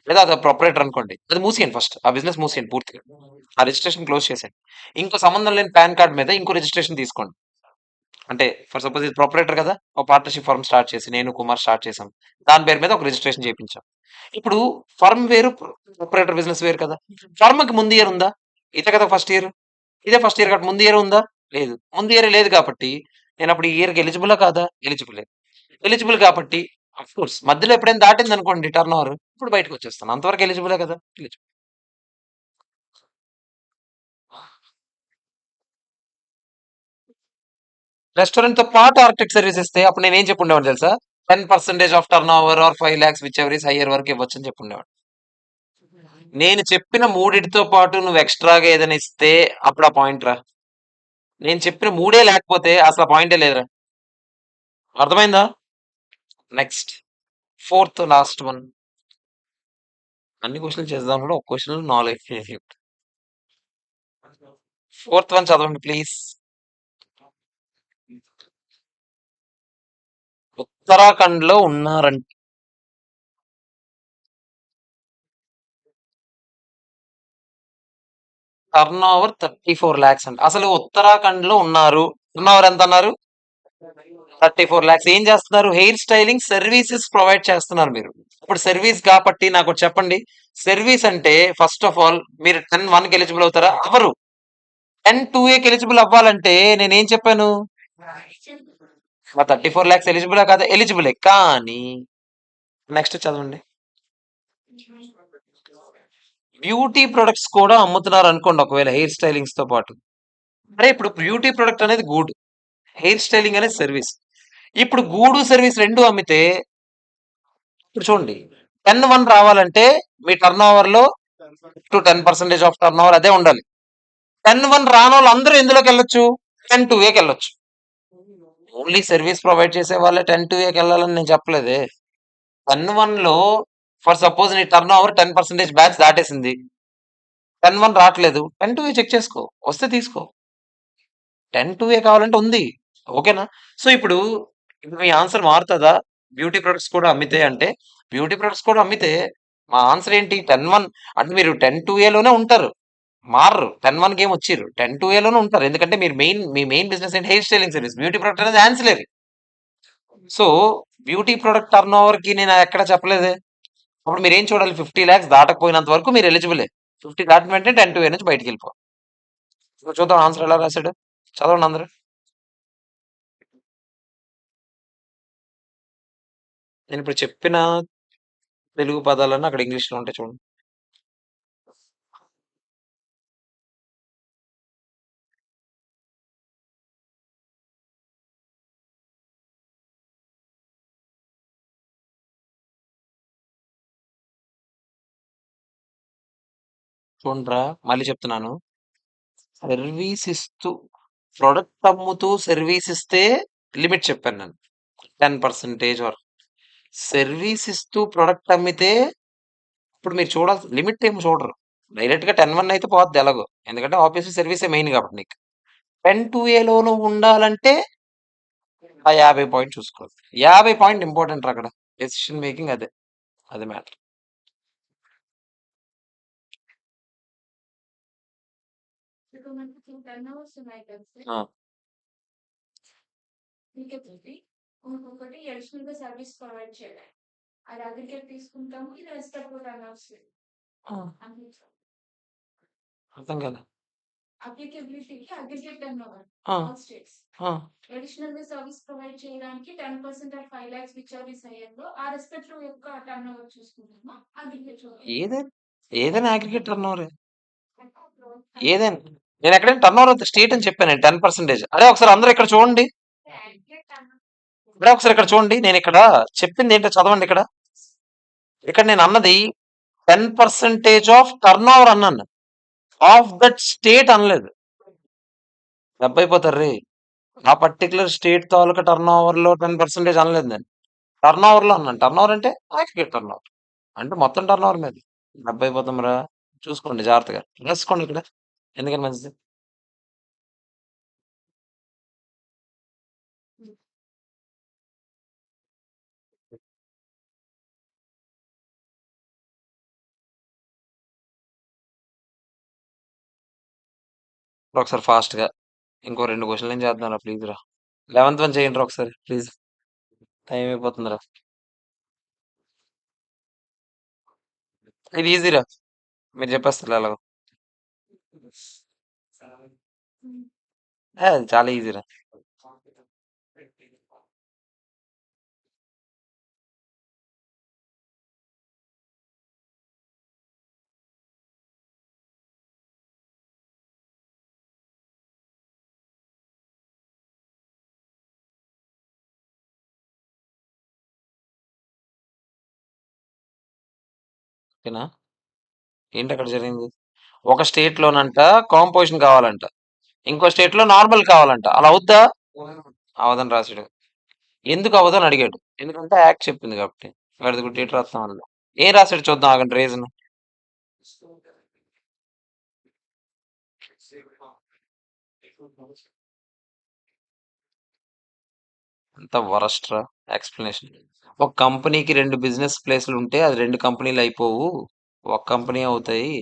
A: లేదా అది ప్రొపరేటర్ అనుకోండి. అది మూసేయండి ఫస్ట్. ఆ బిజినెస్ మూసేయండి పూర్తిగా. ఆ రిజిస్ట్రేషన్ క్లోజ్ చేసేయండి. ఇంకో సంబంధం లేని పాన్ కార్డ్ మీద ఇంకో రిజిస్ట్రేషన్ తీసుకోండి. అంటే ఫర్ సపోజ్ ఇది ప్రొపరేటర్ కదా! ఒక పార్ట్నర్‌షిప్ ఫర్మ్ స్టార్ట్ చేసి నేను, కుమార్ స్టార్ట్ చేసాం. దాని పేరు మీద ఒక రిజిస్ట్రేషన్ చేపించాం. ఇప్పుడు ఫర్మ్ వేరు, ప్రొపరేటర్ బిజినెస్ వేరు కదా! ఫర్మ్‌కి ముందు ఇయర్ ఉందా? ఇదే కదా ఫస్ట్ ఇయర్. ఇదే ఫస్ట్ ఇయర్ కాబట్టి ముందు ఇయర్ ఉందా? లేదు. ముందు ఇయరే లేదు కాబట్టి నేనప్పుడు ఈ ఇయర్‌కి ఎలిజిబులా కాదా? ఎలిజిబులే. ఎలిజిబుల్ కాబట్టి ఆఫ్‌కోర్స్ మధ్యలో ఎప్పుడైనా దాటిందనుకోండి టర్న్ ఓవర్ ఇప్పుడు బయటకొచ్చేస్తాను. అంతవరకు ఎలిజిబులే కదా! ఎలిజిబుల్. రెస్టారెంట్‌తో పాటు ఆర్కిటెక్ట్ సర్వీస్ ఇస్తే అప్పుడు నేనేం చెప్పుండేవాడిని తెలుసా? 10% of turn over are 5 lakhs whichever is higher వరకు ఇవ్వొచ్చని చెప్పుండేవాడిని. నేను చెప్పిన మూడిటితో పాటు నువ్వు ఎక్స్‌ట్రాగా ఏదైనా ఇస్తే అప్పుడు ఆ పాయింట్ రా. నేను చెప్పిన మూడే లేకపోతే అసలు ఆ పాయింటే లేదురా. అర్థమైందా? Next fourth last one. అన్ని క్వెషన్‌లు చేద్దాం అనుకుంటే ఒక క్వెషన్‌లో 4 అయిపోయాయి. ఫోర్త్ వన్ చదవండి ప్లీజ్. ఉత్తరాఖండ్‌లో ఉన్నారంట. టర్న్ ఓవర్ 34 లాక్స్ అంట. అసలు ఉత్తరాఖండ్‌లో ఉన్నారు. టర్న్ ఓవర్ ఎంత అన్నారు? 34 లాక్స్. ఏం చేస్తున్నారు? హెయిర్ స్టైలింగ్ సర్వీసెస్ ప్రొవైడ్ చేస్తున్నారు మీరు. ఇప్పుడు సర్వీస్ కాబట్టి నాకు ఒకటి చెప్పండి. సర్వీస్ అంటే ఫస్ట్ ఆఫ్ ఆల్ మీరు 10 1కి ఎలిజిబుల్ అవుతారా? అవ్వరు. 10 2 ఎలిజిబుల్ అవ్వాలంటే నేనేం చెప్పాను? మా 34 లాక్స్ ఎలిజిబులా కాదా? ఎలిజిబులే. కానీ నెక్స్ట్ చదవండి. బ్యూటీ ప్రొడక్ట్స్ కూడా అమ్ముతున్నారు అనుకోండి ఒకవేళ హెయిర్ స్టైలింగ్స్ తో పాటు. అరే ఇప్పుడు బ్యూటీ ప్రొడక్ట్ అనేది గూడ్. హెయిర్ స్టైలింగ్ అనేది సర్వీస్. ఇప్పుడు గూడు సర్వీస్ రెండు అమ్మితే ఇప్పుడు చూడండి 10-1 రావాలంటే మీ టర్న్ ఓవర్ లో 10% ఆఫ్ టర్న్ ఓవర్ అదే ఉండాలి. 10-1 రానోళ్ళు అందరూ ఎందులోకి వెళ్ళొచ్చు? 10-2కి వెళ్ళొచ్చు. ఓన్లీ సర్వీస్ ప్రొవైడ్ చేసే వాళ్ళే 10-2కి వెళ్ళాలని నేను చెప్పలేదే. 10-1 లో ఫర్ సపోజ్ నీ టర్న్ ఓవర్ 10% బ్యాచ్ దాటేసింది. 10-1 రావట్లేదు. 10-2 చెక్ చేసుకో. వస్తే తీసుకో. 10-2 కావాలంటే ఉంది. ఓకేనా? సో ఇప్పుడు మీ ఆన్సర్ మారుతుందా? బ్యూటీ ప్రొడక్ట్స్ కూడా అమ్మితే అంటే బ్యూటీ ప్రొడక్ట్స్ కూడా అమ్మితే మా ఆన్సర్ ఏంటి? 10-1 అంటే మీరు 10-2 లోనే ఉంటారు. మారరు. 10-1 ఏం వచ్చిర్రు. 10-2 లోనే ఉంటారు. ఎందుకంటే మీరు మీ మెయిన్ బిజినెస్ ఏంటి? Hair styling service. Beauty product అనేది ancillary. So beauty product turnover కి నేను ఎక్కడ చెప్పలేదే. అప్పుడు మీరు ఏం చూడాలి? 50 లాక్స్ దాటకపోయినంత వరకు మీరు ఎలిజిబులే. 50 దాటిన వెంటనే 10-2 నుంచి బయటికి వెళ్ళిపో. ఇప్పుడు చూద్దాం ఆన్సర్ ఎలా రాశాడు. చదవండి అందరూ. నేను ఇప్పుడు చెప్పిన తెలుగు పదాలన్నీ అక్కడ ఇంగ్లీష్‌లో ఉంటాయి చూడండి. చూడరా మళ్ళీ చెప్తున్నాను. సర్వీస్ ఇస్తూ ప్రొడక్ట్ అమ్ముతూ సర్వీస్ ఇస్తే లిమిట్ చెప్పాను నేను. 10% వరకు. సర్వీస్ ఇస్తూ ప్రొడక్ట్ అమ్మితే ఇప్పుడు మీరు చూడాల్సి లిమిట్ ఏమి చూడరు. డైరెక్ట్ గా 10-1 అయితే పోద్ది ఎలాగో. ఎందుకంటే ఆబ్వియస్లీ సర్వీసే మెయిన్ కాబట్టి నీకు. 10-2 ఉండాలంటే ఆ 50 పాయింట్ చూసుకోవాలి. 50 పాయింట్ ఇంపార్టెంట్ అక్కడ. డెసిషన్ మేకింగ్ అదే. అది మ్యాటర్. ఆ, ఆ, అర్థం కదా. ఆ, ఆ. ఏదైనా ఏదైనా అగ్రిగేట్ టర్న్ ఓవర్ ఏదైనా నేను ఎక్కడైనా టర్న్ ఓవర్ స్టేట్ అని చెప్పాను 10%. అదే ఒకసారి అందరూ ఇక్కడ చూడండి. అదే ఒకసారి ఇక్కడ చూడండి. నేను ఇక్కడ చెప్పింది ఏంటో చదవండి ఇక్కడ. ఇక్కడ నేను అన్నది 10% ఆఫ్ టర్న్ ఓవర్ అన్నాను. ఆఫ్ దట్ స్టేట్ అనలేదు. దెబ్బైపోతారు రే. ఆ పర్టికులర్ స్టేట్ తాలూకా టర్న్ ఓవర్ లో 10% అనలేదు నేను. టర్న్ ఓవర్ లో అన్నాను. టర్న్ ఓవర్ అంటే అగ్రిగేట్ టర్న్ ఓవర్. అంటే మొత్తం టర్న్ ఓవర్ మీద. దెబ్బైపోతాం రా. చూసుకోండి జాగ్రత్తగా. రాసుకోండి ఇక్కడ. ఎందుకని మంచిది. ఒకసారి ఫాస్ట్ గా ఇంకో 2 క్వశ్చన్లు ఏం చేద్దాం రా ప్లీజ్ రా. 11th వన్ చేయండి రా ఒకసారి ప్లీజ్. టైం అయిపోతుంది రా. ఇది ఈజీ రా. మీరు చెప్పేస్తారు ఎలాగో. అది చాలా ఈజీ రా. ఓకేనా. ఏంటి అక్కడ జరిగింది. ఒక స్టేట్ లోనంట కాంపోజిషన్ కావాలంట. ఇంకో స్టేట్ లో నార్మల్ కావాలంట. అలా అవుద్దా. అవదని రాశాడు. ఎందుకు అవ్వదని అడిగాడు. ఎందుకంటే యాక్ట్ చెప్పింది కాబట్టి. వాడిది కూడా డేట్ రాస్తాం అందులో. ఏం రాశాడు చూద్దాం ఆగండి రీజన్. అంత వరస్ట్రా ఎక్స్ప్లెనేషన్. ఒక కంపెనీకి 2 బిజినెస్ ప్లేస్లు ఉంటే అది 2 కంపెనీలు అయిపోవు. ఒక కంపెనీ అవుతాయి.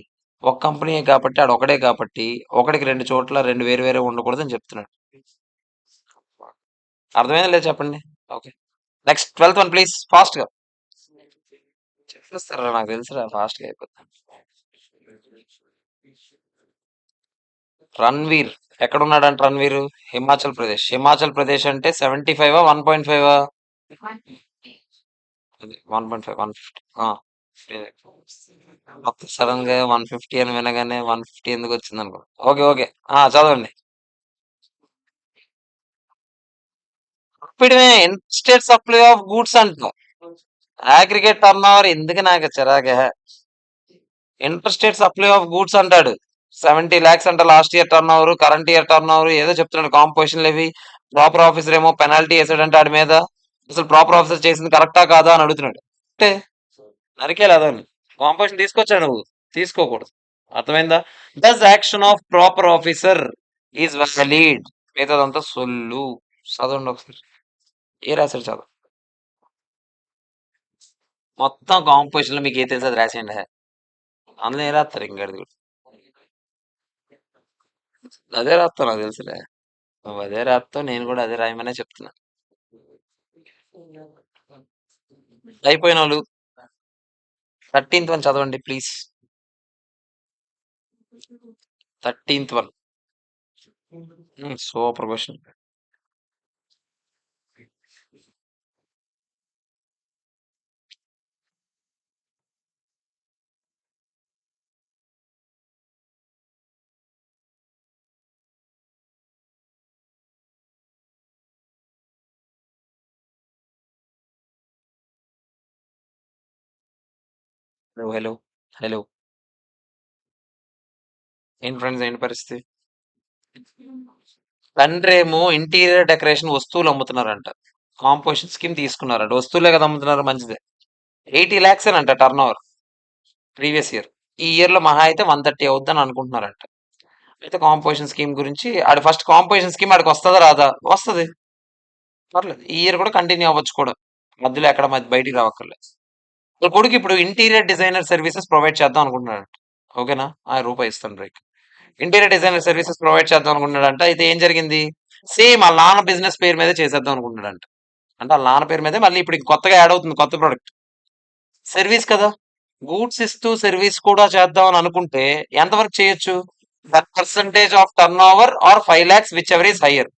A: ఒక కంపెనీయే కాబట్టి ఆడొకడే కాబట్టి ఒకడికి 2 చోట్ల 2 వేరు వేరే ఉండకూడదని చెప్తున్నాడు. అర్థమైందా లేదు చెప్పండి. Okay. Next 12th one please fast గా. చెప్పేస్తారా నాకు తెలుసురా ఫాస్ట్ గా అయిపోతుంది. రణ్వీర్ ఎక్కడున్నాడంట రణ్వీర్. హిమాచల్ ప్రదేశ్. హిమాచల్ ప్రదేశ్ అంటే 75 1.5 1.5 150. మొత్తం సడన్ గా 150 అని వినగానే 150 ఎందుకు వచ్చింది అనుకో. Okay okay. చదవండి. ఇప్పుడే ఇంటర్స్టేట్ సప్లై ఆఫ్ గూడ్స్ అంట. అగ్రిగేట్ టర్న్ ఓవర్ ఎందుకు నాకు చిరాకే. ఇంటర్స్టేట్ సప్లై ఆఫ్ గూడ్స్ అంటాడు. 70 lakhs అంట last year turn over, current year turn over ఏదో చెప్తున్నాడు. కాంపోజిషన్ లేవి. ప్రాపర్ ఆఫీసర్ ఏమో పెనాల్టీ వేసాడంటే ఆడి మీద. అసలు ప్రాపర్ ఆఫీసర్ చేసింది కరెక్టా కాదా అని అడుగుతున్నాడు. అంటే నరికేలా అదని. కాంపోజిషన్ తీసుకొచ్చావు నువ్వు. తీసుకోకూడదు. అర్థమైందా. Does action of proper officer is valid. మిగతాదంతా సొల్లు. చదవండి ఒకసారి. ఏ రాశాడు చదువు. మొత్తం కాంపోజిషన్ లో మీకు ఏ తెలుసు అది రాసేయండి. అందులో ఏ రాస్తారు ఇంకా అడిగి. అదే రాస్తావు నాకు తెలుసులే. నువ్వు అదే రాస్తావు నేను కూడా అదే రాయమనే చెప్తున్నా. అయిపోయిన వాళ్ళు 13th వన్ చదవండి please. 13th one. Super question. Hello hello hello. ఏంటి ఫ్రెండ్స్ ఏంటి పరిస్థితి. తండ్రేమో ఇంటీరియర్ డెకరేషన్ వస్తువులు అమ్ముతున్నారంట. Composition scheme తీసుకున్నారంట. వస్తువులే కదా అమ్ముతున్నారు మంచిదే. 80 lakhs అంట టర్న్ ఓవర్ ప్రీవియస్ ఇయర్. ఈ ఇయర్ లో మహా అయితే 130 అవుద్దని అనుకుంటున్నారంట. అయితే కాంపోజిషన్ స్కీమ్ గురించి ఆడు ఫస్ట్ కాంపోజిషన్ స్కీమ్ ఆడికి వస్తుందా రాదా. వస్తుంది. పర్లేదు. ఈ ఇయర్ కూడా కంటిన్యూ అవ్వచ్చు కూడా. మధ్యలో ఎక్కడ బయటికి రావక్కర్లేదు. వాళ్ళ కొడుకు ఇప్పుడు ఇంటీరియర్ డిజైనర్ సర్వీసెస్ ప్రొవైడ్ చేద్దాం అనుకుంటున్నాడు. ఓకేనా. రూపాయి ఇస్తాను break. Interior designer services provide చేద్దాం అనుకుంటున్నాడంట. అయితే ఏం జరిగింది. సేమ్ వాళ్ళ నాన్న బిజినెస్ పేరు మీదే చేసేద్దాం అనుకుంటున్నాడంట. అంటే వాళ్ళ నాన్న పేరు మీదే మళ్ళీ ఇప్పుడు కొత్తగా యాడ్ అవుతుంది కొత్త ప్రోడక్ట్. సర్వీస్ కదా. గూడ్స్ ఇస్తూ సర్వీస్ కూడా చేద్దాం అని అనుకుంటే ఎంతవరకు చేయొచ్చు. 10% of turn over are 5 lakhs whichever is higher.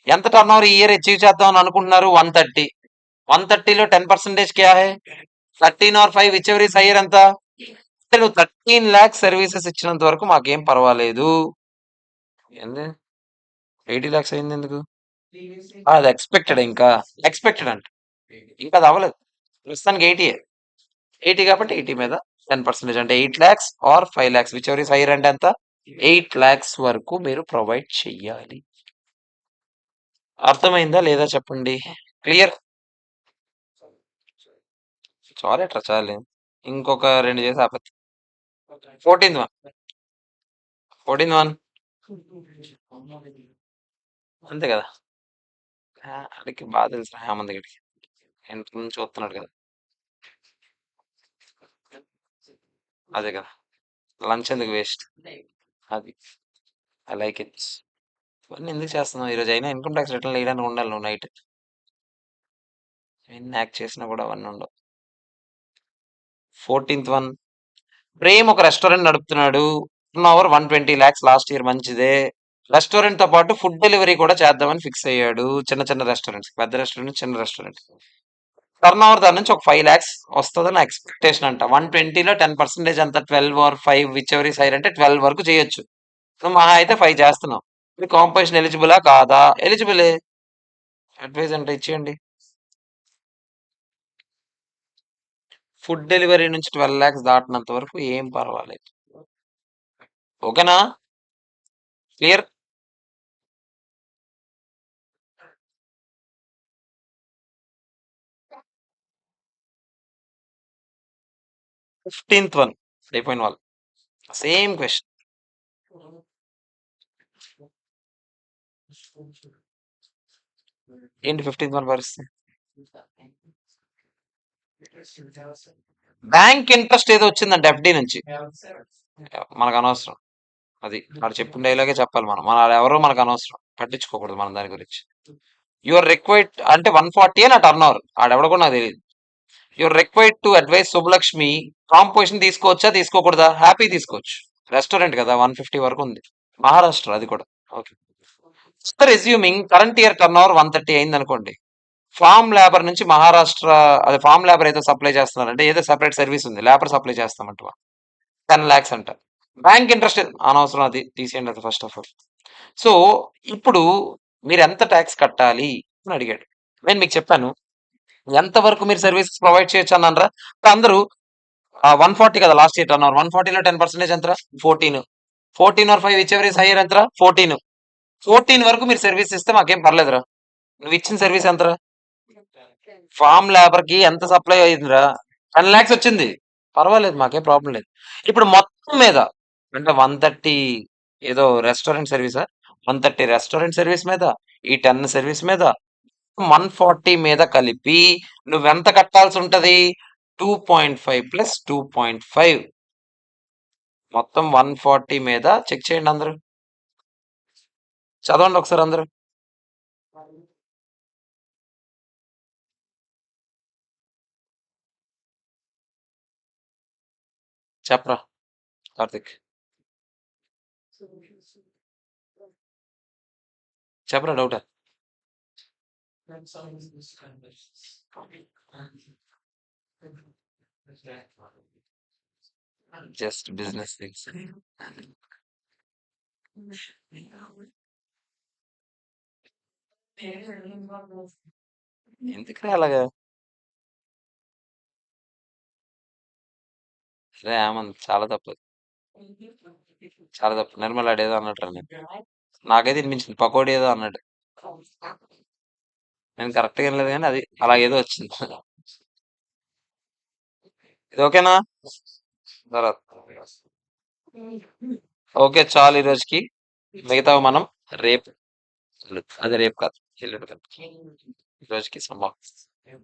A: ఎంత టర్న్ ఓవర్ ఈ ఇయర్ అచీవ్ చేద్దాం అని అనుకుంటున్నారు. 130. 130లో 10% క్యా హై. 13 or 5 whichever is higher ఎంత. నువ్వు 13 lakhs సర్వీసెస్ ఇచ్చినంత వరకు మాకేం పర్వాలేదు. ఏంది 80 lakhs అయింది ఎందుకు. అది ఎక్స్పెక్టెడ్ ఇంకా. ఎక్స్పెక్టెడ్ అంట. ఇంకా అది అవ్వలేదు. ప్రస్తుతానికి 80 కాబట్టి 80 మీద 10% అంటే 8,00,000 or 5,00,000 whichever is higher అంటే ఎంత 8,00,000 వరకు మీరు ప్రొవైడ్ చెయ్యాలి. అర్థమైందా లేదా చెప్పండి? క్లియర్? చాలేట్రా చాలు. ఇంకొక 2 చేసి ఆపేత్తా. 14th one. 14th one. అంతే కదా! ఆడికి బాగా తెలుసు హేమంత్ గడికి. వెనక నుంచి చూస్తున్నాడు కదా! అదే కదా! లంచ్ ఎందుకు వేస్ట్? అది. I like it. ఇవన్నీ ఎందుకు చేస్తున్నావు? ఈరోజు అయినా ఇన్కమ్ ట్యాక్స్ రిటర్న్ వేయడానికి ఉండాలి నువ్వు నైట్. ఎన్ని యాక్ట్ చేసినా కూడా అవన్నీ ఉండవు. 14th one. ప్రేమ్ ఒక రెస్టారెంట్ నడుపుతున్నాడు. టర్న్ ఓవర్ 120,00,000 లాస్ట్ ఇయర్ మంచిదే. రెస్టారెంట్ తో పాటు ఫుడ్ డెలివరీ కూడా చేద్దామని ఫిక్స్ అయ్యాడు. చిన్న చిన్న రెస్టారెంట్స్, పెద్ద రెస్టారెంట్, చిన్న రెస్టారెంట్. టర్న్ ఓవర్ దాని నుంచి ఒక 5,00,000 వస్తుందని నా ఎక్స్పెక్టేషన్ అంట. 120లో 10% అంత 12 or 5 whichever is higher అంటే 12 వరకు చేయొచ్చు. నువ్వు మహా అయితే 5 చేస్తున్నావు. మీ కాంపోజిషన్ ఎలిజిబులా కాదా? ఎలిజిబులే. అడ్వైజ్ అంటే ఇచ్చేయండి. ఫుడ్ డెలివరీ నుంచి 12,00,000 దాటినంత వరకు ఏం పర్వాలేదు. ఓకేనా? క్లియర్? 15th one. అయిపోయిన వాళ్ళు సేమ్ క్వశ్చన్. ఏంటి 15th వన్ పరిస్థితి? బ్యాంక్ ఇంట్రెస్ట్ ఏదో వచ్చిందంట ఎఫ్డి నుంచి. మనకు అనవసరం. అది వాడు చెప్పిన డైలాగే చెప్పాలి మనం. మన ఎవరో మనకు అనవసరం. పట్టించుకోకూడదు మనం దాని గురించి. యువర్ రిక్వైర్డ్ అంటే 140 నా టర్న్ ఓవర్. ఆడెవడో కూడా నాకు తెలియదు. Your required to advice Subhalakshmi composition తీసుకోవచ్చా తీసుకోకూడదా? హ్యాపీ తీసుకోవచ్చు. రెస్టారెంట్ కదా 150 వరకు ఉంది. మహారాష్ట్ర అది కూడా. Okay. Resuming current year turn over 130 అయింది అనుకోండి. ఫార్మ్ లేబర్ నుంచి మహారాష్ట్ర అదే ఫార్మ్ లేబర్ ఏదో సప్లై చేస్తున్నారంటే ఏదో సెపరేట్ సర్వీస్ ఉంది. లేబర్ సప్లై చేస్తామంట 10,00,000 అంట. బ్యాంక్ ఇంట్రెస్ట్ అనవసరం, అది తీసేయండి అది ఫస్ట్ ఆఫ్ ఆల్. సో ఇప్పుడు మీరు ఎంత ట్యాక్స్ కట్టాలి అని అడిగాడు. నేను మీకు చెప్పాను ఎంత వరకు మీరు సర్వీసెస్ ప్రొవైడ్ చేయొచ్చు అన్నారా? అందరూ 140 కదా లాస్ట్ ఇయర్ టర్న్ ఓవర్. 140లో 10% ఎంత? 14. 14 or 5 whichever is higher ఎంత? 14. 14 వరకు మీరు సర్వీస్ ఇస్తే మాకేం పర్లేదురా. నువ్వు ఇచ్చిన సర్వీస్ ఎంతరా? ఫార్మ్ లేబర్ కి ఎంత సప్లై అయిందిరా? 10,00,000 వచ్చింది. పర్వాలేదు, మాకేం ప్రాబ్లం లేదు. ఇప్పుడు మొత్తం మీద అంటే 130 ఏదో రెస్టారెంట్ సర్వీసా? 130 రెస్టారెంట్ సర్వీస్ మీద, ఈ 10 సర్వీస్ మీద 140 మీద కలిపి నువ్వెంత కట్టాల్సి ఉంటది? 2.5 ప్లస్ 2.5 మొత్తం 140 మీద చెక్ చేయండి అందరూ. చదవండి ఒకసారి అందరూ. చెప్పరా కార్తిక్, చెప్పరా డౌట్. Just business things. ఎందుకు అలాగా? అరే ఆమంత్ చాలా తప్పు, చాలా తప్పు. నిర్మల్ ఆడేదో అన్నట్టు నేను నాకైతే వినిపించింది పకోడీ ఏదో అన్నాడు. నేను కరెక్ట్గా ఏం లేదు కానీ అది అలా ఏదో వచ్చింది. ఇది ఓకేనా? తర్వాత ఓకే చాలు ఈ రోజుకి. మిగతావి మనం రేపు, అదే రేపు కాదు ఎల్లుండి కాదు, ఈ రోజుకి సమాప్తం.